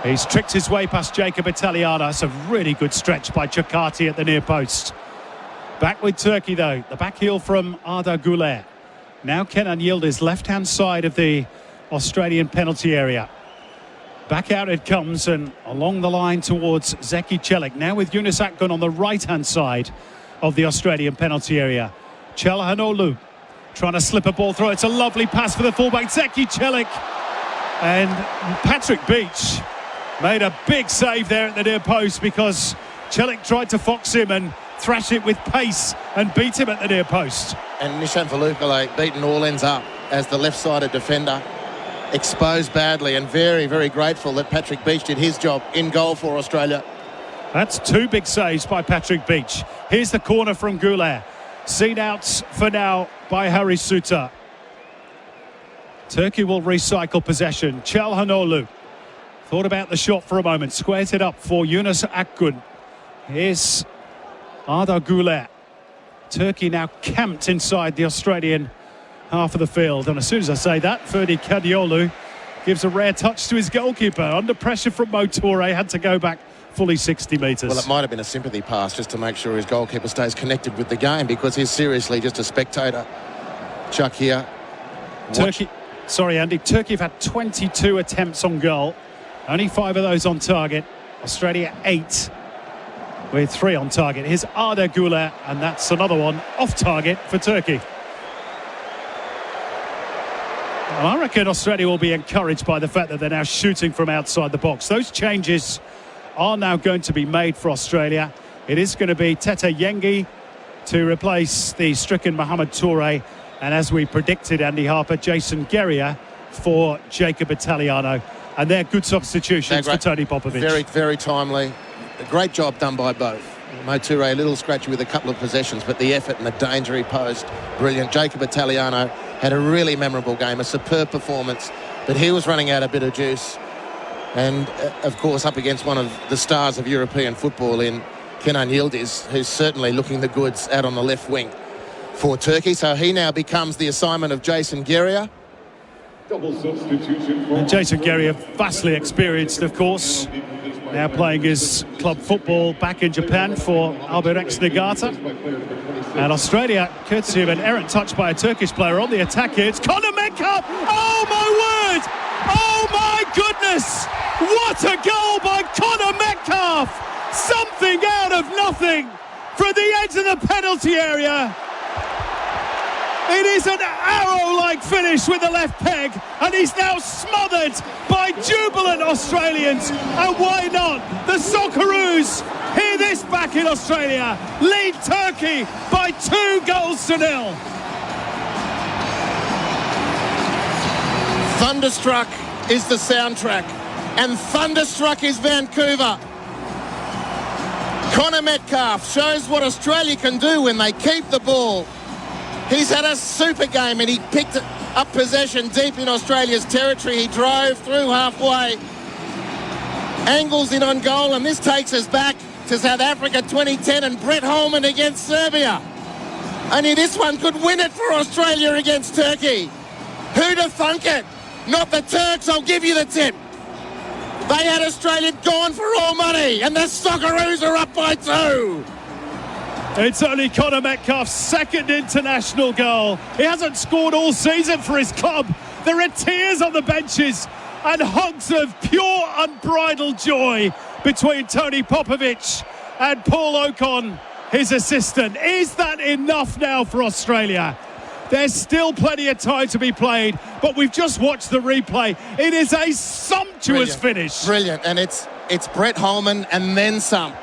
He's tricked his way past Jacob Italiano. It's a really good stretch by Chakati at the near post. Back with Turkey though. The back heel from Arda Güler. Now Kenan Yildiz, left-hand side of the Australian penalty area. Back out it comes and along the line towards Zeki Çelik. Now with Yunus Akgun on the right-hand side of the Australian penalty area. Çalhanoğlu trying to slip a ball through. It's a lovely pass for the fullback, Zeki Çelik. And Patrick Beach made a big save there at the near post because Çelik tried to fox him and thrash it with pace and beat him at the near post. And Nishan Valukale beaten all ends up as the left-sided defender. Exposed badly, and very, very grateful that Patrick Beach did his job in goal for Australia. That's two big saves by Patrick Beach. Here's the corner from Güler. Seen out for now by Harry Suter. Turkey will recycle possession. Çalhanoğlu thought about the shot for a moment. Squares it up for Yunus Akgun. Here's Arda Güler. Turkey now camped inside the Australian half of the field, and as soon as I say that, Ferdi Kadiolu gives a rare touch to his goalkeeper. Under pressure from Mo Toure, had to go back fully 60 metres. Well, it might have been a sympathy pass just to make sure his goalkeeper stays connected with the game, because he's seriously just a spectator. Chuck here. Turkey, sorry Andy, Turkey have had 22 attempts on goal, only 5 of those on target. Australia 8 with 3 on target. Here's Arda Güler, and that's another one off target for Turkey. I reckon Australia will be encouraged by the fact that they're now shooting from outside the box. Those changes are now going to be made for Australia. It is going to be Tete Yengi to replace the stricken Mohamed Toure. And as we predicted, Andy Harper, Jason Guerrier for Jacob Italiano. And they're good substitutions for Tony Popovic. Very, very timely. A great job done by both. Mo Toure a little scratchy with a couple of possessions, but the effort and the danger he posed, brilliant. Jacob Italiano had a really memorable game, a superb performance, but he was running out a bit of juice. And, of course, up against one of the stars of European football in Kenan Yildiz, who's certainly looking the goods out on the left wing for Turkey. So he now becomes the assignment of Jason Guerrier. Double substitution. And Jason Guerrier, vastly experienced, of course, now playing his club football back in Japan for Albirex Niigata. And Australia, courtesy of an errant touch by a Turkish player on the attack here. It's Conor Metcalf! Oh my word! Oh my goodness! What a goal by Conor Metcalf! Something out of nothing from the edge of the penalty area. It is an arrow-like finish with the left peg, and he's now smothered by jubilant Australians. And why not? The Socceroos, hear this back in Australia, lead Turkey by 2-0. Thunderstruck is the soundtrack, and thunderstruck is Vancouver. Conor Metcalf shows what Australia can do when they keep the ball. He's had a super game, and he picked up possession deep in Australia's territory. He drove through halfway, angles in on goal, and this takes us back to South Africa 2010 and Brett Holman against Serbia. Only this one could win it for Australia against Turkey. Who'd have thunk it? Not the Turks, I'll give you the tip. They had Australia gone for all money, and the Socceroos are up by 2. It's only Conor Metcalf's second international goal. He hasn't scored all season for his club. There are tears on the benches and hugs of pure unbridled joy between Tony Popovic and Paul Ocon, his assistant. Is that enough now for Australia? There's still plenty of time to be played, but we've just watched the replay. It is a sumptuous finish. Brilliant, and it's Brett Holman and then some.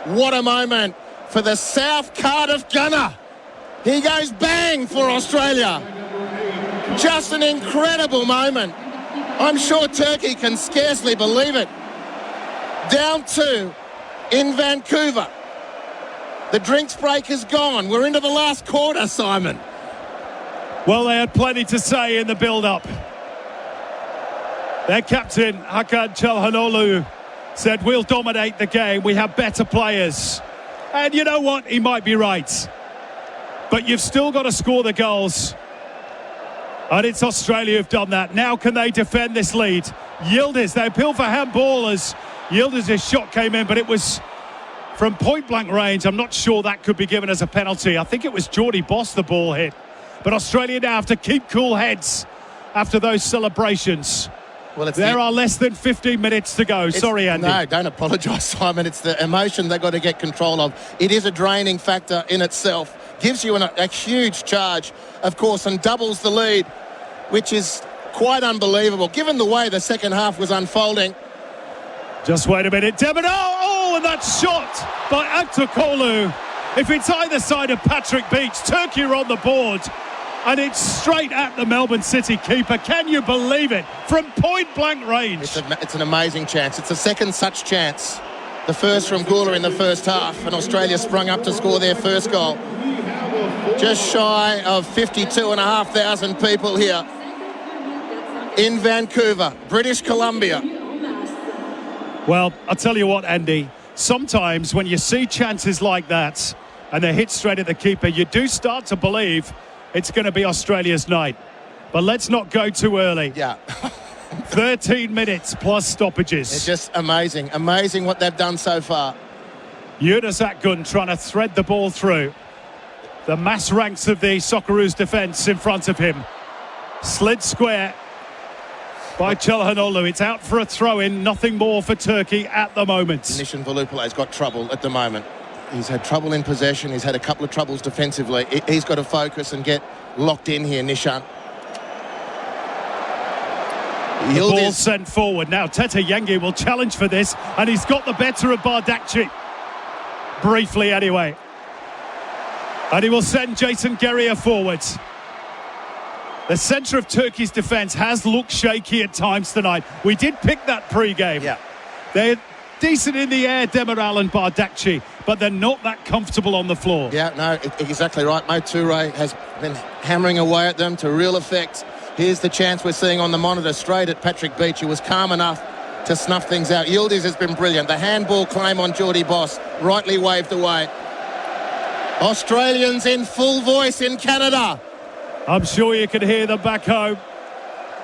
What a moment for the South Cardiff gunner. He goes bang for Australia. Just an incredible moment. I'm sure Turkey can scarcely believe it. Down 2 in Vancouver. The drinks break is gone. We're into the last quarter, Simon. Well, they had plenty to say in the build-up. Their captain, Hakan Çalhanoğlu, said, we'll dominate the game. We have better players. And you know what? He might be right. But you've still got to score the goals. And it's Australia who've done that. Now can they defend this lead? Yildiz, they appeal for handball as Yildiz's shot came in, but it was from point-blank range. I'm not sure that could be given as a penalty. I think it was Geordie Boss the ball hit. But Australia now have to keep cool heads after those celebrations. Well, there are less than 15 minutes to go. Sorry, Andy. No, don't apologise, Simon. It's the emotion they've got to get control of. It is a draining factor in itself. Gives you a huge charge, of course, and doubles the lead, which is quite unbelievable, given the way the second half was unfolding. Just wait a minute. Demon, and that shot by Aktürkoğlu. If it's either side of Patrick Beach, Turkey are on the board. And it's straight at the Melbourne City keeper. Can you believe it? From point-blank range. It's an amazing chance. It's a second such chance. The first from Gula in the first half. And Australia sprung up to score their first goal. Just shy of 52,500 people here in Vancouver, British Columbia. Well, I'll tell you what, Andy. Sometimes when you see chances like that and they're hit straight at the keeper, you do start to believe it's going to be Australia's night. But let's not go too early. Yeah. 13 minutes plus stoppages. It's just amazing. Amazing what they've done so far. Yunus Akgün trying to thread the ball through. The mass ranks of the Socceroos defence in front of him. Slid square by Çalhanoğlu. It's out for a throw-in. Nothing more for Turkey at the moment. Nishan Volupale's got trouble at the moment. He's had trouble in possession. He's had a couple of troubles defensively. He's got to focus and get locked in here, Nishan. The ball sent forward. Now Tete Yengi will challenge for this, and he's got the better of Bardakci. Briefly, anyway. And he will send Jason Guerrier forwards. The centre of Turkey's defence has looked shaky at times tonight. We did pick that pre-game. Yeah. They're decent in the air, Demiral and Bardakci, but they're not that comfortable on the floor. Yeah, no, exactly right. Mo Toure has been hammering away at them to real effect. Here's the chance we're seeing on the monitor, straight at Patrick Beach, who was calm enough to snuff things out. Yildiz has been brilliant. The handball claim on Geordie Boss, rightly waved away. Australians in full voice in Canada. I'm sure you can hear them back home.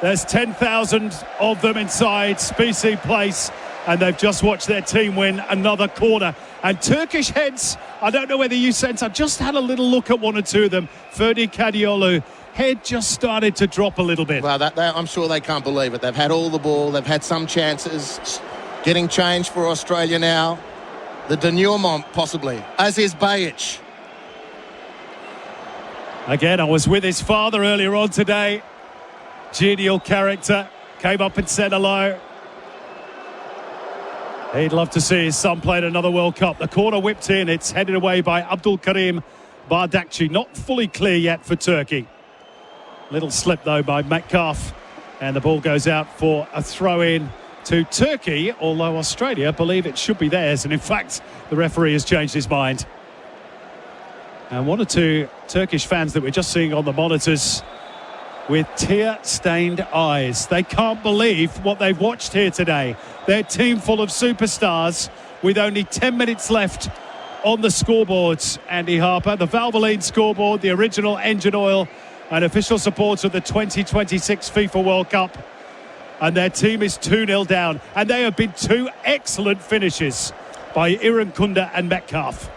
There's 10,000 of them inside Specie Place, and they've just watched their team win another corner. And Turkish heads, I don't know whether you sense, I just had a little look at one or two of them. Ferdi Kadıoğlu, head just started to drop a little bit. Well, I'm sure they can't believe it. They've had all the ball, they've had some chances. Getting changed for Australia now. The denouement, possibly. Aziz Bayic. Again, I was with his father earlier on today. Genial character. Came up and said hello. He'd love to see his son play in another World Cup. The corner whipped in. It's headed away by Abdülkerim Bardakci. Not fully clear yet for Turkey. Little slip, though, by Metcalf. And the ball goes out for a throw-in to Turkey, although Australia believe it should be theirs. And, in fact, the referee has changed his mind. And one or two Turkish fans that we're just seeing on the monitors with tear-stained eyes. They can't believe what they've watched here today. Their team full of superstars with only 10 minutes left on the scoreboards. Andy Harper, the Valvoline scoreboard, the original engine oil and official support of the 2026 FIFA World Cup. And their team is 2-0 down. And they have been two excellent finishes by İrem and Metcalf.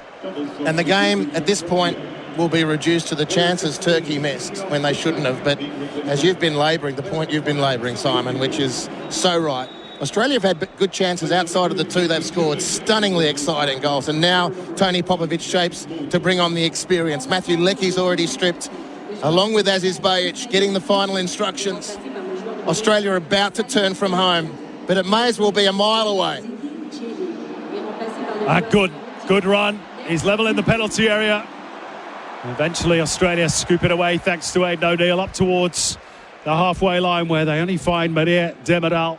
And the game at this point will be reduced to the chances Turkey missed when they shouldn't have. But as you've been labouring, the point you've been labouring, Simon, which is so right. Australia have had good chances outside of the two they've scored. Stunningly exciting goals. And now Tony Popovic shapes to bring on the experience. Matthew Leckie's already stripped, along with Aziz Bayic, getting the final instructions. Australia are about to turn from home, but it may as well be a mile away. Good. Good run. He's level in the penalty area. Eventually, Australia scoop it away thanks to Aidan O'Neill up towards the halfway line where they only find Maria Demiral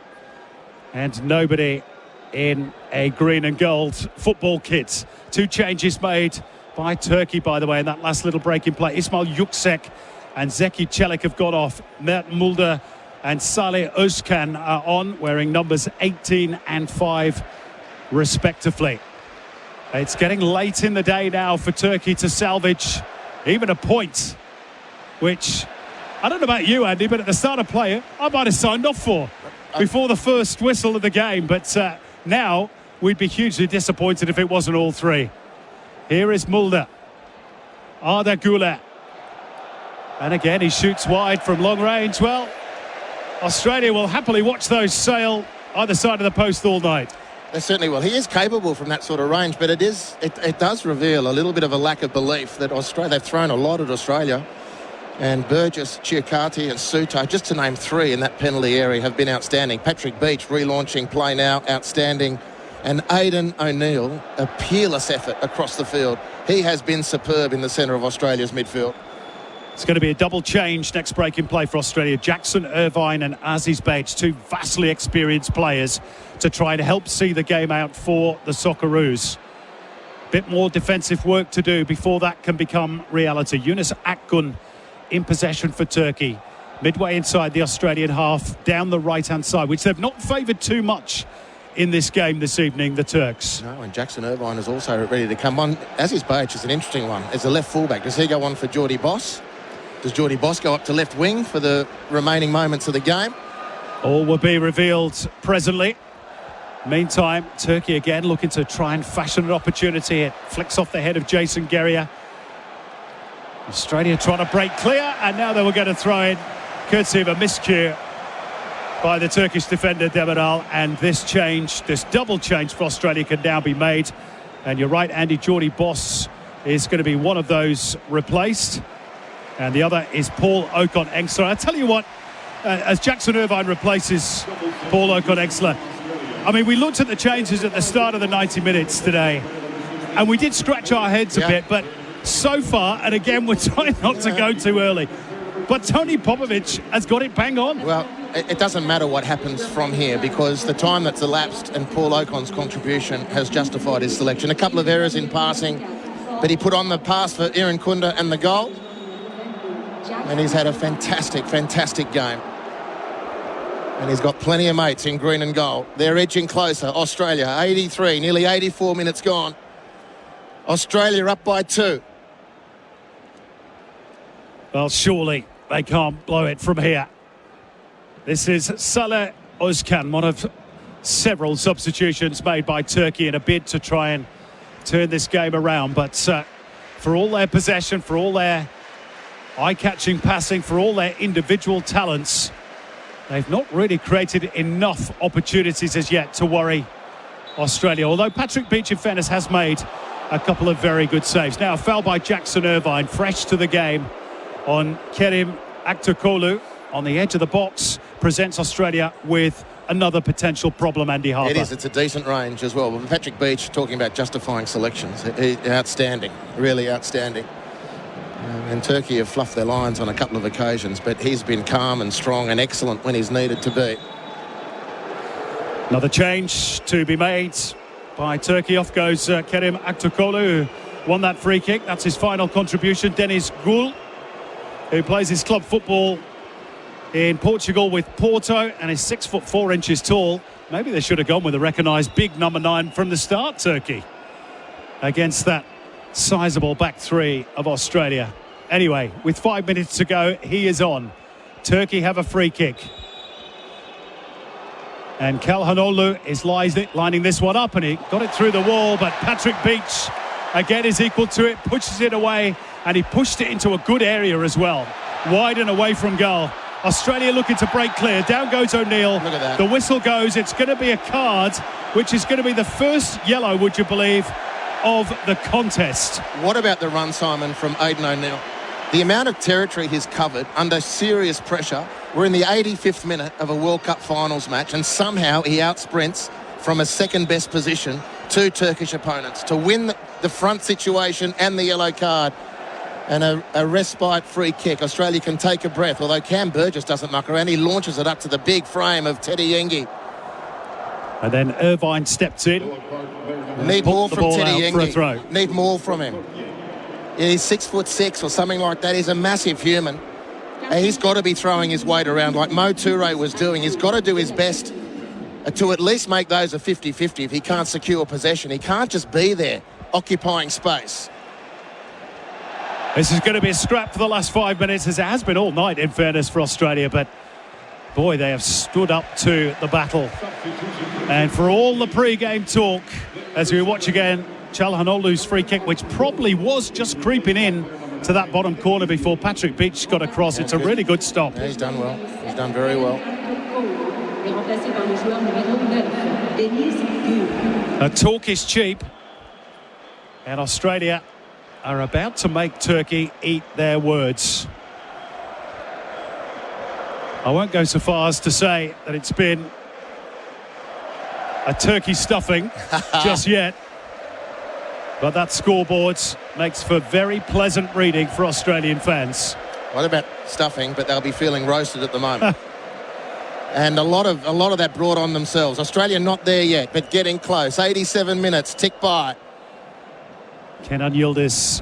and nobody in a green and gold football kit. 2 changes made by Turkey, by the way, in that last little break in play. Ismail Yüksek and Zeki Çelik have got off. Mert Mulder and Salih Özkan are on, wearing numbers 18 and 5 respectively. It's getting late in the day now for Turkey to salvage even a point, which, I don't know about you, Andy, but at the start of play, I might have signed off for before the first whistle of the game. But now we'd be hugely disappointed if it wasn't all 3. Here is Mulder. Arda Güler. And again, he shoots wide from long range. Well, Australia will happily watch those sail either side of the post all night. They certainly will. He is capable from that sort of range, but it does reveal a little bit of a lack of belief that Australia, they've thrown a lot at Australia. And Burgess, Chiakati and Suto, just to name 3 in that penalty area, have been outstanding. Patrick Beach relaunching play now, outstanding. And Aidan O'Neill, a peerless effort across the field. He has been superb in the centre of Australia's midfield. It's going to be a double change next break in play for Australia. Jackson Irvine and Aziz Bates, 2 vastly experienced players to try and help see the game out for the Socceroos. Bit more defensive work to do before that can become reality. Yunus Akgun in possession for Turkey. Midway inside the Australian half, down the right-hand side, which they've not favoured too much in this game this evening, the Turks. No, and Jackson Irvine is also ready to come on. Aziz Bates is an interesting one. As a left fullback, does he go on for Geordie Boss? Does Geordie Boss go up to left wing for the remaining moments of the game? All will be revealed presently. Meantime, Turkey again looking to try and fashion an opportunity. It flicks off the head of Jason Geria. Australia trying to break clear, and now they will get a throw in, courtesy of a miscue by the Turkish defender Demiral. And this double change for Australia can now be made. And you're right, Andy, Geordie Boss is going to be one of those replaced. And the other is Paul Okon-Engsler. I tell you what, as Jackson Irvine replaces Paul Okon-Engsler, I mean, we looked at the changes at the start of the 90 minutes today, and we did scratch our heads a bit, but so far, and again, we're trying not to go too early, but Tony Popovic has got it bang on. Well, it doesn't matter what happens from here, because the time that's elapsed and Paul Ocon's contribution has justified his selection. A couple of errors in passing, but he put on the pass for Iran Kunda and the goal. And he's had a fantastic game. And he's got plenty of mates in green and gold. They're edging closer. Australia, 83, nearly 84 minutes gone. Australia up by 2. Well, surely they can't blow it from here. This is Salih Özkan, one of several substitutions made by Turkey in a bid to try and turn this game around. But for all their possession, for all their eye-catching passing, for all their individual talents, they've not really created enough opportunities as yet to worry Australia. Although Patrick Beach, in fairness, has made a couple of very good saves. Now a foul by Jackson Irvine, fresh to the game on Kerim Aktürkoğlu on the edge of the box, presents Australia with another potential problem, Andy Harper. It is, it's a decent range as well. But Patrick Beach, talking about justifying selections, outstanding, really outstanding. And Turkey have fluffed their lines on a couple of occasions, but he's been calm and strong and excellent when he's needed to be. Another change to be made by Turkey. Off goes Kerim Aktürkoğlu, who won that free kick. That's his final contribution. Deniz Gül, who plays his club football in Portugal with Porto and is 6'4" tall. Maybe they should have gone with a recognised big number 9 from the start, Turkey, against that sizable back 3 of Australia. Anyway, with 5 minutes to go, he is on. Turkey have a free kick. And Calhanoglu is lining this one up, and he got it through the wall, but Patrick Beach again is equal to it, pushes it away, and he pushed it into a good area as well. Wide and away from goal. Australia looking to break clear. Down goes O'Neill. Look at that. The whistle goes. It's going to be a card, which is going to be the first yellow, would you believe, of the contest. What about the run, Simon, from Aidan O'Neill? The amount of territory he's covered under serious pressure. We're in the 85th minute of a World Cup finals match, and somehow he outsprints from a second best position two Turkish opponents to win the front situation and the yellow card. And a respite free kick. Australia can take a breath, although Cam Burgess doesn't muck around. He launches it up to the big frame of Teddy Yengi. And then Irvine steps in. Need more from Teddy Yengi. Need more from him. Yeah, he's 6'6" or something like that. He's a massive human. And he's got to be throwing his weight around like Mo Toure was doing. He's got to do his best to at least make those a 50-50 if he can't secure possession. He can't just be there occupying space. This is going to be a scrap for the last 5 minutes, as it has been all night, in fairness, for Australia. But, boy, they have stood up to the battle. And for all the pre-game talk, as we watch again, Çalhanoğlu's free kick, which probably was just creeping in to that bottom corner before Patrick Beach got across. It's a really good stop. Yeah, he's done well. He's done very well. A talk is cheap. And Australia are about to make Turkey eat their words. I won't go so far as to say that it's been a turkey stuffing just yet, but that scoreboard makes for very pleasant reading for Australian fans. What about stuffing? But they'll be feeling roasted at the moment. And a lot of that brought on themselves. Australia not there yet, but getting close. 87 minutes tick by. Kenan Yildiz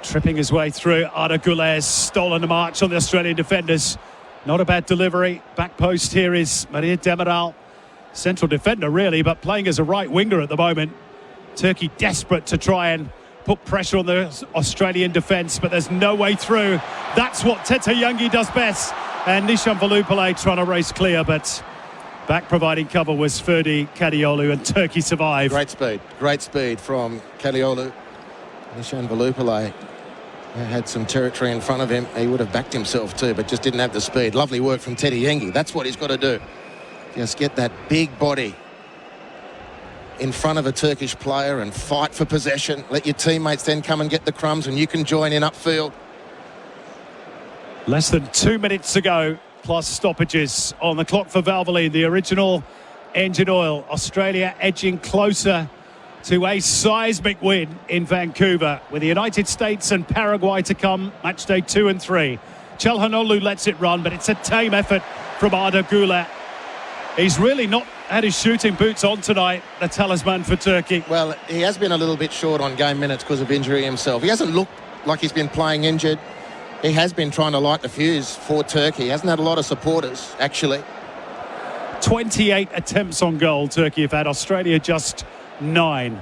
tripping his way through. Arda Güler's stolen the march on the Australian defenders. Not a bad delivery. Back post here is Maria Demiral. Central defender, really, but playing as a right winger at the moment. Turkey desperate to try and put pressure on the Australian defence, but there's no way through. That's what Tete Yengi does best. And Nishan Volupale trying to race clear, but back providing cover was Ferdi Kadiolu, and Turkey survived. Great speed from Kadiolu. Nishan Volupale had some territory in front of him. He would have backed himself too, but just didn't have the speed. Lovely work from Teddy Yengi. That's what he's got to do. Just get that big body in front of a Turkish player and fight for possession. Let your teammates then come and get the crumbs and you can join in upfield. Less than 2 minutes to go, plus stoppages on the clock for Valvoline, the original engine oil. Australia edging closer to a seismic win in Vancouver, with the United States and Paraguay to come, match day 2 and 3. Çalhanoğlu lets it run, but it's a tame effort from Arda Güler. He's really not had his shooting boots on tonight, the talisman for Turkey. Well, he has been a little bit short on game minutes because of injury himself. He hasn't looked like he's been playing injured. He has been trying to light the fuse for Turkey. He hasn't had a lot of supporters, actually. 28 attempts on goal Turkey have had. Australia just 9.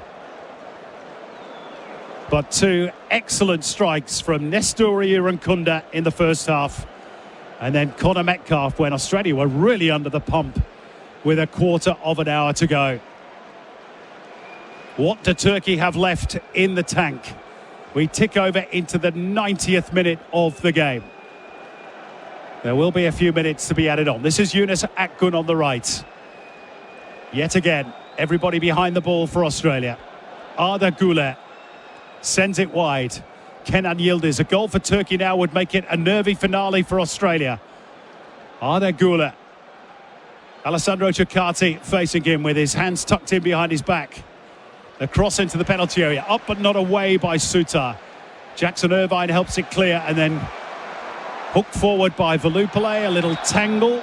But 2 excellent strikes from Nestor Irankunda in the first half. And then Connor Metcalf when Australia were really under the pump with a quarter of an hour to go. What do Turkey have left in the tank? We tick over into the 90th minute of the game. There will be a few minutes to be added on. This is Yunus Akgün on the right. Yet again, everybody behind the ball for Australia. Arda Güler sends it wide. Kenan Yildiz, a goal for Turkey now would make it a nervy finale for Australia. Arda Güler. Alessandro Ciccati facing him with his hands tucked in behind his back. The cross into the penalty area, up but not away by Sutar. Jackson Irvine helps it clear, and then hooked forward by Volupale, a little tangle.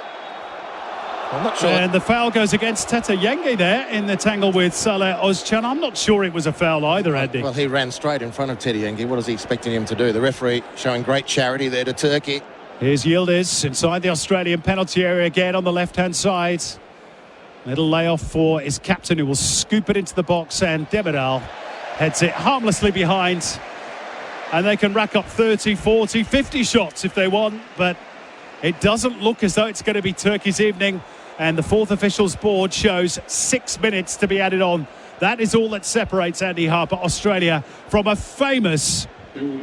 I'm not sure. And the foul goes against Tete Yengi there in the tangle with Saleh Özcan. I'm not sure it was a foul either, Andy. Well, he ran straight in front of Teddy Yengi. What was he expecting him to do? The referee showing great charity there to Turkey. Here's Yildiz inside the Australian penalty area again on the left-hand side. Little layoff for his captain, who will scoop it into the box, and Demiral heads it harmlessly behind. And they can rack up 30, 40, 50 shots if they want, but it doesn't look as though it's going to be Turkey's evening. And the fourth officials board shows 6 minutes to be added on. That is all that separates Andy Harper, Australia, from a famous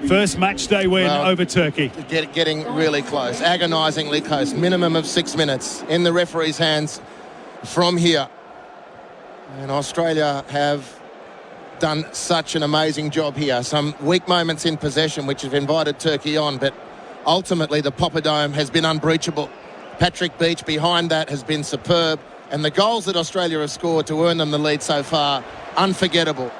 first match day win over Turkey. Getting really close, agonisingly close. Minimum of 6 minutes in the referee's hands from here. And Australia have done such an amazing job here. Some weak moments in possession which have invited Turkey on, but ultimately the Poppadome has been unbreachable. Patrick Beach behind that has been superb. And the goals that Australia have scored to earn them the lead so far, unforgettable.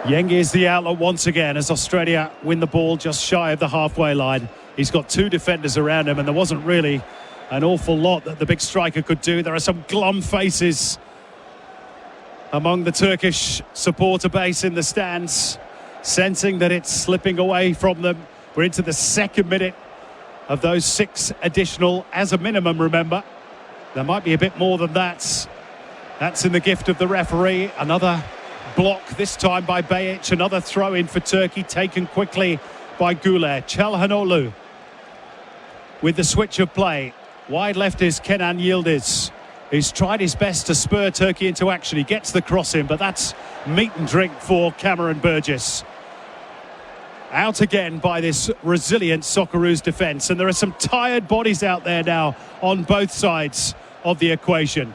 Yengi is the outlet once again as Australia win the ball just shy of the halfway line. He's got two defenders around him, and there wasn't really an awful lot that the big striker could do. There are some glum faces among the Turkish supporter base in the stands, sensing that it's slipping away from them. We're into the second minute of those 6 additional as a minimum, remember. There might be a bit more than that. That's in the gift of the referee. Another block, this time by Bayic. Another throw-in for Turkey, taken quickly by Güler. Çalhanoğlu with the switch of play. Wide left is Kenan Yildiz. He's tried his best to spur Turkey into action. He gets the cross in, but that's meat and drink for Cameron Burgess. Out again by this resilient Socceroos defence, and there are some tired bodies out there now on both sides of the equation.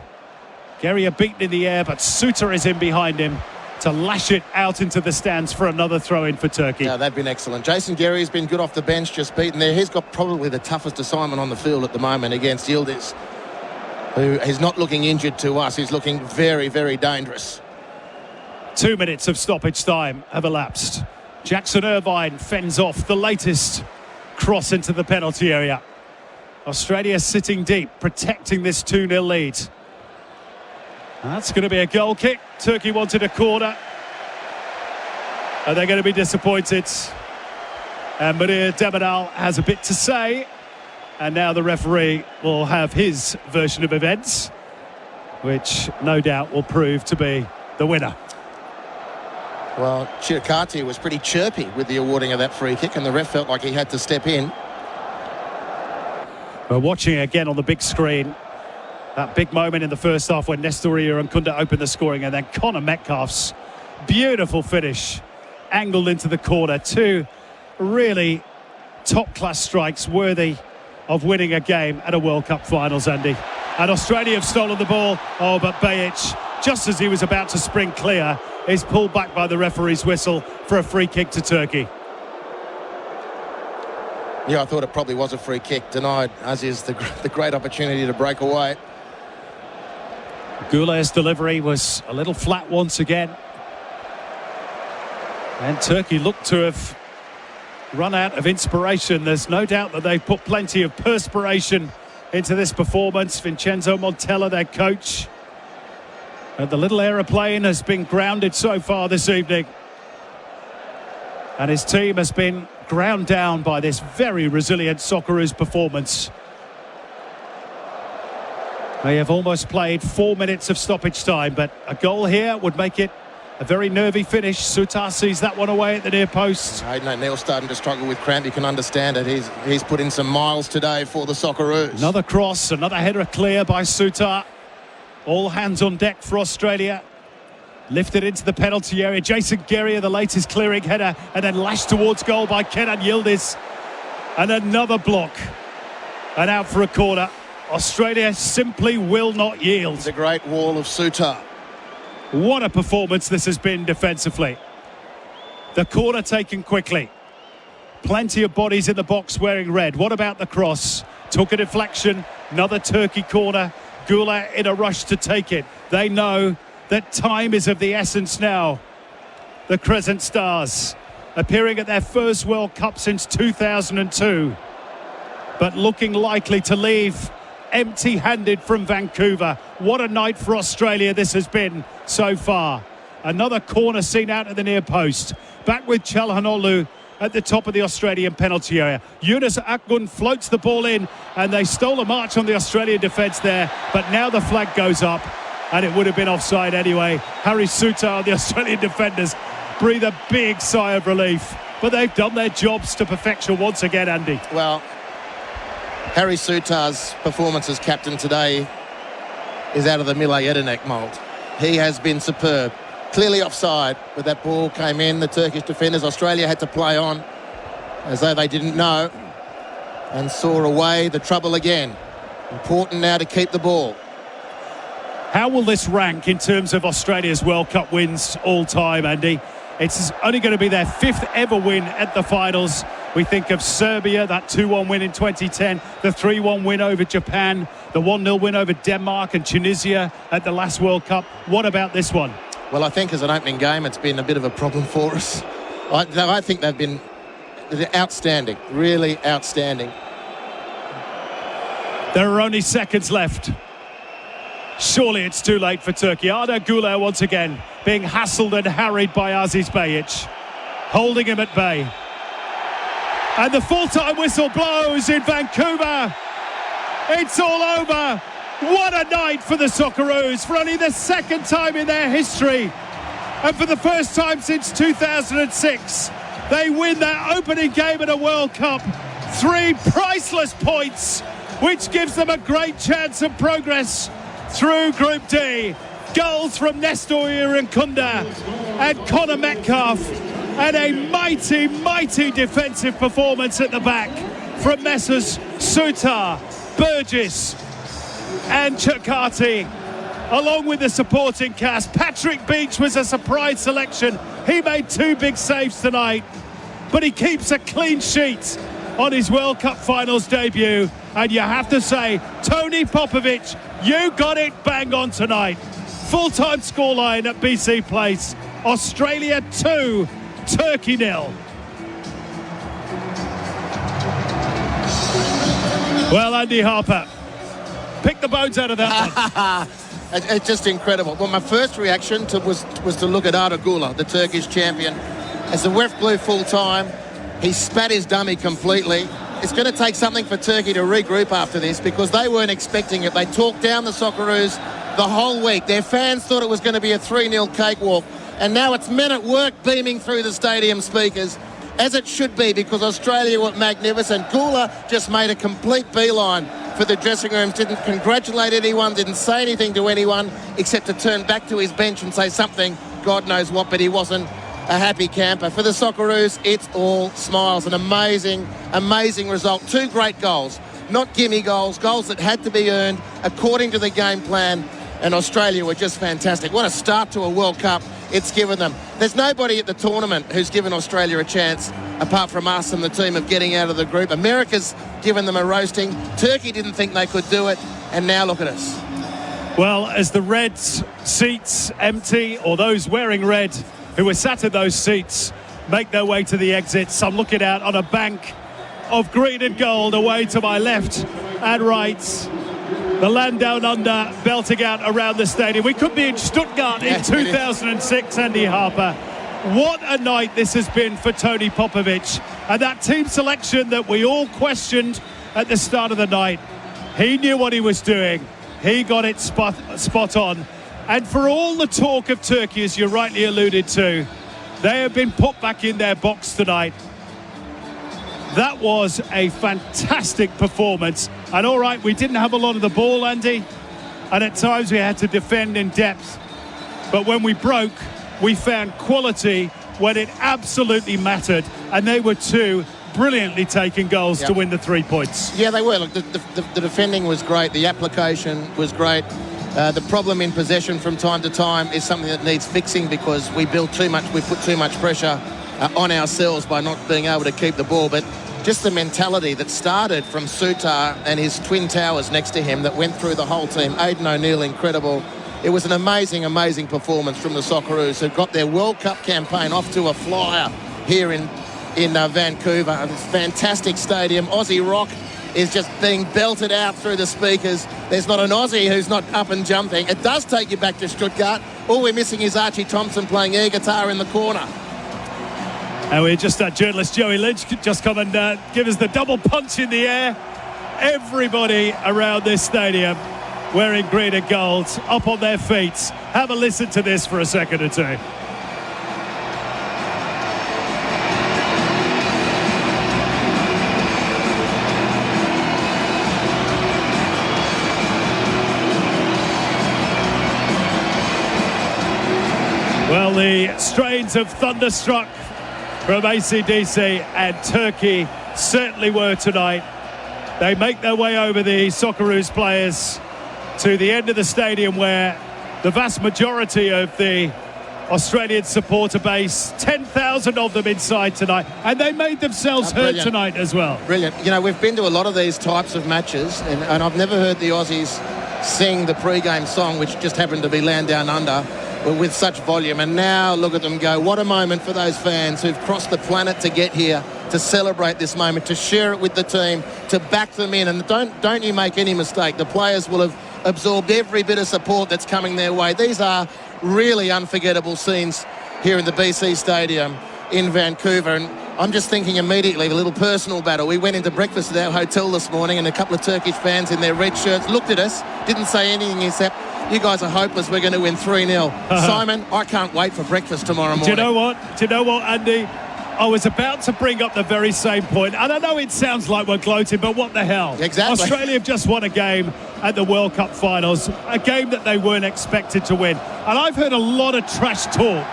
Gary beaten in the air, but Suter is in behind him to lash it out into the stands for another throw-in for Turkey. Yeah, they've been excellent. Jason Gary's been good off the bench, just beaten there. He's got probably the toughest assignment on the field at the moment against Yildiz, who is not looking injured to us. He's looking very, very dangerous. 2 minutes of stoppage time have elapsed. Jackson Irvine fends off the latest cross into the penalty area. Australia sitting deep, protecting this 2-0 lead. That's going to be a goal kick. Turkey wanted a corner, and they're going to be disappointed. And Maria Demirel has a bit to say, and now the referee will have his version of events, which no doubt will prove to be the winner. Well, Chirikati was pretty chirpy with the awarding of that free kick, and the ref felt like he had to step in. We're watching again on the big screen. That big moment in the first half when Nestoria and Kunda opened the scoring, and then Connor Metcalf's beautiful finish, angled into the corner. 2 really top-class strikes worthy of winning a game at a World Cup finals, Andy. And Australia have stolen the ball. Oh, but Bayic, just as he was about to spring clear, is pulled back by the referee's whistle for a free kick to Turkey. Yeah, I thought it probably was a free kick, denied, as is the great opportunity to break away. Güler's delivery was a little flat once again. And Turkey looked to have run out of inspiration. There's no doubt that they've put plenty of perspiration into this performance. Vincenzo Montella, their coach. And the little aeroplane has been grounded so far this evening. And his team has been ground down by this very resilient Socceroos performance. They have almost played 4 minutes of stoppage time, but a goal here would make it a very nervy finish. Sutar sees that one away at the near post. Aidan O'Neill's starting to struggle with cramp. You can understand it. He's put in some miles today for the Socceroos. Another cross, another header clear by Sutar. All hands on deck for Australia. Lifted into the penalty area. Jason Geria, the latest clearing header, and then lashed towards goal by Kenan Yildiz. And another block. And out for a corner. Australia simply will not yield. The great wall of Sutar. What a performance this has been defensively. The corner taken quickly. Plenty of bodies in the box wearing red. What about the cross? Took a deflection. Another Turkey corner. Güler in a rush to take it. They know that time is of the essence now. The Crescent Stars appearing at their first World Cup since 2002, but looking likely to leave empty-handed from Vancouver. What a night for Australia this has been so far. Another corner seen out at the near post. Back with Çalhanoğlu at the top of the Australian penalty area. Yunus Akgun floats the ball in, and they stole a march on the Australian defence there, but now the flag goes up, and it would have been offside anyway. Harry Sutar, the Australian defenders, breathe a big sigh of relief, but they've done their jobs to perfection once again, Andy. Well, Harry Sutar's performance as captain today is out of the Mile Jedinak mould. He has been superb. Clearly offside, but that ball came in. The Turkish defenders, Australia had to play on as though they didn't know, and saw away the trouble again. Important now to keep the ball. How will this rank in terms of Australia's World Cup wins all time, Andy? It's only going to be their 5th ever win at the finals. We think of Serbia, that 2-1 win in 2010, the 3-1 win over Japan, the 1-0 win over Denmark and Tunisia at the last World Cup. What about this one? Well, I think as an opening game, it's been a bit of a problem for us. I think they've been outstanding, really outstanding. There are only seconds left. Surely it's too late for Turkey. Arda Güler once again being hassled and harried by Aziz Beyic, holding him at bay. And the full-time whistle blows in Vancouver. It's all over. What a night for the Socceroos, for only the second time in their history. And for the first time since 2006, they win their opening game at a World Cup. 3 priceless points, which gives them a great chance of progress through Group D. Goals from Nestor Irankunda and Connor Metcalfe, and a mighty, mighty defensive performance at the back from Messrs Sutar, Burgess and Chakati, along with the supporting cast. Patrick Beach was a surprise selection. He made 2 big saves tonight, but he keeps a clean sheet on his World Cup finals debut. And you have to say, Tony Popovic, you got it bang on tonight. Full-time scoreline at BC Place. Australia 2, Turkey 0. Well, Andy Harper, pick the bones out of that one. It's just incredible. Well, my first reaction was to look at Arda Güler, the Turkish champion. As the ref blew full time, he spat his dummy completely. It's going to take something for Turkey to regroup after this, because they weren't expecting it. They talked down the Socceroos the whole week. Their fans thought it was going to be a 3-0 cakewalk. And now it's men at work beaming through the stadium speakers, as it should be, because Australia were magnificent. Güler just made a complete beeline for the dressing rooms, didn't congratulate anyone, didn't say anything to anyone, except to turn back to his bench and say something, God knows what, but he wasn't a happy camper. For the Socceroos, it's all smiles. An amazing, amazing result. 2 great goals, not gimme goals, goals that had to be earned according to the game plan, and Australia were just fantastic. What a start to a World Cup it's given them. There's nobody at the tournament who's given Australia a chance, apart from us and the team, of getting out of the group. America's given them a roasting. Turkey didn't think they could do it, and now look at us. Well, as the red seats empty, or those wearing red who were sat in those seats make their way to the exits, I'm looking out on a bank of green and gold away to my left and right. The land down under belting out around the stadium. We could be in Stuttgart in 2006, Andy Harper. What a night this has been for Tony Popovic. And that team selection that we all questioned at the start of the night, he knew what he was doing. He got it spot on. And for all the talk of Turkey, as you rightly alluded to, they have been put back in their box tonight. That was a fantastic performance. And all right, we didn't have a lot of the ball, Andy, and at times we had to defend in depth. But when we broke, we found quality when it absolutely mattered. And they were 2 brilliantly taken goals to win the 3 points. Yeah, they were. Look, the defending was great. The application was great. The problem in possession from time to time is something that needs fixing, because we put too much pressure on ourselves by not being able to keep the ball. But just the mentality that started from Sutar and his twin towers next to him that went through the whole team. Aidan O'Neill, incredible. It was an amazing, amazing performance from the Socceroos, who got their World Cup campaign off to a flyer here in Vancouver. A fantastic stadium. Aussie rock is just being belted out through the speakers. There's not an Aussie who's not up and jumping. It does take you back to Stuttgart. All we're missing is Archie Thompson playing air guitar in the corner. And we just had journalist Joey Lynch just come and give us the double punch in the air. Everybody around this stadium wearing green and gold, up on their feet. Have a listen to this for a second or two. Well, the strains of Thunderstruck from AC/DC and Turkey certainly were tonight. They make their way over the Socceroos players to the end of the stadium, where the vast majority of the Australian supporter base, 10,000 of them inside tonight, and they made themselves heard tonight as well. Brilliant. You know, we've been to a lot of these types of matches, and I've never heard the Aussies sing the pre-game song, which just happened to be Land Down Under, with such volume. And now look at them go. What a moment for those fans who've crossed the planet to get here, to celebrate this moment, to share it with the team, to back them in. And don't you make any mistake, the players will have absorbed every bit of support that's coming their way. These are really unforgettable scenes here in the BC Stadium in Vancouver. And I'm just thinking immediately, a little personal battle. We went into breakfast at our hotel this morning, and a couple of Turkish fans in their red shirts looked at us, didn't say anything except, "You guys are hopeless, we're going to win 3-0. Simon, I can't wait for breakfast tomorrow morning. Do you know what, Andy? I was about to bring up the very same point, and I know it sounds like we're gloating, but what the hell? Exactly. Australia have just won a game at the World Cup finals, a game that they weren't expected to win. And I've heard a lot of trash talk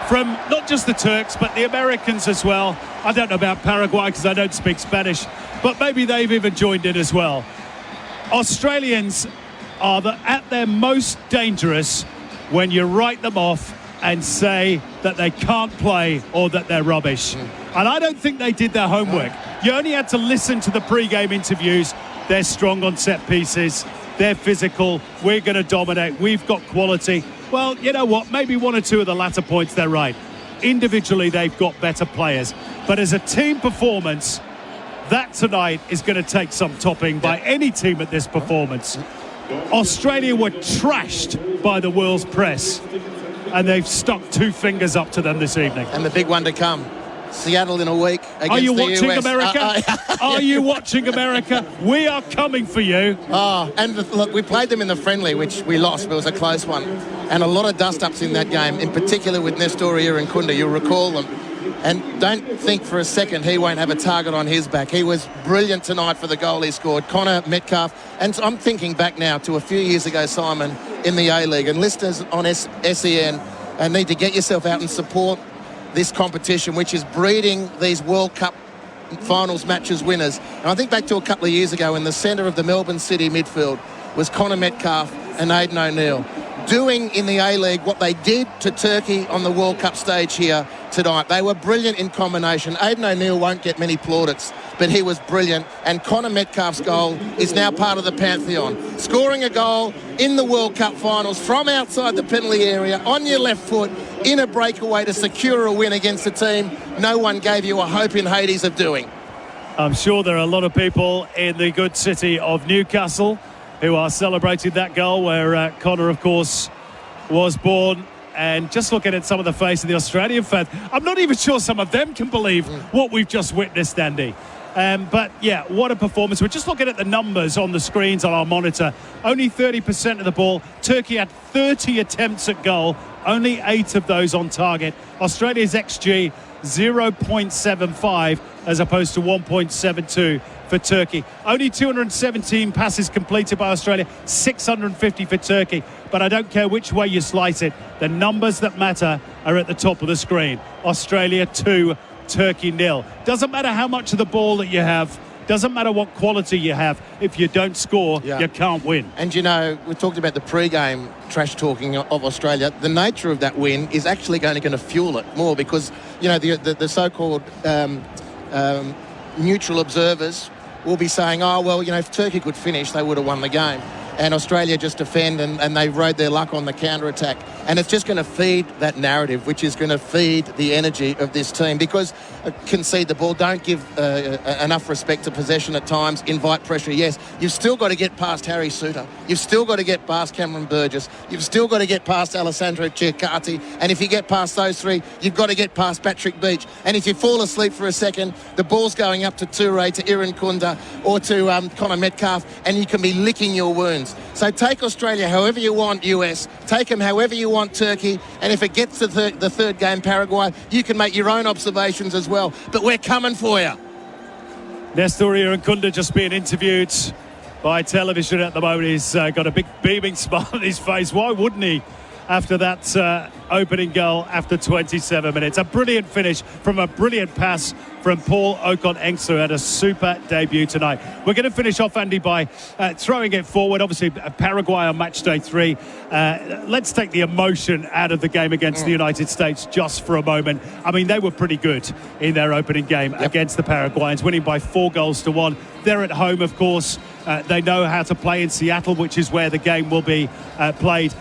from not just the Turks, but the Americans as well. I don't know about Paraguay because I don't speak Spanish, but maybe they've even joined in as well. Australians are at their most dangerous when you write them off and say that they can't play or that they're rubbish. And I don't think they did their homework. You only had to listen to the pre-game interviews. They're strong on set pieces. They're physical. We're going to dominate. We've got quality. Well, you know what? Maybe one or two of the latter points, they're right. Individually, they've got better players. But as a team performance, that tonight is going to take some topping by any team at this performance. Australia were trashed by the world's press, and they've stuck two fingers up to them this evening. And the big one to come, Seattle in a week against the US. Are you watching America? Are you watching America? We are coming for you. Oh, and look, we played them in the friendly, which we lost, but it was a close one. And a lot of dust-ups in that game, in particular with Nestor Irankunda, you'll recall them. And don't think for a second he won't have a target on his back. He was brilliant tonight for the goal he scored. Connor Metcalf. And so I'm thinking back now to a few years ago, Simon, in the A-League. And listeners on SEN need to get yourself out and support this competition, which is breeding these World Cup finals matches winners. And I think back to a couple of years ago in the centre of the Melbourne City midfield was Connor Metcalf and Aidan O'Neill, doing in the A-League what they did to Turkey on the World Cup stage here tonight. They were brilliant in combination. Aidan O'Neill won't get many plaudits, but he was brilliant. And Connor Metcalf's goal is now part of the pantheon. Scoring a goal in the World Cup finals from outside the penalty area on your left foot in a breakaway to secure a win against a team no one gave you a hope in Hades of doing. I'm sure there are a lot of people in the good city of Newcastle who are celebrating that goal where Connor, of course, was born. And just looking at some of the face of the Australian fans, I'm not even sure some of them can believe what we've just witnessed, Andy. But, yeah, what a performance. We're just looking at the numbers on the screens on our monitor. Only 30% of the ball. Turkey had 30 attempts at goal, only 8 of those on target. Australia's XG, 0.75 as opposed to 1.72 for Turkey. Only 217 passes completed by Australia, 650 for Turkey. But I don't care which way you slice it. The numbers that matter are at the top of the screen. Australia 2, Turkey 0. Doesn't matter how much of the ball that you have. Doesn't matter what quality you have. If you don't score, you can't win. And, you know, we talked about the pre-game trash talking of Australia. The nature of that win is actually going to fuel it more because, you know, the so-called neutral observers will be saying, oh, well, you know, if Turkey could finish, they would have won the game. And Australia just defend and they rode their luck on the counter-attack. And it's just going to feed that narrative, which is going to feed the energy of this team because concede the ball, don't give enough respect to possession at times, invite pressure, yes. You've still got to get past Harry Suter. You've still got to get past Cameron Burgess. You've still got to get past Alessandro Ciaccardi. And if you get past those three, you've got to get past Patrick Beach. And if you fall asleep for a second, the ball's going up to Toure, to Irankunda or to Connor Metcalf, and you can be licking your wounds. So take Australia however you want, US. Take them however you want, Turkey. And if it gets to the third game, Paraguay, you can make your own observations as well. But we're coming for you. Nestor Irankunda just being interviewed by television at the moment. He's got a big beaming smile on his face. Why wouldn't he? after that opening goal after 27 minutes. A brilliant finish from a brilliant pass from Paul Okon-Engster, who had a super debut tonight. We're going to finish off, Andy, by throwing it forward. Obviously, Paraguay on match day 3. Let's take the emotion out of the game against the United States just for a moment. I mean, they were pretty good in their opening game against the Paraguayans, winning by 4-1. They're at home, of course. They know how to play in Seattle, which is where the game will be played.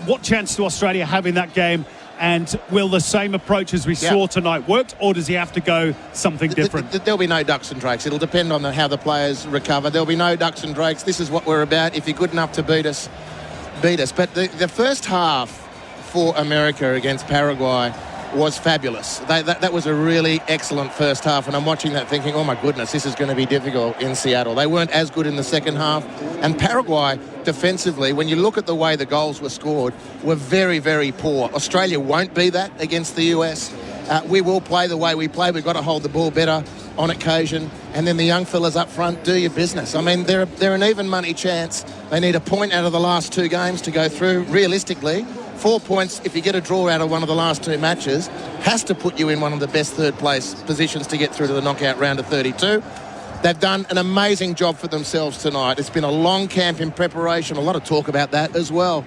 What chance do Australia have in that game? And will the same approach as we saw tonight work, or does he have to go something different? There'll be no ducks and drakes. It'll depend on how the players recover. There'll be no ducks and drakes. This is what we're about. If you're good enough to beat us. But the first half for America against Paraguay was fabulous. That was a really excellent first half, and I'm watching that thinking, oh my goodness, this is going to be difficult in Seattle. They weren't as good in the second half, and Paraguay defensively, when you look at the way the goals were scored, were very, very poor. Australia won't be that against the US. We will play the way we play. We've got to hold the ball better on occasion, and then the young fellas up front do your business. I mean, they're an even money chance. They need a point out of the last 2 games to go through. Realistically, 4 points, if you get a draw out of one of the last 2 matches, has to put you in one of the best third-place positions to get through to the knockout round of 32. They've done an amazing job for themselves tonight. It's been a long camp in preparation, a lot of talk about that as well.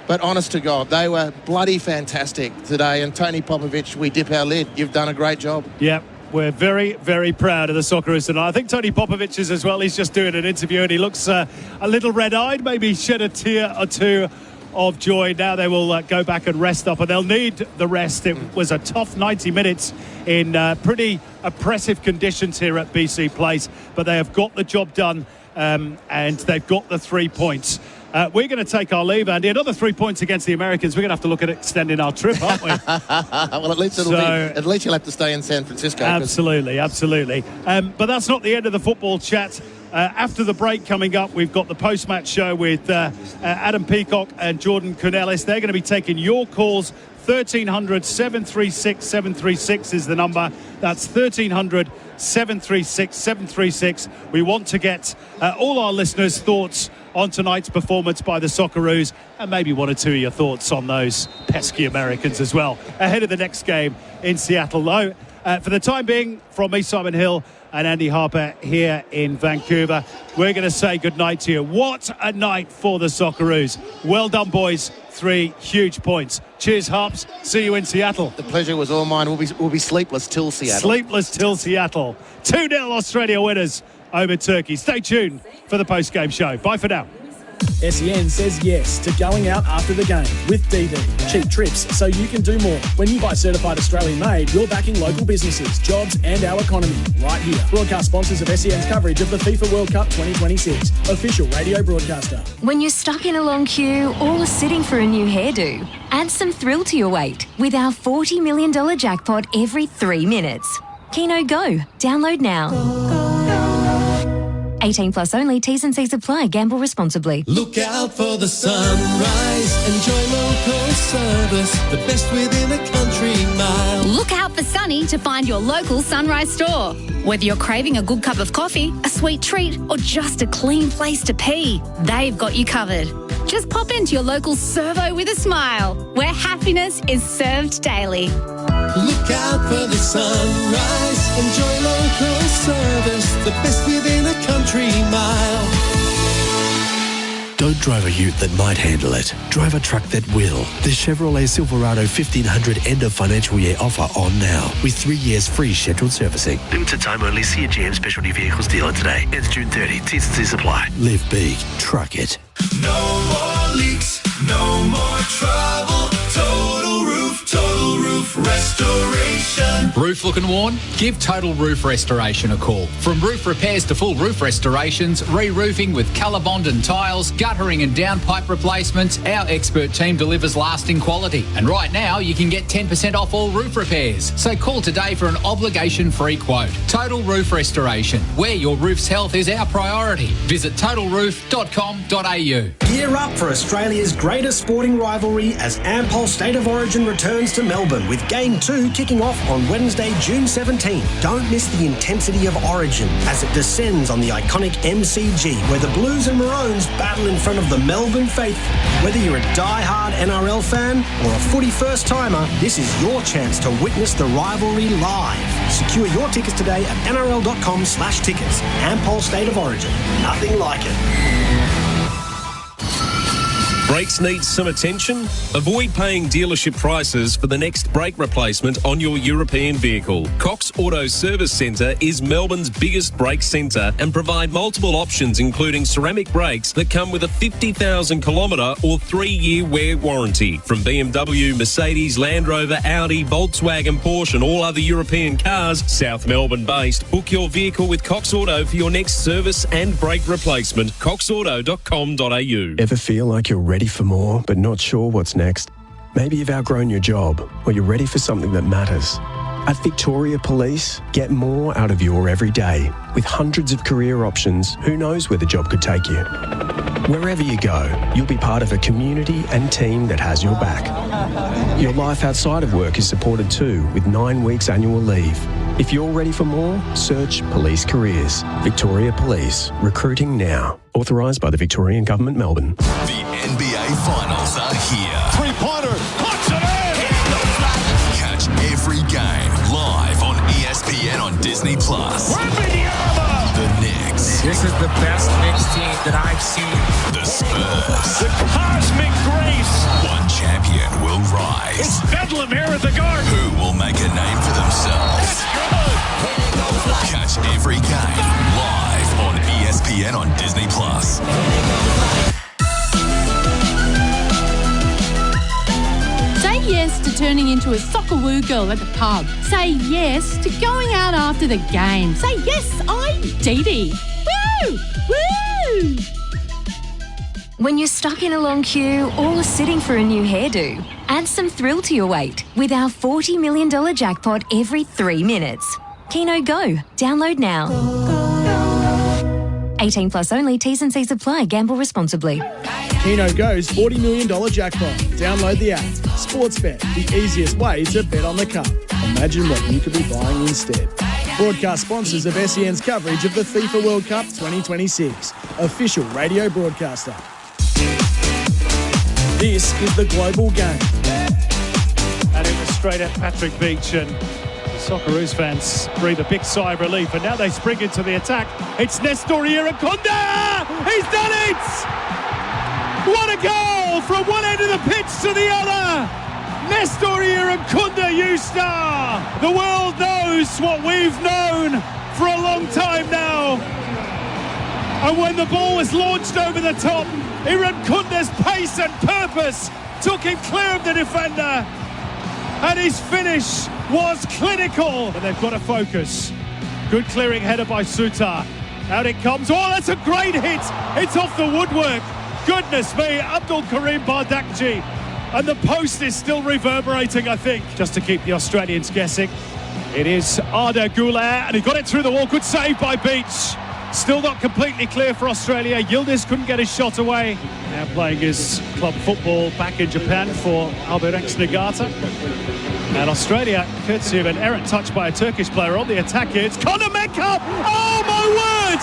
But honest to God, they were bloody fantastic today. And Tony Popovich, we dip our lid. You've done a great job. Yeah. We're very, very proud of the Socceroos tonight. I think Tony Popovich is as well. He's just doing an interview and he looks a little red-eyed, maybe shed a tear or two of joy. Now they will go back and rest up, and they'll need the rest. It was a tough 90 minutes in pretty oppressive conditions here at BC Place, but they have got the job done, and they've got the 3 points. We're going to take our leave, Andy. Another 3 points against the Americans. We're going to have to look at extending our trip, aren't we? Well, at least you'll have to stay in San Francisco. Absolutely. But that's not the end of the football chat. After the break coming up, we've got the post-match show with Adam Peacock and Jordan Cornelis. They're going to be taking your calls. 1300 736 736 is the number. That's 1300 736 736. We want to get all our listeners' thoughts on tonight's performance by the Socceroos, and maybe 1 or 2 of your thoughts on those pesky Americans as well, ahead of the next game in Seattle. Though, for the time being, from me, Simon Hill, and Andy Harper here in Vancouver, we're going to say goodnight to you. What a night for the Socceroos. Well done, boys. 3 huge points. Cheers, Harps. See you in Seattle. The pleasure was all mine. We'll be sleepless till Seattle. Sleepless till Seattle. 2-0 Australia winners over Turkey. Stay tuned for the post-game show. Bye for now. SEN says yes to going out after the game with DD. Cheap trips so you can do more. When you buy certified Australian made, you're backing local businesses, jobs and our economy right here. Broadcast sponsors of SEN's coverage of the FIFA World Cup 2026. Official radio broadcaster. When you're stuck in a long queue or sitting for a new hairdo, add some thrill to your wait with our $40 million jackpot every 3 minutes. Keno Go. Download now. 18 plus only. T's and C's apply. Gamble responsibly. Look out for the sunrise. Enjoy local service. The best within a country mile. Look out for Sunny to find your local Sunrise store. Whether you're craving a good cup of coffee, a sweet treat, or just a clean place to pee, they've got you covered. Just pop into your local servo with a smile, where happiness is served daily. Look out for the sunrise. Enjoy local service. The best within a country mile. Don't drive a ute that might handle it. Drive a truck that will. The Chevrolet Silverado 1500 end of financial year offer on now, with 3 years free scheduled servicing. Limited time only. See a GM Specialty Vehicles dealer today. Ends June 30. T&C supply. Live big. Truck it. No more leaks. No more trouble. Total Roof Restoration. Roof looking worn? Give Total Roof Restoration a call. From roof repairs to full roof restorations, re-roofing with colour bond and tiles, guttering and downpipe replacements, our expert team delivers lasting quality. And right now, you can get 10% off all roof repairs. So call today for an obligation-free quote. Total Roof Restoration, where your roof's health is our priority. Visit totalroof.com.au. Gear up for Australia's greatest sporting rivalry as Ampol State of Origin returns to Melbourne with Game 2 kicking off on Wednesday, Wednesday, June 17. Don't miss the intensity of Origin as it descends on the iconic MCG, where the Blues and Maroons battle in front of the Melbourne faithful. Whether you're a die-hard NRL fan or a footy first-timer, this is your chance to witness the rivalry live. Secure your tickets today at nrl.com/tickets. Ampol State of Origin. Nothing like it. Brakes need some attention? Avoid paying dealership prices for the next brake replacement on your European vehicle. Cox Auto Service Centre is Melbourne's biggest brake centre and provide multiple options including ceramic brakes that come with a 50,000 kilometre or 3-year wear warranty. From BMW, Mercedes, Land Rover, Audi, Volkswagen, Porsche and all other European cars, South Melbourne based, book your vehicle with Cox Auto for your next service and brake replacement. coxauto.com.au. Ever feel like you're ready for more, but not sure what's next? Maybe you've outgrown your job, or you're ready for something that matters. At Victoria Police, get more out of your everyday. With hundreds of career options, who knows where the job could take you? Wherever you go, you'll be part of a community and team that has your back. Your life outside of work is supported too, with 9 weeks annual leave. If you're ready for more, search Police Careers. Victoria Police. Recruiting now. Authorised by the Victorian Government, Melbourne. The NBA Finals are here. Three-pointer, puts it in! Catch every game live on ESPN on Disney+. The Knicks. This is the best Knicks team that I've seen. The Spurs. The cosmic grace. One champion will rise. It's Bedlam here at the Garden. Who will make a name for themselves? Catch every game live on ESPN on Disney+. Say yes to turning into a Socceroo girl at the pub. Say yes to going out after the game. Say yes, I'm Dee Dee. Woo! Woo! When you're stuck in a long queue or sitting for a new hairdo, add some thrill to your wait with our $40 million jackpot every 3 minutes. Keno Go. Download now. 18 plus only. T's and C's apply. Gamble responsibly. Keno Go's $40 million jackpot. Download the app. Sportsbet, the easiest way to bet on the cup. Imagine what you could be buying instead. Broadcast sponsors of SEN's coverage of the FIFA World Cup 2026. Official radio broadcaster. This is the Global Game. And it was straight at Patrick Beach, and the Socceroos fans breathe a big sigh of relief, and now they spring into the attack. It's Nestor Iraconda! He's done it! What a goal from one end of the pitch to the other! Nestor Iraconda, you star! The world knows what we've known for a long time now. And when the ball was launched over the top, Iraconda's pace and purpose took him clear of the defender. And his finish was clinical. And they've got to focus. Good clearing header by Sutar. Out it comes. Oh, that's a great hit. It's off the woodwork. Goodness me, Abdul Karim Bardakji. And the post is still reverberating, I think. Just to keep the Australians guessing. It is Arda Güler, and he got it through the wall. Good save by Beach. Still not completely clear for Australia. Yildiz couldn't get his shot away. Now playing his club football back in Japan for Albirex Niigata. And Australia, courtesy of an errant touch by a Turkish player on the attack here. It's Conor Metcalf! Oh my word!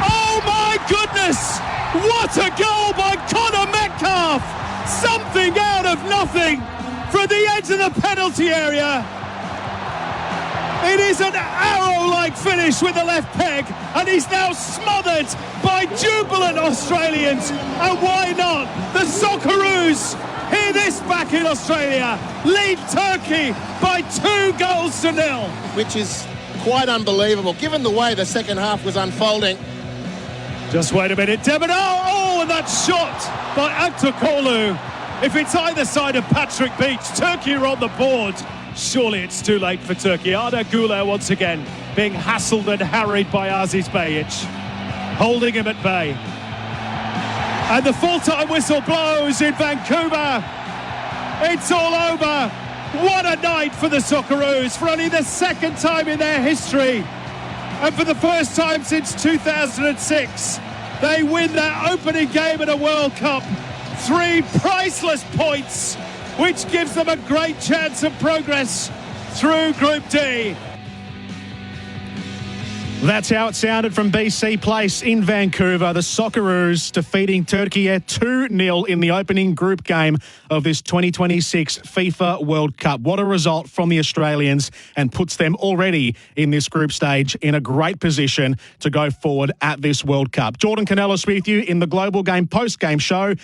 Oh my goodness! What a goal by Conor Metcalf! Something out of nothing from the edge of the penalty area. It is an arrow-like finish with the left peg, and he's now smothered by jubilant Australians. And why not? The Socceroos, hear this back in Australia, lead Turkey by 2-0. Which is quite unbelievable, given the way the second half was unfolding. Just wait a minute, Debit. Oh, and that shot by Aktürkoğlu. If it's either side of Patrick Beach, Turkey are on the board. Surely it's too late for Turkey. Arda Güler once again being hassled and harried by Aziz Beyic, holding him at bay. And the full-time whistle blows in Vancouver. It's all over. What a night for the Socceroos, for only the second time in their history. And for the first time since 2006, they win their opening game at a World Cup. 3 priceless points, which gives them a great chance of progress through Group D. That's how it sounded from BC Place in Vancouver. The Socceroos defeating Turkey 2-0 in the opening group game of this 2026 FIFA World Cup. What a result from the Australians, and puts them already in this group stage in a great position to go forward at this World Cup. Jordan Canellis with you in the Global Game post-game show.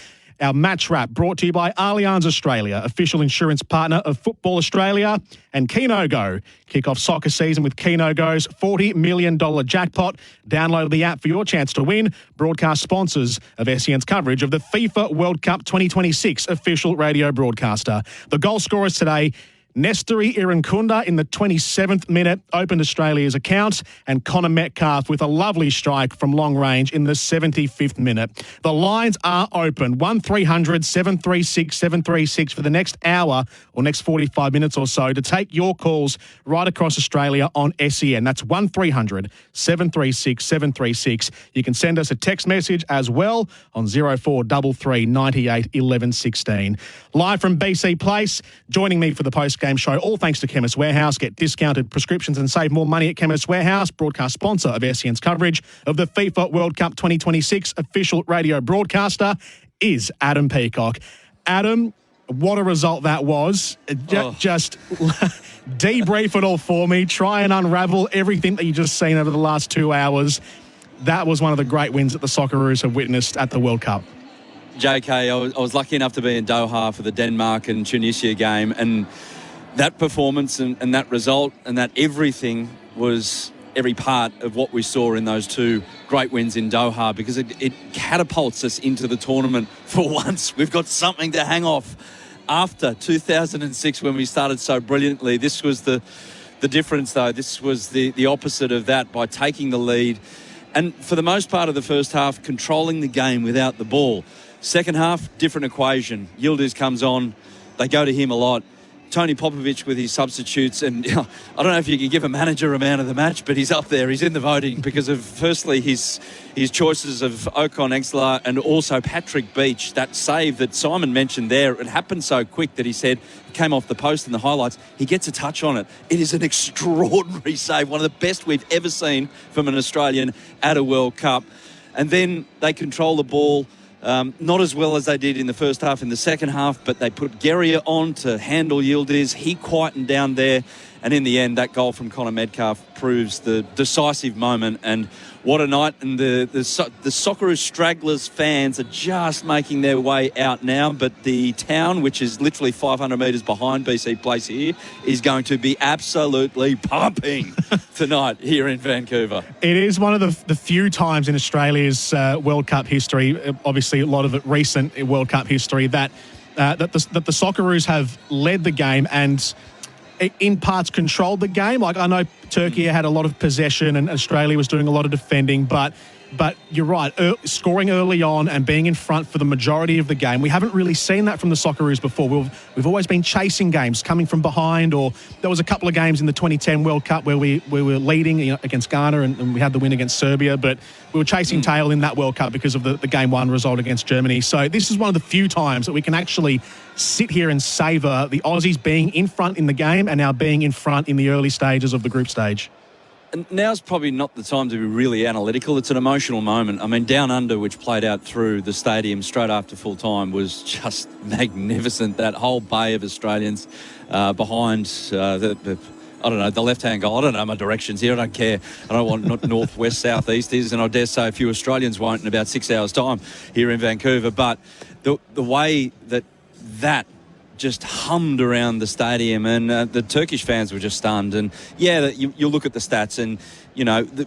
Our match wrap brought to you by Allianz Australia, official insurance partner of Football Australia, and Keno Go. Kick off soccer season with Keno Go's $40 million jackpot. Download the app for your chance to win. Broadcast sponsors of SEN's coverage of the FIFA World Cup 2026 official radio broadcaster. The goal scorers today: Nestori Irankunda in the 27th minute opened Australia's account, and Connor Metcalf with a lovely strike from long range in the 75th minute. The lines are open, 1300 736 736 for the next hour or next 45 minutes or so to take your calls right across Australia on SEN. That's 1300 736 736. You can send us a text message as well on 0433 98 11 16. Live from BC Place, joining me for the post-game show, all thanks to Chemist Warehouse. Get discounted prescriptions and save more money at Chemist Warehouse, broadcast sponsor of SEN's coverage of the FIFA World Cup 2026 official radio broadcaster is Adam Peacock. Adam, what a result that was. Just debrief it all for me. Try and unravel everything that you just seen over the last 2 hours. That was one of the great wins that the Socceroos have witnessed at the World Cup. JK, I was lucky enough to be in Doha for the Denmark and Tunisia game, and that performance and that result and that everything was every part of what we saw in those two great wins in Doha, because it catapults us into the tournament for once. We've got something to hang off. After 2006, when we started so brilliantly, this was the difference, though. This was the opposite of that, by taking the lead and, for the most part of the first half, controlling the game without the ball. Second half, different equation. Yildiz comes on. They go to him a lot. Tony Popovic with his substitutes, and I don't know if you can give a manager a man of the match, but he's up there. He's in the voting because of, firstly, his choices of Ocon Exler and also Patrick Beach. That save that Simon mentioned there, it happened so quick that he said it came off the post in the highlights. He gets a touch on it. It is an extraordinary save, one of the best we've ever seen from an Australian at a World Cup. And then they control the ball. Not as well as they did in the first half. In the second half, but they put Guerrier on to handle Yildiz. He quietened down there, and in the end, that goal from Connor Metcalf proves the decisive moment. And what a night! And the Socceroos stragglers fans are just making their way out now, but the town, which is literally 500 metres behind BC Place here, is going to be absolutely pumping tonight here in Vancouver. It is one of the few times in Australia's World Cup history, obviously a lot of it recent World Cup history, that the Socceroos have led the game and in parts controlled the game. Like, I know Turkey had a lot of possession and Australia was doing a lot of defending, but you're right, scoring early on and being in front for the majority of the game. We haven't really seen that from the Socceroos before. We've always been chasing games, coming from behind, or there was a couple of games in the 2010 World Cup where we were leading against Ghana and we had the win against Serbia, but we were chasing tail in that World Cup because of the Game 1 result against Germany. So this is one of the few times that we can actually sit here and savour the Aussies being in front in the game and now being in front in the early stages of the group stage. And now's probably not the time to be really analytical. It's an emotional moment. I mean, Down Under, which played out through the stadium straight after full time, was just magnificent. That whole bay of Australians behind the left-hand goal. I don't know my directions here. I don't care. I don't want not north, west, south, east is, and I dare say a few Australians won't in about 6 hours' time here in Vancouver. But the way that just hummed around the stadium, and the Turkish fans were just stunned. And yeah, you look at the stats, and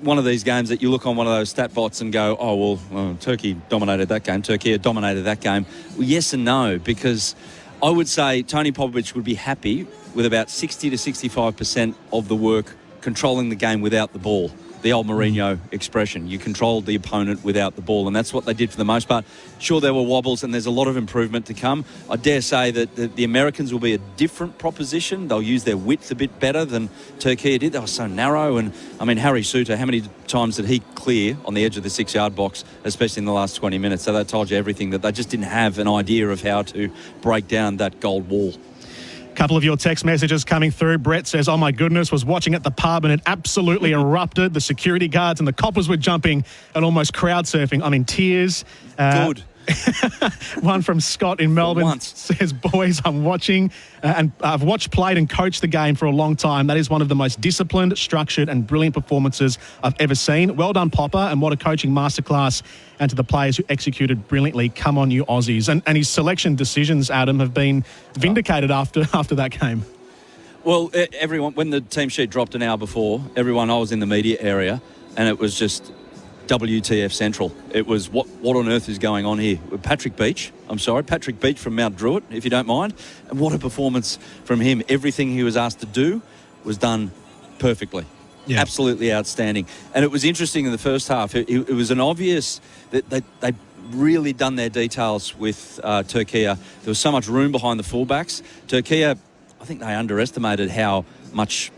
one of these games that you look on one of those stat bots and go, oh well, Turkey dominated that game. Turkey had dominated that game. Well, yes and no, because I would say Tony Popovic would be happy with about 60 to 65% of the work controlling the game without the ball. The old Mourinho expression, you controlled the opponent without the ball, and that's what they did for the most part. Sure, there were wobbles, and there's a lot of improvement to come. I dare say that the Americans will be a different proposition. They'll use their width a bit better than Turkey did. They were so narrow, and I mean, Harry Suter, how many times did he clear on the edge of the 6-yard box, especially in the last 20 minutes? So that told you everything, that they just didn't have an idea of how to break down that gold wall. Couple of your text messages coming through. Brett says, oh my goodness, was watching at the pub and it absolutely erupted. The security guards and the coppers were jumping and almost crowd surfing. I'm in tears. Good. One from Scott in Melbourne says, boys, I'm watching and I've watched, played and coached the game for a long time. That is one of the most disciplined, structured and brilliant performances I've ever seen. Well done, Popper, and what a coaching masterclass. And to the players who executed brilliantly. Come on, you Aussies. And his selection decisions, Adam, have been vindicated after that game. Well, everyone, when the team sheet dropped an hour before, I was in the media area and it was just WTF Central. It was what on earth is going on here? Patrick Beach from Mount Druitt, if you don't mind. And what a performance from him. Everything he was asked to do was done perfectly. Yeah. Absolutely outstanding. And it was interesting in the first half. It was an obvious that they really done their details with Turkey. There was so much room behind the fullbacks. Turkey, I think they underestimated how much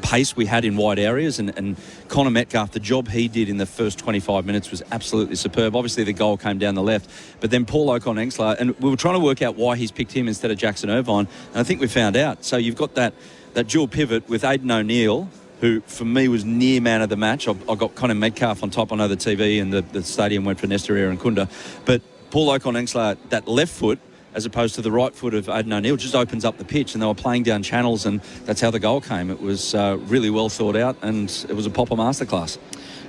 pace we had in wide areas, and Connor Metcalf, the job he did in the first 25 minutes was absolutely superb. Obviously the goal came down the left, but then Paul Okon-Engsler, and we were trying to work out why he's picked him instead of Jackson Irvine, and I think we found out. So you've got that dual pivot with Aidan O'Neill, who for me was near man of the match. I got Connor Metcalf on top. I know the TV and the stadium went for Nestor Irankunda, but Paul Okon-Engsler, that left foot as opposed to the right foot of Aidan O'Neill, just opens up the pitch, and they were playing down channels, and that's how the goal came. It was really well thought out, and it was a Popper masterclass.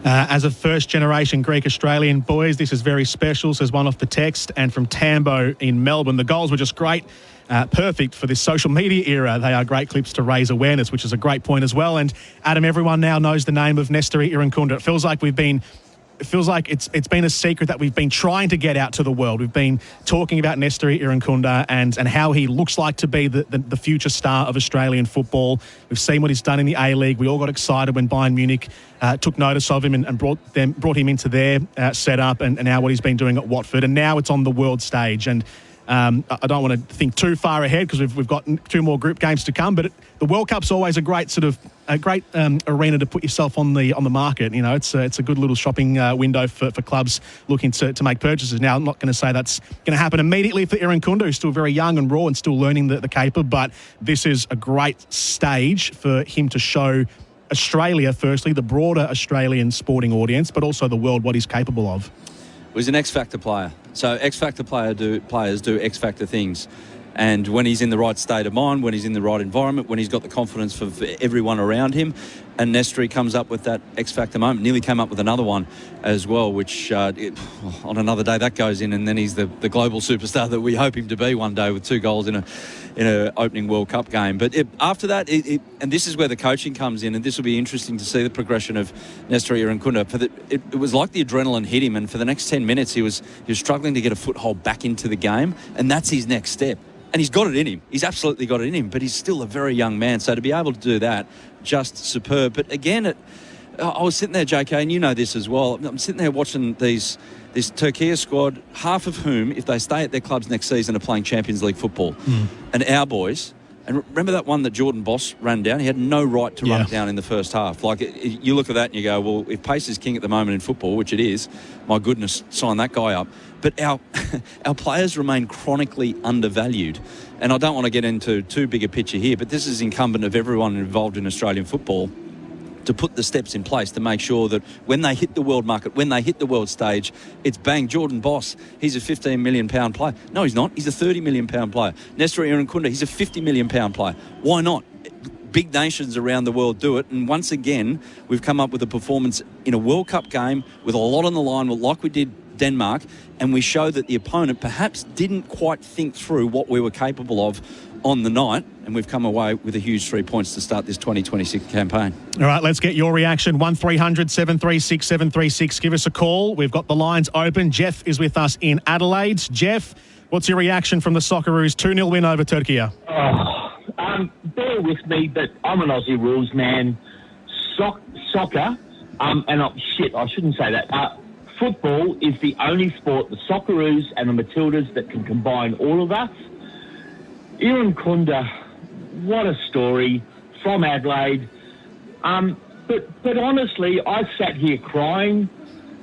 As a first-generation Greek-Australian, boys, this is very special, says one off the text. And from Tambo in Melbourne, the goals were just great. Perfect for this social media era. They are great clips to raise awareness, which is a great point as well. And Adam, everyone now knows the name of Nestor Irankunda. It feels like it's been a secret that we've been trying to get out to the world. We've been talking about Nestor Irankunda and how he looks like to be the future star of Australian football. We've seen what he's done in the A-League. We all got excited when Bayern Munich took notice of him and brought him into their setup, and now what he's been doing at Watford. And now it's on the world stage. And I don't want to think too far ahead because we've got 2 more group games to come, but the World Cup's always a great arena to put yourself on the market. You know, it's a good little shopping window for clubs looking to make purchases. Now, I'm not going to say that's going to happen immediately for Irankunda, who's still very young and raw and still learning the caper, but this is a great stage for him to show Australia, firstly, the broader Australian sporting audience, but also the world what he's capable of. He's an X-Factor player. So X-Factor players do X-Factor things. And when he's in the right state of mind, when he's in the right environment, when he's got the confidence for everyone around him, and Nestor comes up with that X-Factor moment, nearly came up with another one as well, which on another day that goes in, and then he's the global superstar that we hope him to be one day with 2 goals in a opening World Cup game. But after that, and this is where the coaching comes in, and this will be interesting to see the progression of Nestor Irankunda. It was like the adrenaline hit him, and for the next 10 minutes he was struggling to get a foothold back into the game, and that's his next step. And he's got it in him. He's absolutely got it in him, but he's still a very young man. So to be able to do that, just superb. But again, I was sitting there, JK, and you know this as well. I'm sitting there watching this Turkey squad, half of whom, if they stay at their clubs next season, are playing Champions League football. And our boys, and remember that one that Jordan Boss ran down? He had no right to run it down in the first half. Like, you look at that and you go, well, if pace is king at the moment in football, which it is, my goodness, sign that guy up. But our players remain chronically undervalued. And I don't want to get into too big a picture here, but this is incumbent of everyone involved in Australian football to put the steps in place to make sure that when they hit the world market, when they hit the world stage, it's bang. Jordan Boss, he's a £15 million player. No, he's not. He's a £30 million player. Nestor Irankunda, he's a £50 million player. Why not? Big nations around the world do it, and once again, we've come up with a performance in a World Cup game with a lot on the line, like we did Denmark, and we show that the opponent perhaps didn't quite think through what we were capable of on the night, and we've come away with a huge 3 points to start this 2026 campaign. All right, let's get your reaction. 1300 736 736. Give us a call. We've got the lines open. Jeff is with us in Adelaide. Jeff, what's your reaction from the Socceroos 2-0 win over Turkey? Bear with me, but I'm an Aussie rules man. Soccer, I shouldn't say that. Football is the only sport, the Socceroos and the Matildas, that can combine all of us. Irankunda, what a story from Adelaide. But honestly, I sat here crying.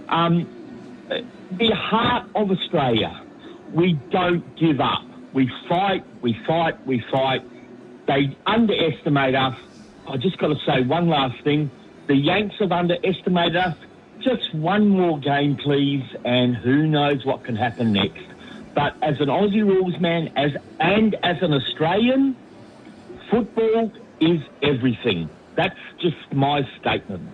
The heart of Australia, we don't give up. We fight, They underestimate us. I just got to say one last thing. The Yanks have underestimated us. Just one more game, please, and who knows what can happen next. But as an Aussie rules man, as an Australian, football is everything. That's just my statement.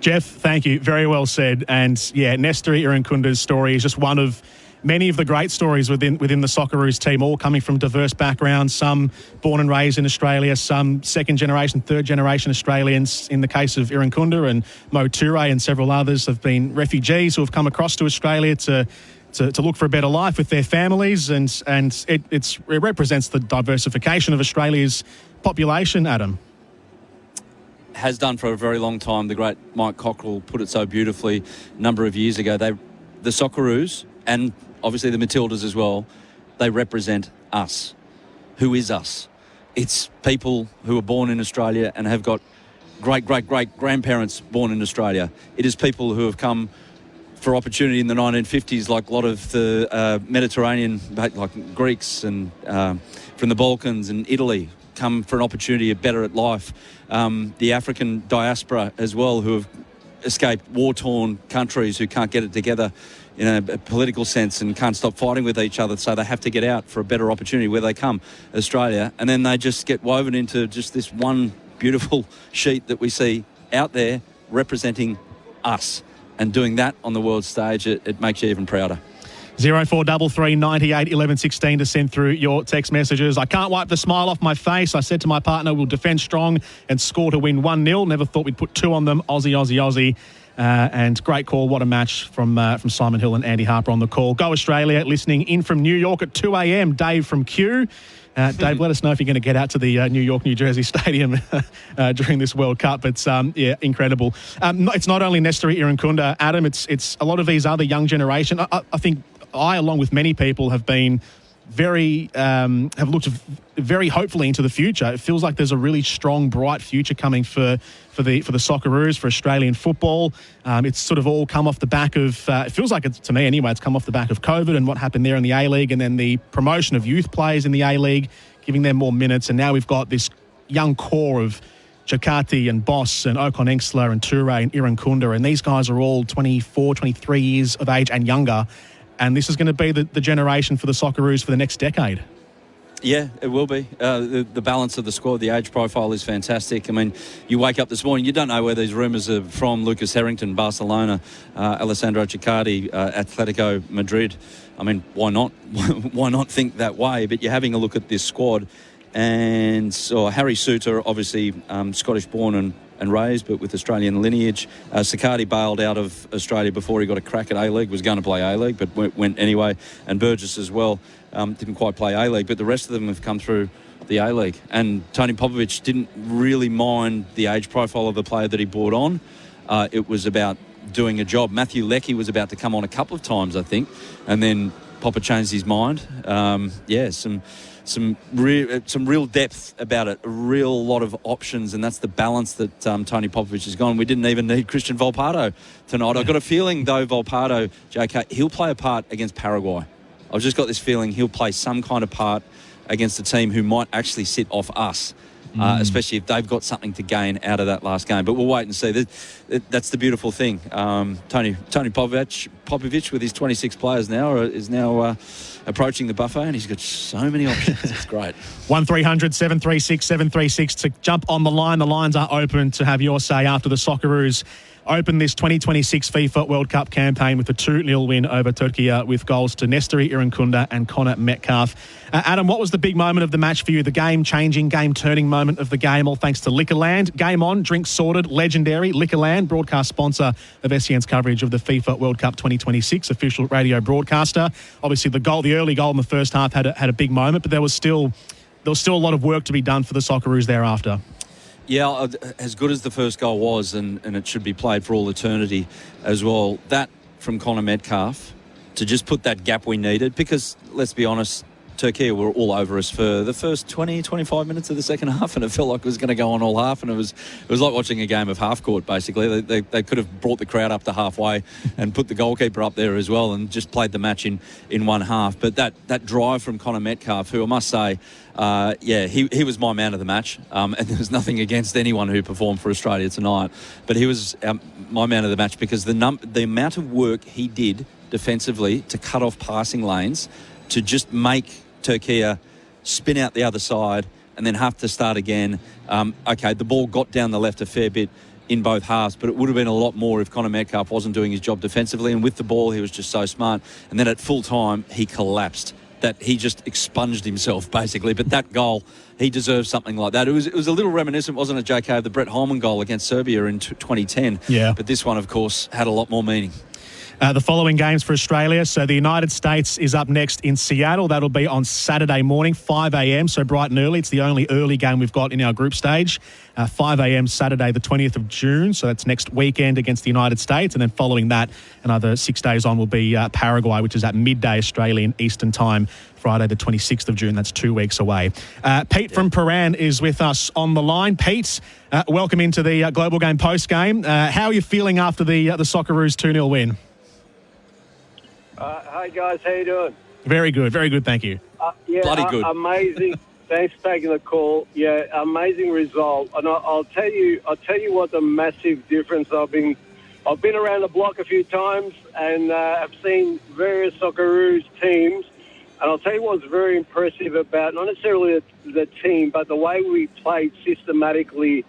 Jeff, thank you. Very well said. And yeah, Nesteri Irankunda's story is just one of many of the great stories within the Socceroos team, all coming from diverse backgrounds, some born and raised in Australia, some second generation, third generation Australians. In the case of Irankunda and Mo Toure and several others have been refugees who have come across to Australia to look for a better life with their families, and it represents the diversification of Australia's population, Adam. Has done for a very long time. The great Mike Cockrell put it so beautifully a number of years ago. The Socceroos, and obviously the Matildas as well, they represent us. Who is us? It's people who are born in Australia and have got great-great-great-grandparents born in Australia. It is people who have come for opportunity in the 1950s, like a lot of the Mediterranean, like Greeks and from the Balkans and Italy, come for an opportunity of better at life. The African diaspora as well, who have escaped war-torn countries who can't get it together in a political sense and can't stop fighting with each other, so they have to get out for a better opportunity where they come, Australia, and then they just get woven into just this one beautiful sheet that we see out there representing us. And doing that on the world stage, it makes you even prouder. 0433 98 11 16 to send through your text messages. I can't wipe the smile off my face. I said to my partner, we'll defend strong and score to win 1-0. Never thought we'd put 2 on them. Aussie, Aussie, Aussie. And great call. What a match from Simon Hill and Andy Harper on the call. Go Australia, listening in from New York at 2 a.m. Dave from Kew. Dave, let us know if you're going to get out to the New York, New Jersey Stadium during this World Cup. It's incredible. It's not only Nesteri Irankunda, Adam. It's a lot of these other young generation. I think I, along with many people, have been have looked very hopefully into the future. It feels like there's a really strong, bright future coming for the Socceroos, for Australian football. It's sort of all come off the back of, it feels like, to me anyway, it's come off the back of COVID and what happened there in the A-League, and then the promotion of youth players in the A-League, giving them more minutes. And now we've got this young core of Chakati and Boss and Okon Engsler and Toure and Irankunda, and these guys are all 24, 23 years of age and younger. And this is going to be the generation for the Socceroos for the next decade. Yeah, it will be. The balance of the squad, the age profile is fantastic. I mean, you wake up this morning, you don't know where these rumours are from. Lucas Harrington, Barcelona, Alessandro Ciccardi, Atletico Madrid. I mean, why not? Why not think that way? But you're having a look at this squad. And so Harry Suter, obviously Scottish-born and raised, but with Australian lineage. Ciccardi bailed out of Australia before he got a crack at A-League, was going to play A-League, but went anyway. And Burgess as well, didn't quite play A-League, but the rest of them have come through the A-League. And Tony Popovic didn't really mind the age profile of the player that he brought on. It was about doing a job. Matthew Leckie was about to come on a couple of times, I think, and then Popper changed his mind. Some real depth about it, a real lot of options, and that's the balance that Tony Popovic has gone. We didn't even need Christian Volpato tonight. I've got a feeling, though, Volpato, JK, he'll play a part against Paraguay. I've just got this feeling he'll play some kind of part against a team who might actually sit off us, especially if they've got something to gain out of that last game. But we'll wait and see. That's the beautiful thing. Tony Popovic, with his 26 players now, is now approaching the buffet, and he's got so many options. It's great. 1300 736 736 to jump on the line. The lines are open to have your say after the Socceroos open this 2026 FIFA World Cup campaign with a 2-0 win over Turkey with goals to Nesteri Irankunda and Connor Metcalf. Adam, what was the big moment of the match for you? The game-changing, game-turning moment of the game, all thanks to Liquorland. Game on, drinks sorted, legendary. Liquorland, broadcast sponsor of SEN's coverage of the FIFA World Cup 2026, official radio broadcaster. Obviously, the early goal in the first half had a big moment, but there was still a lot of work to be done for the Socceroos thereafter. Yeah, as good as the first goal was, and it should be played for all eternity as well, that from Connor Metcalf to just put that gap we needed, because let's be honest, Turkey were all over us for the first 20, 25 minutes of the second half, and it felt like it was going to go on all half, and it was like watching a game of half court, basically. They could have brought the crowd up to halfway and put the goalkeeper up there as well and just played the match in one half. But that drive from Connor Metcalf, who I must say, he was my man of the match, and there was nothing against anyone who performed for Australia tonight, but he was my man of the match because the amount of work he did defensively to cut off passing lanes, to just make Turkey spin out the other side and then have to start again. The ball got down the left a fair bit in both halves, but it would have been a lot more if Connor Metcalf wasn't doing his job defensively, and with the ball he was just so smart. And then at full time he collapsed. That he just expunged himself, basically. But that goal, he deserves something like that. It was a little reminiscent, wasn't it, JK, of the Brett Holman goal against Serbia in 2010. Yeah. But this one, of course, had a lot more meaning. The following games for Australia. So the United States is up next in Seattle. That'll be on Saturday morning, 5 a.m, so bright and early. It's the only early game we've got in our group stage. 5 a.m. Saturday, the 20th of June. So that's next weekend against the United States. And then following that, another 6 days on will be Paraguay, which is at midday Australian Eastern Time, Friday the 26th of June. That's 2 weeks away. Pete from Paran is with us on the line. Pete, welcome into the Global Game post-game. How are you feeling after the Socceroos 2-0 win? Hi guys, how you doing? Very good, thank you. Bloody good. Amazing. Thanks for taking the call. Yeah, amazing result. And I'll tell you what the massive difference. I've been around the block a few times and I've seen various Socceroos teams. And I'll tell you what's very impressive about not necessarily the team, but the way we played systematically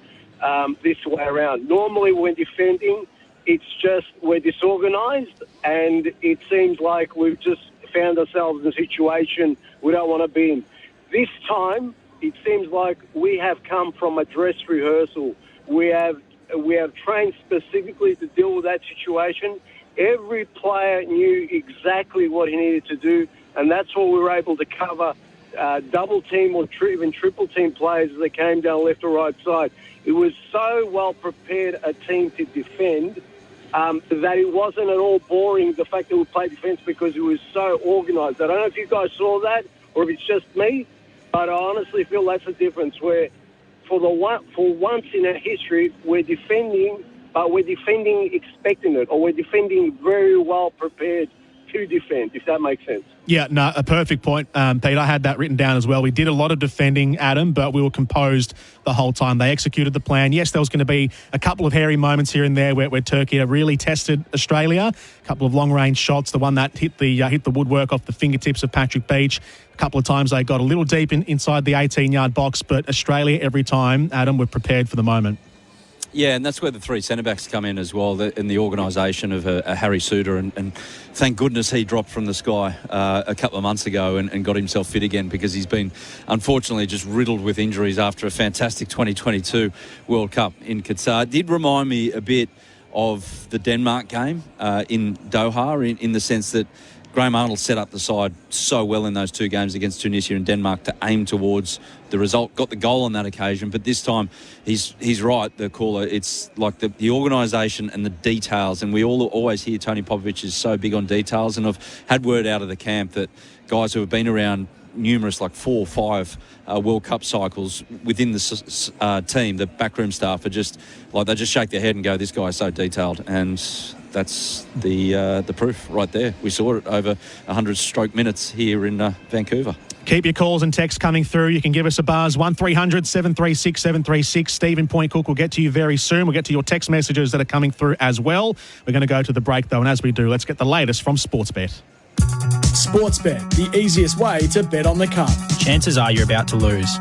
this way around. Normally when defending, it's just we're disorganised, and it seems like we've just found ourselves in a situation we don't want to be in. This time, it seems like we have come from a dress rehearsal. We have trained specifically to deal with that situation. Every player knew exactly what he needed to do, and that's what we were able to cover. Double team or even triple team players as they came down left or right side. It was so well prepared a team to defend that it wasn't at all boring, the fact that we played defence, because it was so organised. I don't know if you guys saw that or if it's just me, but I honestly feel that's the difference, where for once in our history, we're defending, but we're defending expecting it, or we're defending very well prepared to defend, if that makes sense. Yeah, no, a perfect point, Pete. I had that written down as well. We did a lot of defending, Adam, but we were composed the whole time. They executed the plan. Yes, there was going to be a couple of hairy moments here and there where Turkey really tested Australia. A couple of long-range shots. The one that hit the woodwork off the fingertips of Patrick Beach. A couple of times they got a little deep inside the 18-yard box, but Australia every time, Adam, were prepared for the moment. Yeah, and that's where the three centre-backs come in as well, in the organisation of a Harry Suter. And thank goodness he dropped from the sky a couple of months ago and got himself fit again, because he's been, unfortunately, just riddled with injuries after a fantastic 2022 World Cup in Qatar. It did remind me a bit of the Denmark game in Doha, in the sense that Graham Arnold set up the side so well in those two games against Tunisia and Denmark to aim towards the result. Got the goal on that occasion, but this time he's right, the caller. It's like the organisation and the details, and we always hear Tony Popovic is so big on details, and I've had word out of the camp that guys who have been around numerous, like 4 or 5 World Cup cycles within the team, the backroom staff are just like, they just shake their head and go, this guy's so detailed, and that's the proof right there. We saw it over 100 stroke minutes here in Vancouver. Keep your calls and texts coming through. You can give us a buzz, 1300 736 736. Stephen Point Cook will get to you very soon. We'll get to your text messages that are coming through as well. We're going to go to the break, though, and as we do, let's get the latest from Sportsbet. Sportsbet, the easiest way to bet on the cup. Chances are you're about to lose.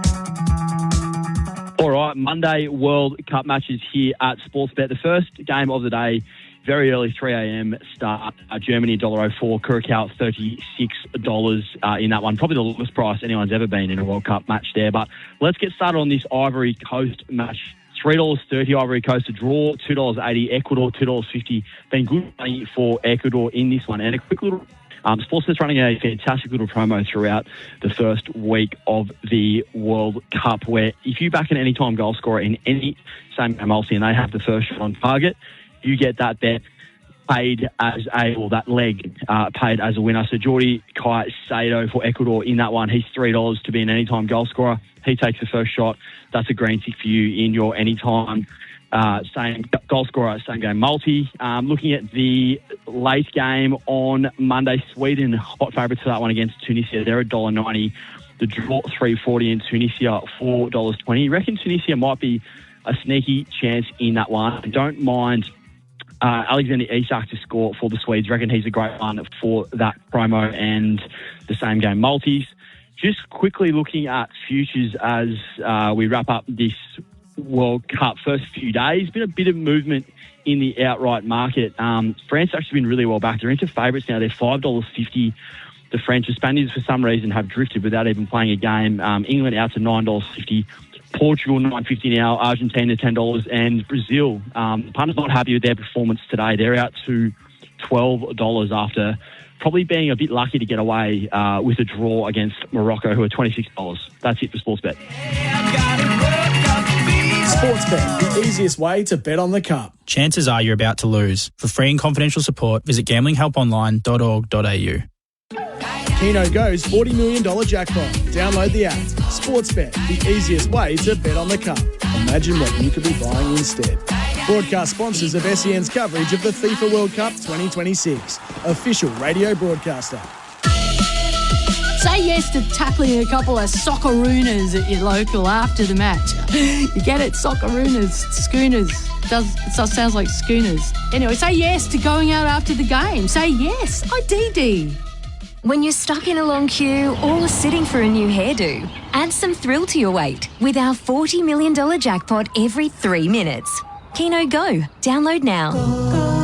All right, Monday World Cup matches here at Sportsbet. The first game of the day, very early 3 a.m. start. Germany $1.04, Curacao $36 in that one. Probably the lowest price anyone's ever been in a World Cup match there. But let's get started on this Ivory Coast match. $3.30 Ivory Coast to draw, $2.80 Ecuador, $2.50. Been good money for Ecuador in this one. And a quick little Sportsbet's running a fantastic little promo throughout the first week of the World Cup, where if you back an anytime goal scorer in any same game multi and they have the first shot on target, you get that bet paid as that leg paid as a winner. So Jordi Caicedo for Ecuador in that one. He's $3 to be an anytime goal scorer. He takes the first shot. That's a green tick for you in your anytime same goal scorer, same game multi. Looking at the late game on Monday, Sweden hot favourites for that one against Tunisia. They're $1.90. The draw $3.40 in Tunisia $4.20. You reckon Tunisia might be a sneaky chance in that one? I don't mind Alexander Isak to score for the Swedes. I reckon he's a great one for that promo and the same game multis. Just quickly looking at futures as we wrap up this World Cup first few days. Been a bit of movement in the outright market. France actually been really well back. They're into favourites now. They're $5.50. The French. The Spaniards, for some reason, have drifted without even playing a game. England out to $9.50. Portugal, $9.50 now. Argentina, $10. And Brazil, the punters not happy with their performance today. They're out to $12 after probably being a bit lucky to get away with a draw against Morocco, who are $26. That's it for Sportsbet. Sportsbet, the easiest way to bet on the Cup. Chances are you're about to lose. For free and confidential support, visit gamblinghelponline.org.au. Keno Go's $40 million jackpot. Download the app. Sportsbet, the easiest way to bet on the Cup. Imagine what you could be buying instead. Broadcast sponsors of SEN's coverage of the FIFA World Cup 2026. Official radio broadcaster. Say yes to tackling a couple of Socceroos at your local after the match. You get it? Socceroos, schooners. It sounds like schooners. Anyway, say yes to going out after the game. Say yes. IDD. When you're stuck in a long queue or sitting for a new hairdo, add some thrill to your wait with our $40 million jackpot every 3 minutes. Keno Go. Download now.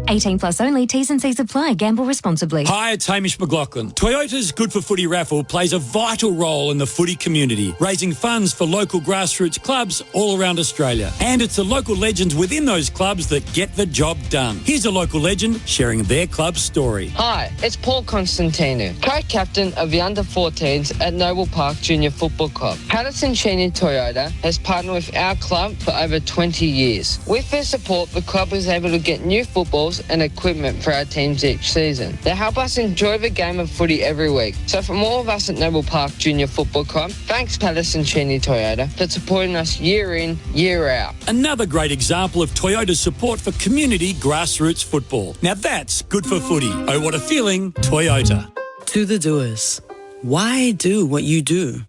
18 plus only. T's and C's apply. Gamble responsibly. Hi, it's Hamish McLaughlin. Toyota's Good for Footy raffle plays a vital role in the footy community, raising funds for local grassroots clubs all around Australia. And it's the local legends within those clubs that get the job done. Here's a local legend sharing their club's story. Hi, it's Paul Constantino, co-captain of the under-14s at Noble Park Junior Football Club. Patterson Cheney Toyota has partnered with our club for over 20 years. With their support, the club was able to get new footballs and equipment for our teams each season. They help us enjoy the game of footy every week. So from all of us at Noble Park Junior Football Club, thanks Patterson Cheney Toyota for supporting us year in, year out. Another great example of Toyota's support for community grassroots football. Now that's good for footy. Oh, what a feeling, Toyota. To the doers, why do what you do?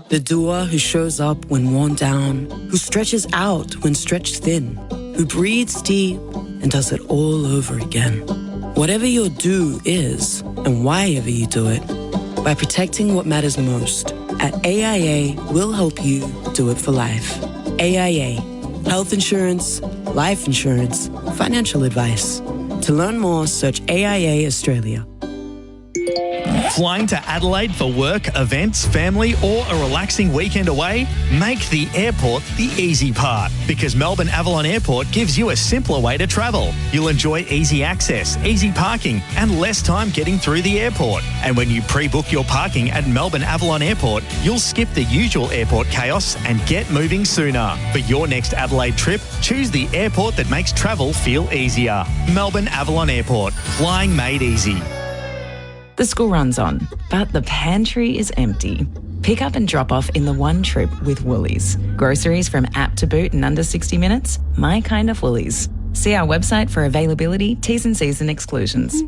The doer who shows up when worn down, who stretches out when stretched thin, who breathes deep and does it all over again. Whatever your do is, and whyever you do it, by protecting what matters most, at AIA, we'll help you do it for life. AIA, health insurance, life insurance, financial advice. To learn more, search AIA Australia. Flying to Adelaide for work, events, family, or a relaxing weekend away? Make the airport the easy part, because Melbourne Avalon Airport gives you a simpler way to travel. You'll enjoy easy access, easy parking, and less time getting through the airport. And when you pre-book your parking at Melbourne Avalon Airport, you'll skip the usual airport chaos and get moving sooner. For your next Adelaide trip, choose the airport that makes travel feel easier. Melbourne Avalon Airport. Flying made easy. The school run's on, but the pantry is empty. Pick up and drop off in the one trip with Woolies. Groceries from app to boot in under 60 minutes? My kind of Woolies. See our website for availability, T's and C's and exclusions.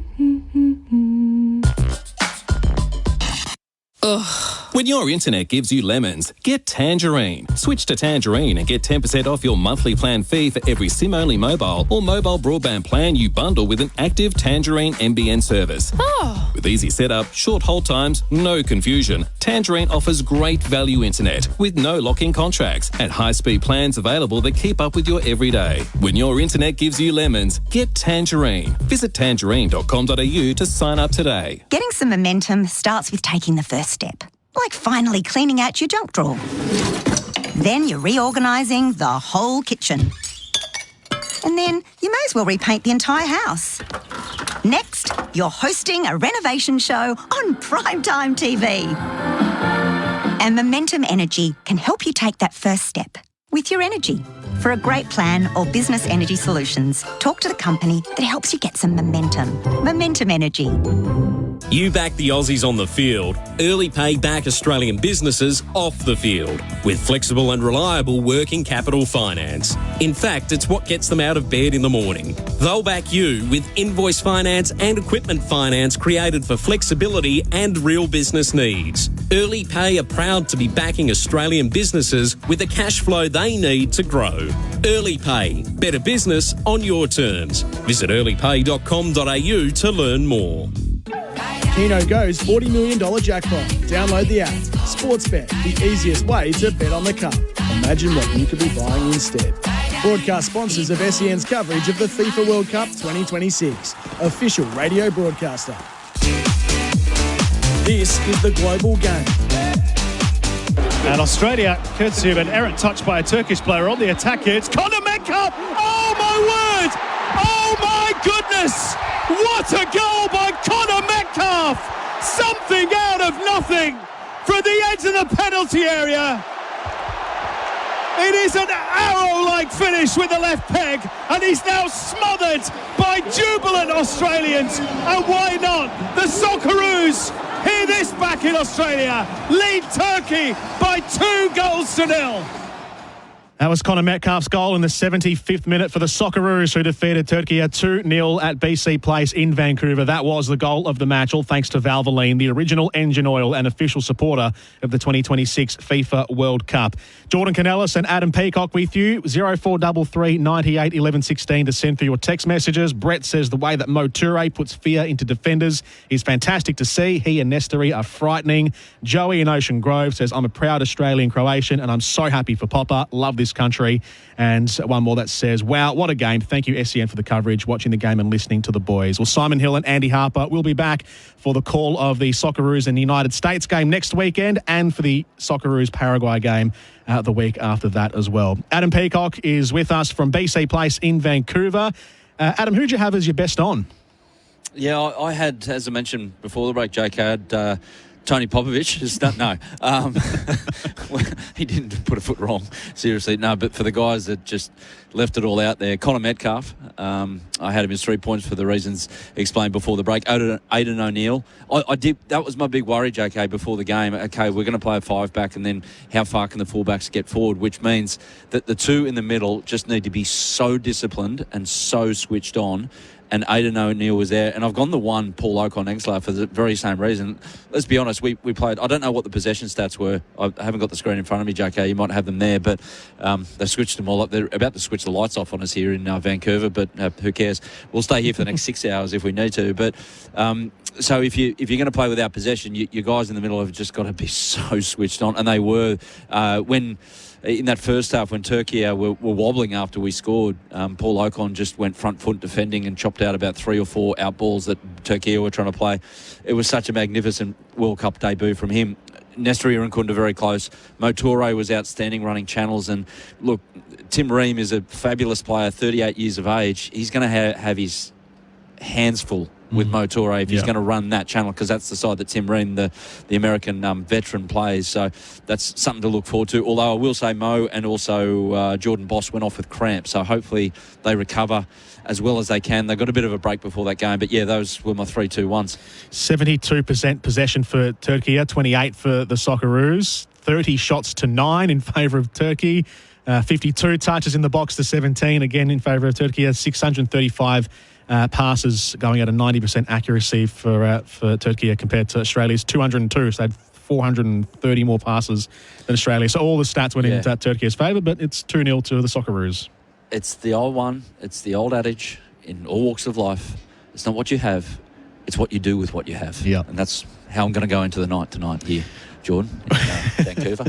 Ugh. When your internet gives you lemons, get Tangerine. Switch to Tangerine and get 10% off your monthly plan fee for every SIM-only mobile or mobile broadband plan you bundle with an active Tangerine NBN service. Oh. With easy setup, short hold times, no confusion, Tangerine offers great value internet with no lock-in contracts and high-speed plans available that keep up with your everyday. When your internet gives you lemons, get Tangerine. Visit tangerine.com.au to sign up today. Getting some momentum starts with taking the first step, like finally cleaning out your junk drawer. Then you're reorganising the whole kitchen. And then you may as well repaint the entire house. Next, you're hosting a renovation show on primetime TV. And Momentum Energy can help you take that first step with your energy. For a great plan or business energy solutions, talk to the company that helps you get some momentum. Momentum Energy. You back the Aussies on the field. Early Pay back Australian businesses off the field with flexible and reliable working capital finance. In fact, it's what gets them out of bed in the morning. They'll back you with invoice finance and equipment finance created for flexibility and real business needs. Early Pay are proud to be backing Australian businesses with the cash flow they need to grow. Early Pay. Better business on your terms. Visit earlypay.com.au to learn more. Keno Go's $40 million jackpot. Download the app. Sportsbet, the easiest way to bet on the cup. Imagine what you could be buying instead. Broadcast sponsors of SEN's coverage of the FIFA World Cup 2026. Official radio broadcaster. This is the Global Game. And Australia, courtesy of an errant touch by a Turkish player on the attack here. It's Conor Metcalf! Oh my word! Oh my goodness! What a goal by Conor Metcalf! Something out of nothing from the edge of the penalty area. It is an arrow-like finish with the left peg, and he's now smothered by jubilant Australians. And why not? The Socceroos, hear this back in Australia, lead Turkey by 2-0. That was Conor Metcalf's goal in the 75th minute for the Socceroos, who defeated Turkey 2-0 at BC Place in Vancouver. That was the goal of the match, all thanks to Valvoline, the original engine oil and official supporter of the 2026 FIFA World Cup. Jordan Canellis and Adam Peacock with you. 0433 98 11 16 to send through your text messages. Brett says the way that Mo Toure puts fear into defenders is fantastic to see. He and Nestori are frightening. Joey in Ocean Grove says, I'm a proud Australian Croatian and I'm so happy for Popper. Love this country. And one more that says, wow, what a game. Thank you, SEN, for the coverage, watching the game and listening to the boys. Well, Simon Hill and Andy Harper will be back for the call of the Socceroos and the United States game next weekend and for the Socceroos Paraguay game the week after that as well. Adam Peacock is with us from BC Place in Vancouver. Adam, who'd you have as your best on? Yeah, I had, as I mentioned before the break, Jake, I had Tony Popovich. He didn't put a foot wrong, seriously. No, but for the guys that just left it all out there, Conor Metcalf, I had him as 3 points for the reasons explained before the break. Aidan O'Neill, I did. That was my big worry, JK, before the game. Okay, we're going to play a 5-back, and then how far can the fullbacks get forward? Which means that the two in the middle just need to be so disciplined and so switched on. And Aidan O'Neill was there. And I've gone the one, Paul Okon-Exler, for the very same reason. Let's be honest, we played, I don't know what the possession stats were. I haven't got the screen in front of me, JK. You might have them there, but they switched them all up. They're about to switch the lights off on us here in Vancouver, but who cares? We'll stay here for the next 6 hours if we need to. But so if you're going to play without possession, your guys in the middle have just got to be so switched on. And they were. When in that first half, when Turkey were wobbling after we scored, Paul Okon just went front foot defending and chopped out about 3 or 4 out balls that Turkey were trying to play. It was such a magnificent World Cup debut from him. Nestori Irankunda very close. Mo Toure was outstanding running channels. And look, Tim Ream is a fabulous player, 38 years of age. He's going to have his hands full with Mo Toure if he's going to run that channel, because that's the side that Tim Ream, the American veteran, plays. So that's something to look forward to. Although I will say Mo and also Jordan Boss went off with cramp, so hopefully they recover as well as they can. They got a bit of a break before that game, but yeah, those were my 3-2-1s. 72% possession for Turkey, 28 for the Socceroos, 30 shots to 9 in favour of Turkey, 52 touches in the box to 17, again in favour of Turkey, 635 passes going at a 90% accuracy for Turkey compared to Australia's 202. So they had 430 more passes than Australia. So all the stats went into Turkey's favour, but it's 2-0 to the Socceroos. It's the old one. It's the old adage in all walks of life. It's not what you have, it's what you do with what you have. Yeah. And that's how I'm going to go into the night tonight here, Jordan, in Vancouver.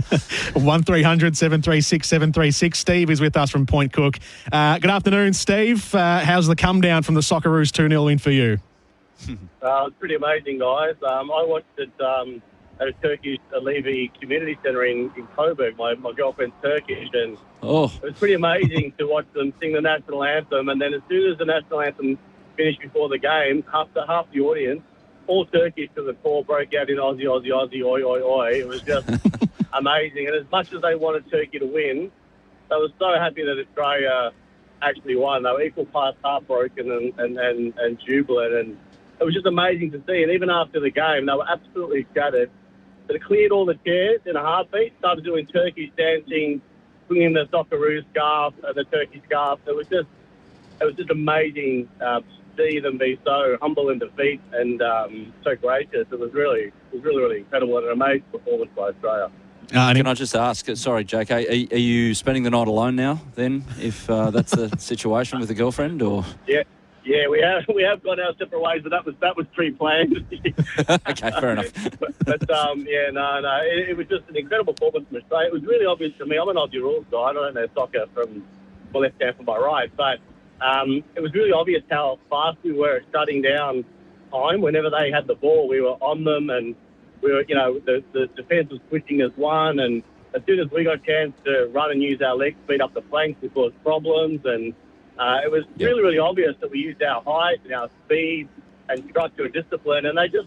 1300 736 736. Steve is with us from Point Cook. Good afternoon, Steve. How's the come down from the Socceroos 2-0 win for you? It's pretty amazing, guys. I watched it at a Turkish Alevi community centre in Coburg. My girlfriend's Turkish, and it was pretty amazing to watch them sing the national anthem. And then as soon as the national anthem finished before the game, half the audience, all Turkish, because the call broke out in Aussie, oi, oi, oi. It was just amazing. And as much as they wanted Turkey to win, they were so happy that Australia actually won. They were equal parts heartbroken and jubilant, and it was just amazing to see. And even after the game, they were absolutely shattered. But it cleared all the chairs in a heartbeat, started doing Turkish dancing, swinging the Socceroos scarf, the Turkish scarf. It was just amazing to see them be so humble in defeat and so gracious. It was really incredible and an amazing performance by Australia. Can I just ask, sorry, JK, are you spending the night alone now then, if that's the situation with the girlfriend, or? Yeah, we have gone our separate ways, but that was pre-planned. Okay, fair enough. It was just an incredible performance from Australia. It was really obvious to me. I'm an Aussie rules guy. I don't know soccer from my left hand from my right, but it was really obvious how fast we were at shutting down time. Whenever they had the ball, we were on them, and we were, the defence was pushing us one, and as soon as we got a chance to run and use our legs, speed up the flanks, we caused problems, and it was really obvious that we used our height and our speed and structure and discipline, and I just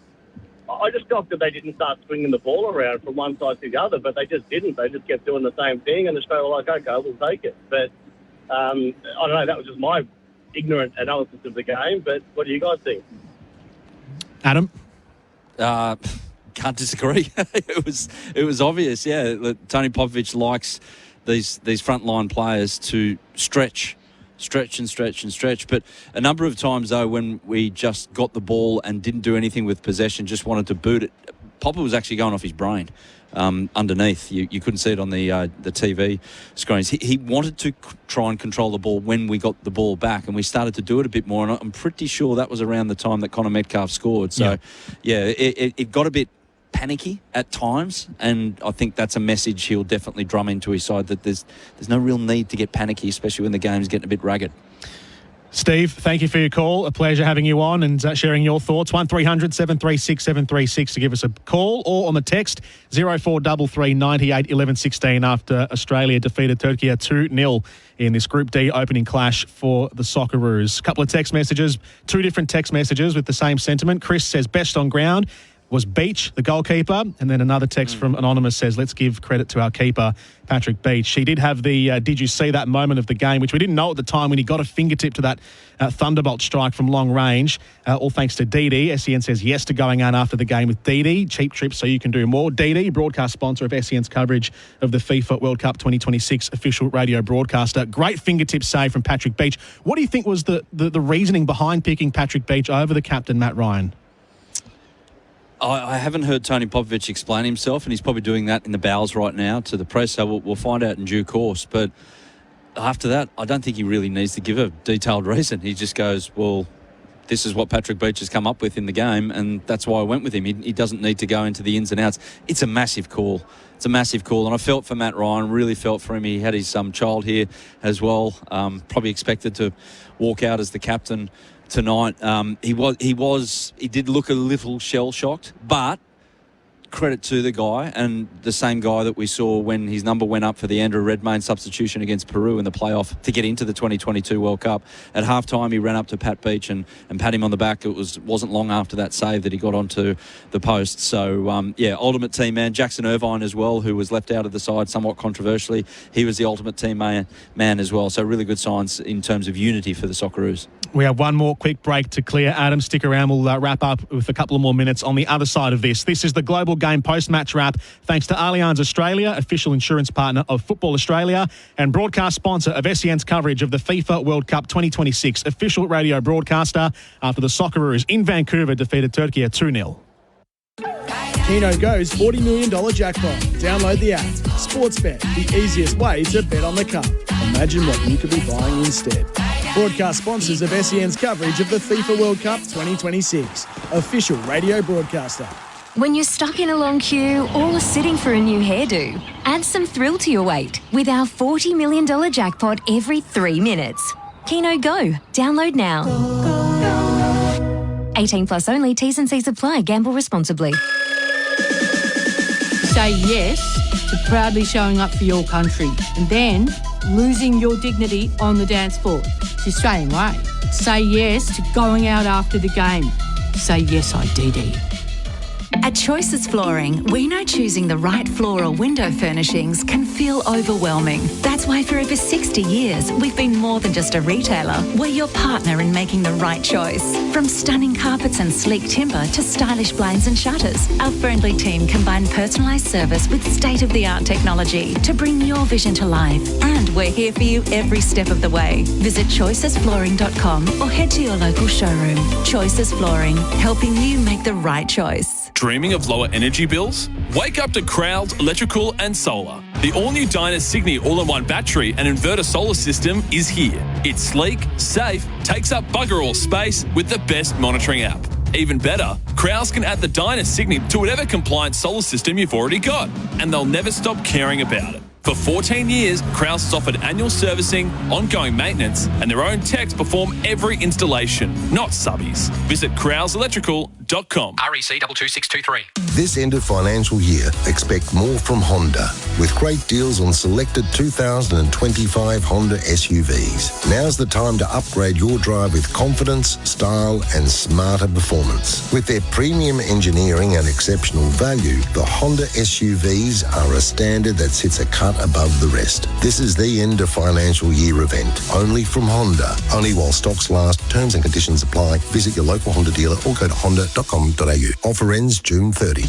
shocked that they didn't start swinging the ball around from one side to the other, but they just didn't. They just kept doing the same thing, and Australia were like, okay, we'll take it. But I don't know, that was just my ignorant analysis of the game, but what do you guys think? Adam? Can't disagree. It was obvious, yeah. That Tony Popovic likes these frontline players to stretch. But a number of times, though, when we just got the ball and didn't do anything with possession, just wanted to boot it, Popper was actually going off his brain underneath. You couldn't see it on the TV screens. He wanted to try and control the ball when we got the ball back, and we started to do it a bit more, and I'm pretty sure that was around the time that Connor Metcalf scored. So, it got a bit panicky at times, and I think that's a message he'll definitely drum into his side, that there's no real need to get panicky, especially when the game's getting a bit ragged. Steve, thank you for your call. A pleasure having you on and sharing your thoughts. 1300 736 736 to give us a call, or on the text 0433 98 11 16 after Australia defeated Turkey 2-0 in this Group D opening clash for the Socceroos. A couple of text messages, two different text messages with the same sentiment. Chris says best on ground was Beach, the goalkeeper, and then another text from Anonymous says, let's give credit to our keeper, Patrick Beach. He did have the did you see that moment of the game, which we didn't know at the time when he got a fingertip to that thunderbolt strike from long range, all thanks to Didi. SEN says yes to going out after the game with Didi. Cheap trips so you can do more. Didi, broadcast sponsor of SEN's coverage of the FIFA World Cup 2026 official radio broadcaster. Great fingertip save from Patrick Beach. What do you think was the reasoning behind picking Patrick Beach over the captain, Matt Ryan? I haven't heard Tony Popovic explain himself, and he's probably doing that in the bowels right now to the press, so we'll find out in due course. But after that, I don't think he really needs to give a detailed reason. He just goes, well, this is what Patrick Beach has come up with in the game, and that's why I went with him. He doesn't need to go into the ins and outs. It's a massive call. It's a massive call, and I felt for Matt Ryan, really felt for him. He had his child here as well, probably expected to walk out as the captain tonight. He did look a little shell-shocked, but credit to the guy, and the same guy that we saw when his number went up for the Andrew Redmayne substitution against Peru in the playoff to get into the 2022 World Cup. At halftime, he ran up to Pat Beach and pat him on the back. It wasn't long after that save that he got onto the post. So, ultimate team man. Jackson Irvine as well, who was left out of the side somewhat controversially. He was the ultimate team man as well. So really good signs in terms of unity for the Socceroos. We have one more quick break to clear. Adam, stick around. We'll wrap up with a couple of more minutes on the other side of this. This is the Global Game post-match wrap, thanks to Allianz Australia, official insurance partner of Football Australia and broadcast sponsor of SEN's coverage of the FIFA World Cup 2026 official radio broadcaster, after the Socceroos in Vancouver defeated Turkey 2-0. Keno Go's $40 million jackpot. Download the app. Sportsbet, the easiest way to bet on the cup. Imagine what you could be buying instead. Broadcast sponsors of SEN's coverage of the FIFA World Cup 2026. Official radio broadcaster. When you're stuck in a long queue or sitting for a new hairdo, add some thrill to your wait with our $40 million jackpot every 3 minutes. Keno Go. Download now. 18 plus only. T's and C's apply. Gamble responsibly. Say yes to proudly showing up for your country and then losing your dignity on the dance floor. It's the Australian way. Say yes to going out after the game. Say yes, I DD. At Choices Flooring, we know choosing the right floor or window furnishings can feel overwhelming. That's why for over 60 years, we've been more than just a retailer. We're your partner in making the right choice. From stunning carpets and sleek timber to stylish blinds and shutters, our friendly team combine personalised service with state-of-the-art technology to bring your vision to life. And we're here for you every step of the way. Visit choicesflooring.com or head to your local showroom. Choices Flooring, helping you make the right choice. Dreaming of lower energy bills? Wake up to Crowd Electrical and Solar. The all-new Dyna Signy all-in-one battery and inverter solar system is here. It's sleek, safe, takes up bugger all space with the best monitoring app. Even better, Crowds can add the Dyna Signy to whatever compliant solar system you've already got, and they'll never stop caring about it. For 14 years, Krauss has offered annual servicing, ongoing maintenance, and their own techs perform every installation, not subbies. Visit krauselectrical.com. REC 22623. This end of financial year, expect more from Honda with great deals on selected 2025 Honda SUVs. Now's the time to upgrade your drive with confidence, style and smarter performance. With their premium engineering and exceptional value, the Honda SUVs are a standard that sits a cut above the rest. This is the end of financial year event, only from Honda. Only while stocks last. Terms and conditions apply. Visit your local Honda dealer or go to honda.com.au. Offer ends June 30.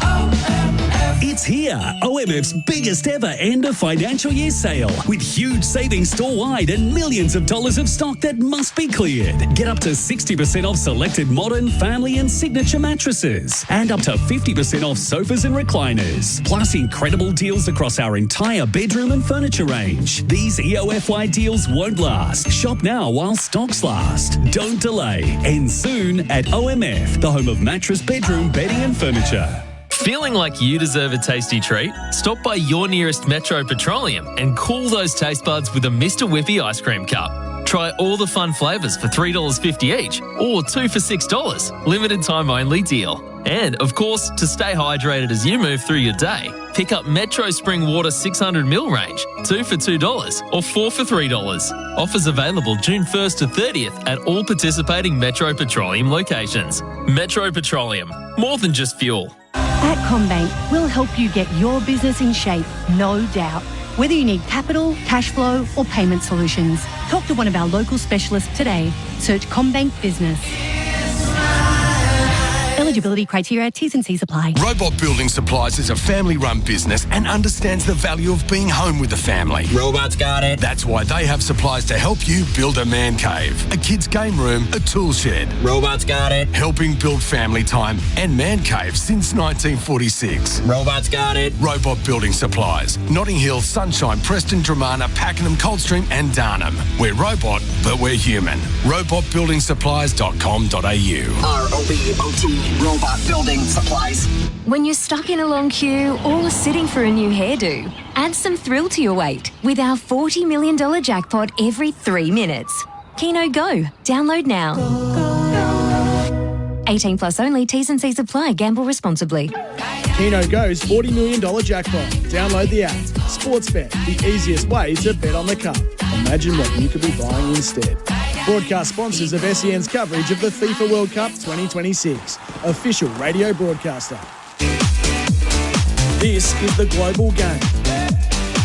It's here, OMF's biggest ever end of financial year sale with huge savings store-wide and millions of dollars of stock that must be cleared. Get up to 60% off selected modern, family and signature mattresses and up to 50% off sofas and recliners. Plus incredible deals across our entire bedroom and furniture range. These EOFY deals won't last. Shop now while stocks last. Don't delay. End soon at OMF, the home of mattress, bedroom, bedding and furniture. Feeling like you deserve a tasty treat? Stop by your nearest Metro Petroleum and cool those taste buds with a Mr. Whippy ice cream cup. Try all the fun flavours for $3.50 each or 2 for $6. Limited time only deal. And, of course, to stay hydrated as you move through your day, pick up Metro Spring Water 600ml range, 2 for $2 or 4 for $3. Offers available June 1st to 30th at all participating Metro Petroleum locations. Metro Petroleum, more than just fuel. At CommBank, we'll help you get your business in shape, no doubt. Whether you need capital, cash flow or payment solutions, talk to one of our local specialists today. Search CommBank Business. Eligibility criteria, T's and C's apply. Robot Building Supplies is a family-run business and understands the value of being home with the family. Robots got it. That's why they have supplies to help you build a man cave, a kid's game room, a tool shed. Robots got it. Helping build family time and man caves since 1946. Robots got it. Robot Building Supplies. Notting Hill, Sunshine, Preston, Dramana, Pakenham, Coldstream and Darnham. We're robot, but we're human. robotbuildingsupplies.com.au. ROBOT. Robot Building Supplies. When you're stuck in a long queue or sitting for a new hairdo, add some thrill to your wait with our $40 million jackpot every 3 minutes. Keno Go. Download now. 18 plus only. T's and C's apply. Gamble responsibly. Keno Go's $40 million jackpot. Download the app. Sportsbet, the easiest way to bet on the cup. Imagine what you could be buying instead. Broadcast sponsors of SEN's coverage of the FIFA World Cup 2026. Official radio broadcaster. This is the Global Game.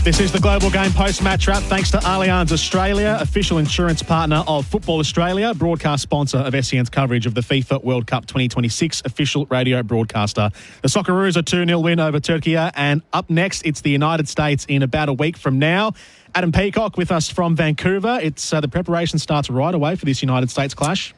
This is the Global Game post-match wrap thanks to Allianz Australia, official insurance partner of Football Australia, broadcast sponsor of SEN's coverage of the FIFA World Cup 2026, official radio broadcaster. The Socceroos a 2-0 win over Turkey, and up next, it's the United States in about a week from now. Adam Peacock with us from Vancouver. It's the preparation starts right away for this United States clash.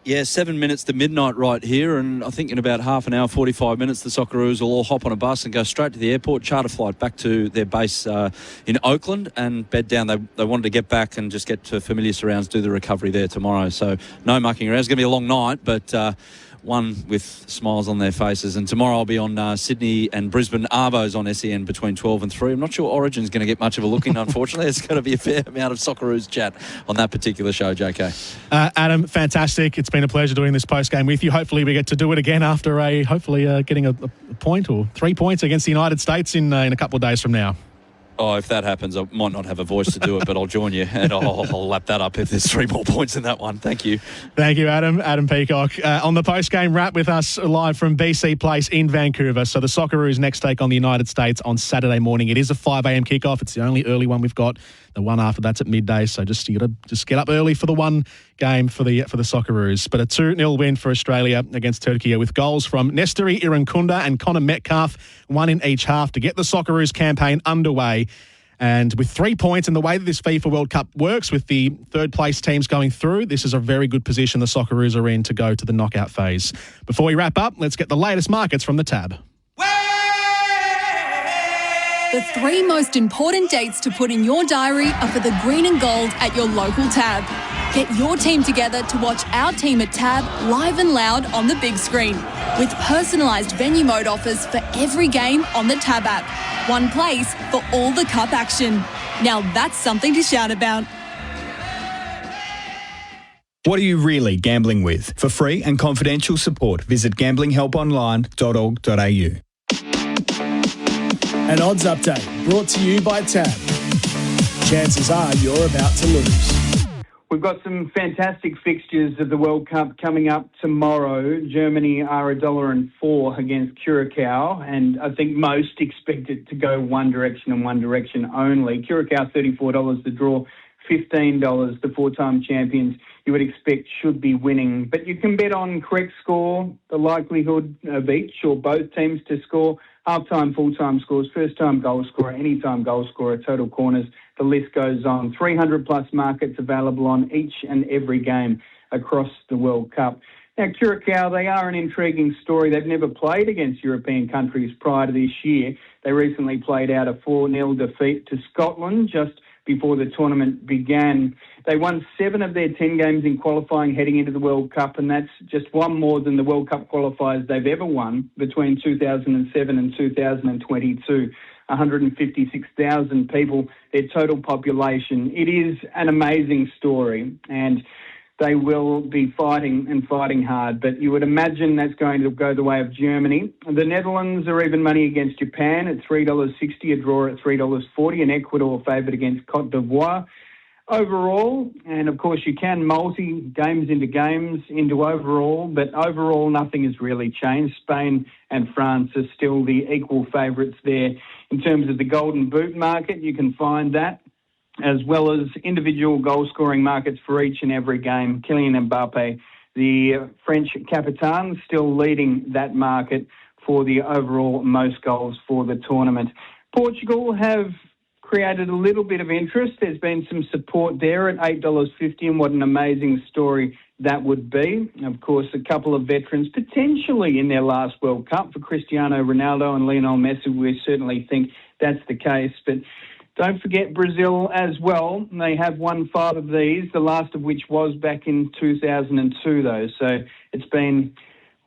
Yeah, 7 minutes to midnight right here, and I think in about half an hour, 45 minutes, the Socceroos will all hop on a bus and go straight to the airport, charter flight back to their base in Oakland and bed down. They wanted to get back and just get to familiar surrounds, do the recovery there tomorrow. So no mucking around. It's going to be a long night, but one with smiles on their faces. And tomorrow I'll be on Sydney and Brisbane Arvos on SEN between 12 and 3. I'm not sure Origin's going to get much of a look in, unfortunately. There's going to be a fair amount of Socceroos chat on that particular show, JK. Adam, fantastic. It's been a pleasure doing this post-game with you. Hopefully we get to do it again after getting a point or 3 points against the United States in a couple of days from now. Oh, if that happens, I might not have a voice to do it, but I'll join you and I'll lap that up if there's 3 more points in that one. Thank you. Thank you, Adam. Adam Peacock on the post-game wrap with us live from BC Place in Vancouver. So the Socceroos next take on the United States on Saturday morning. It is a 5 a.m. kickoff. It's the only early one we've got. The one after that's at midday. So you got to get up early for the one game for the Socceroos. But a 2-0 win for Australia against Turkey with goals from Nestori Irankunda and Connor Metcalf, one in each half to get the Socceroos campaign underway. And with 3 points in the way that this FIFA World Cup works, with the third-place teams going through, this is a very good position the Socceroos are in to go to the knockout phase. Before we wrap up, let's get the latest markets from the tab. The 3 most important dates to put in your diary are for the green and gold at your local tab. Get your team together to watch our team at Tab live and loud on the big screen, with personalised venue mode offers for every game on the Tab app. One place for all the cup action. Now that's something to shout about. What are you really gambling with? For free and confidential support, visit gamblinghelponline.org.au. An odds update brought to you by Tab. Chances are you're about to lose. We've got some fantastic fixtures of the World Cup coming up tomorrow. Germany are $1.04 against Curacao, and I think most expect it to go one direction and one direction only. Curacao $34 the draw, $15 the 4-time champions you would expect should be winning. But you can bet on correct score, the likelihood of each or both teams to score, half-time, full-time scores, first-time goal scorer, any-time goal scorer, total corners. The list goes on. 300-plus markets available on each and every game across the World Cup. Now, Curacao, they are an intriguing story. They've never played against European countries prior to this year. They recently played out a 4-0 defeat to Scotland just before the tournament began. They won 7 of their 10 games in qualifying heading into the World Cup, and that's just one more than the World Cup qualifiers they've ever won between 2007 and 2022. 156,000 people, their total population. It is an amazing story, and they will be fighting and fighting hard, but you would imagine that's going to go the way of Germany. The Netherlands are even money against Japan at $3.60, a draw at $3.40, and Ecuador favoured against Cote d'Ivoire. Overall, and of course you can multi games into overall, but overall nothing has really changed. Spain and France are still the equal favourites there. In terms of the Golden Boot market, you can find that, as well as individual goal-scoring markets for each and every game. Kylian Mbappe, the French Capitan, still leading that market for the overall most goals for the tournament. Portugal have created a little bit of interest. There's been some support there at $8.50, and what an amazing story that would be. Of course, a couple of veterans potentially in their last World Cup for Cristiano Ronaldo and Lionel Messi. We certainly think that's the case, but don't forget Brazil as well. They have won 5 of these, the last of which was back in 2002, though. So it's been,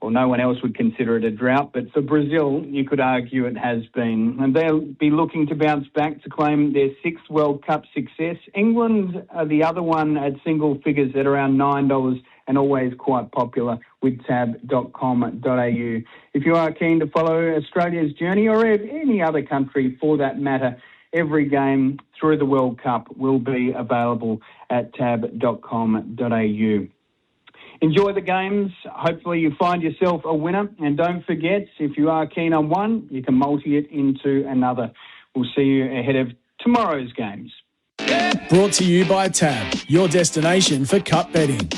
well, no one else would consider it a drought, but for Brazil, you could argue it has been. And they'll be looking to bounce back to claim their 6th World Cup success. England are the other one at single figures at around $9 and always quite popular with tab.com.au. If you are keen to follow Australia's journey, or any other country for that matter, every game through the World Cup will be available at tab.com.au. Enjoy the games. Hopefully you find yourself a winner. And don't forget, if you are keen on one, you can multi it into another. We'll see you ahead of tomorrow's games. Brought to you by Tab, your destination for cup betting.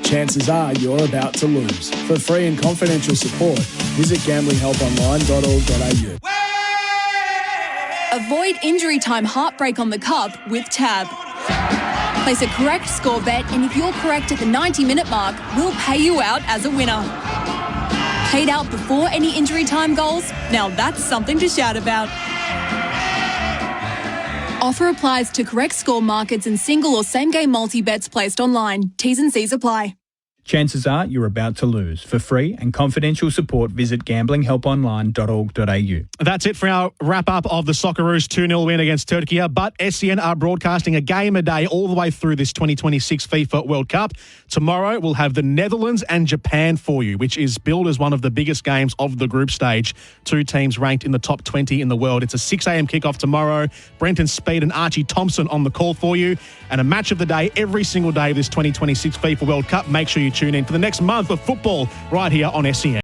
Chances are you're about to lose. For free and confidential support, visit gamblinghelponline.org.au. Avoid injury time heartbreak on the cup with Tab. Place a correct score bet, and if you're correct at the 90-minute mark, we'll pay you out as a winner. Paid out before any injury time goals? Now that's something to shout about. Offer applies to correct score markets and single or same-game multi-bets placed online. T's and C's apply. Chances are you're about to lose. For free and confidential support, visit gamblinghelponline.org.au. That's it for our wrap-up of the Socceroos 2-0 win against Turkey. But SEN are broadcasting a game a day all the way through this 2026 FIFA World Cup. Tomorrow, we'll have the Netherlands and Japan for you, which is billed as one of the biggest games of the group stage. Two teams ranked in the top 20 in the world. It's a 6 a.m. kickoff tomorrow. Brenton Speed and Archie Thompson on the call for you. And a match of the day every single day of this 2026 FIFA World Cup. Make sure you tune in for the next month of football right here on SEN.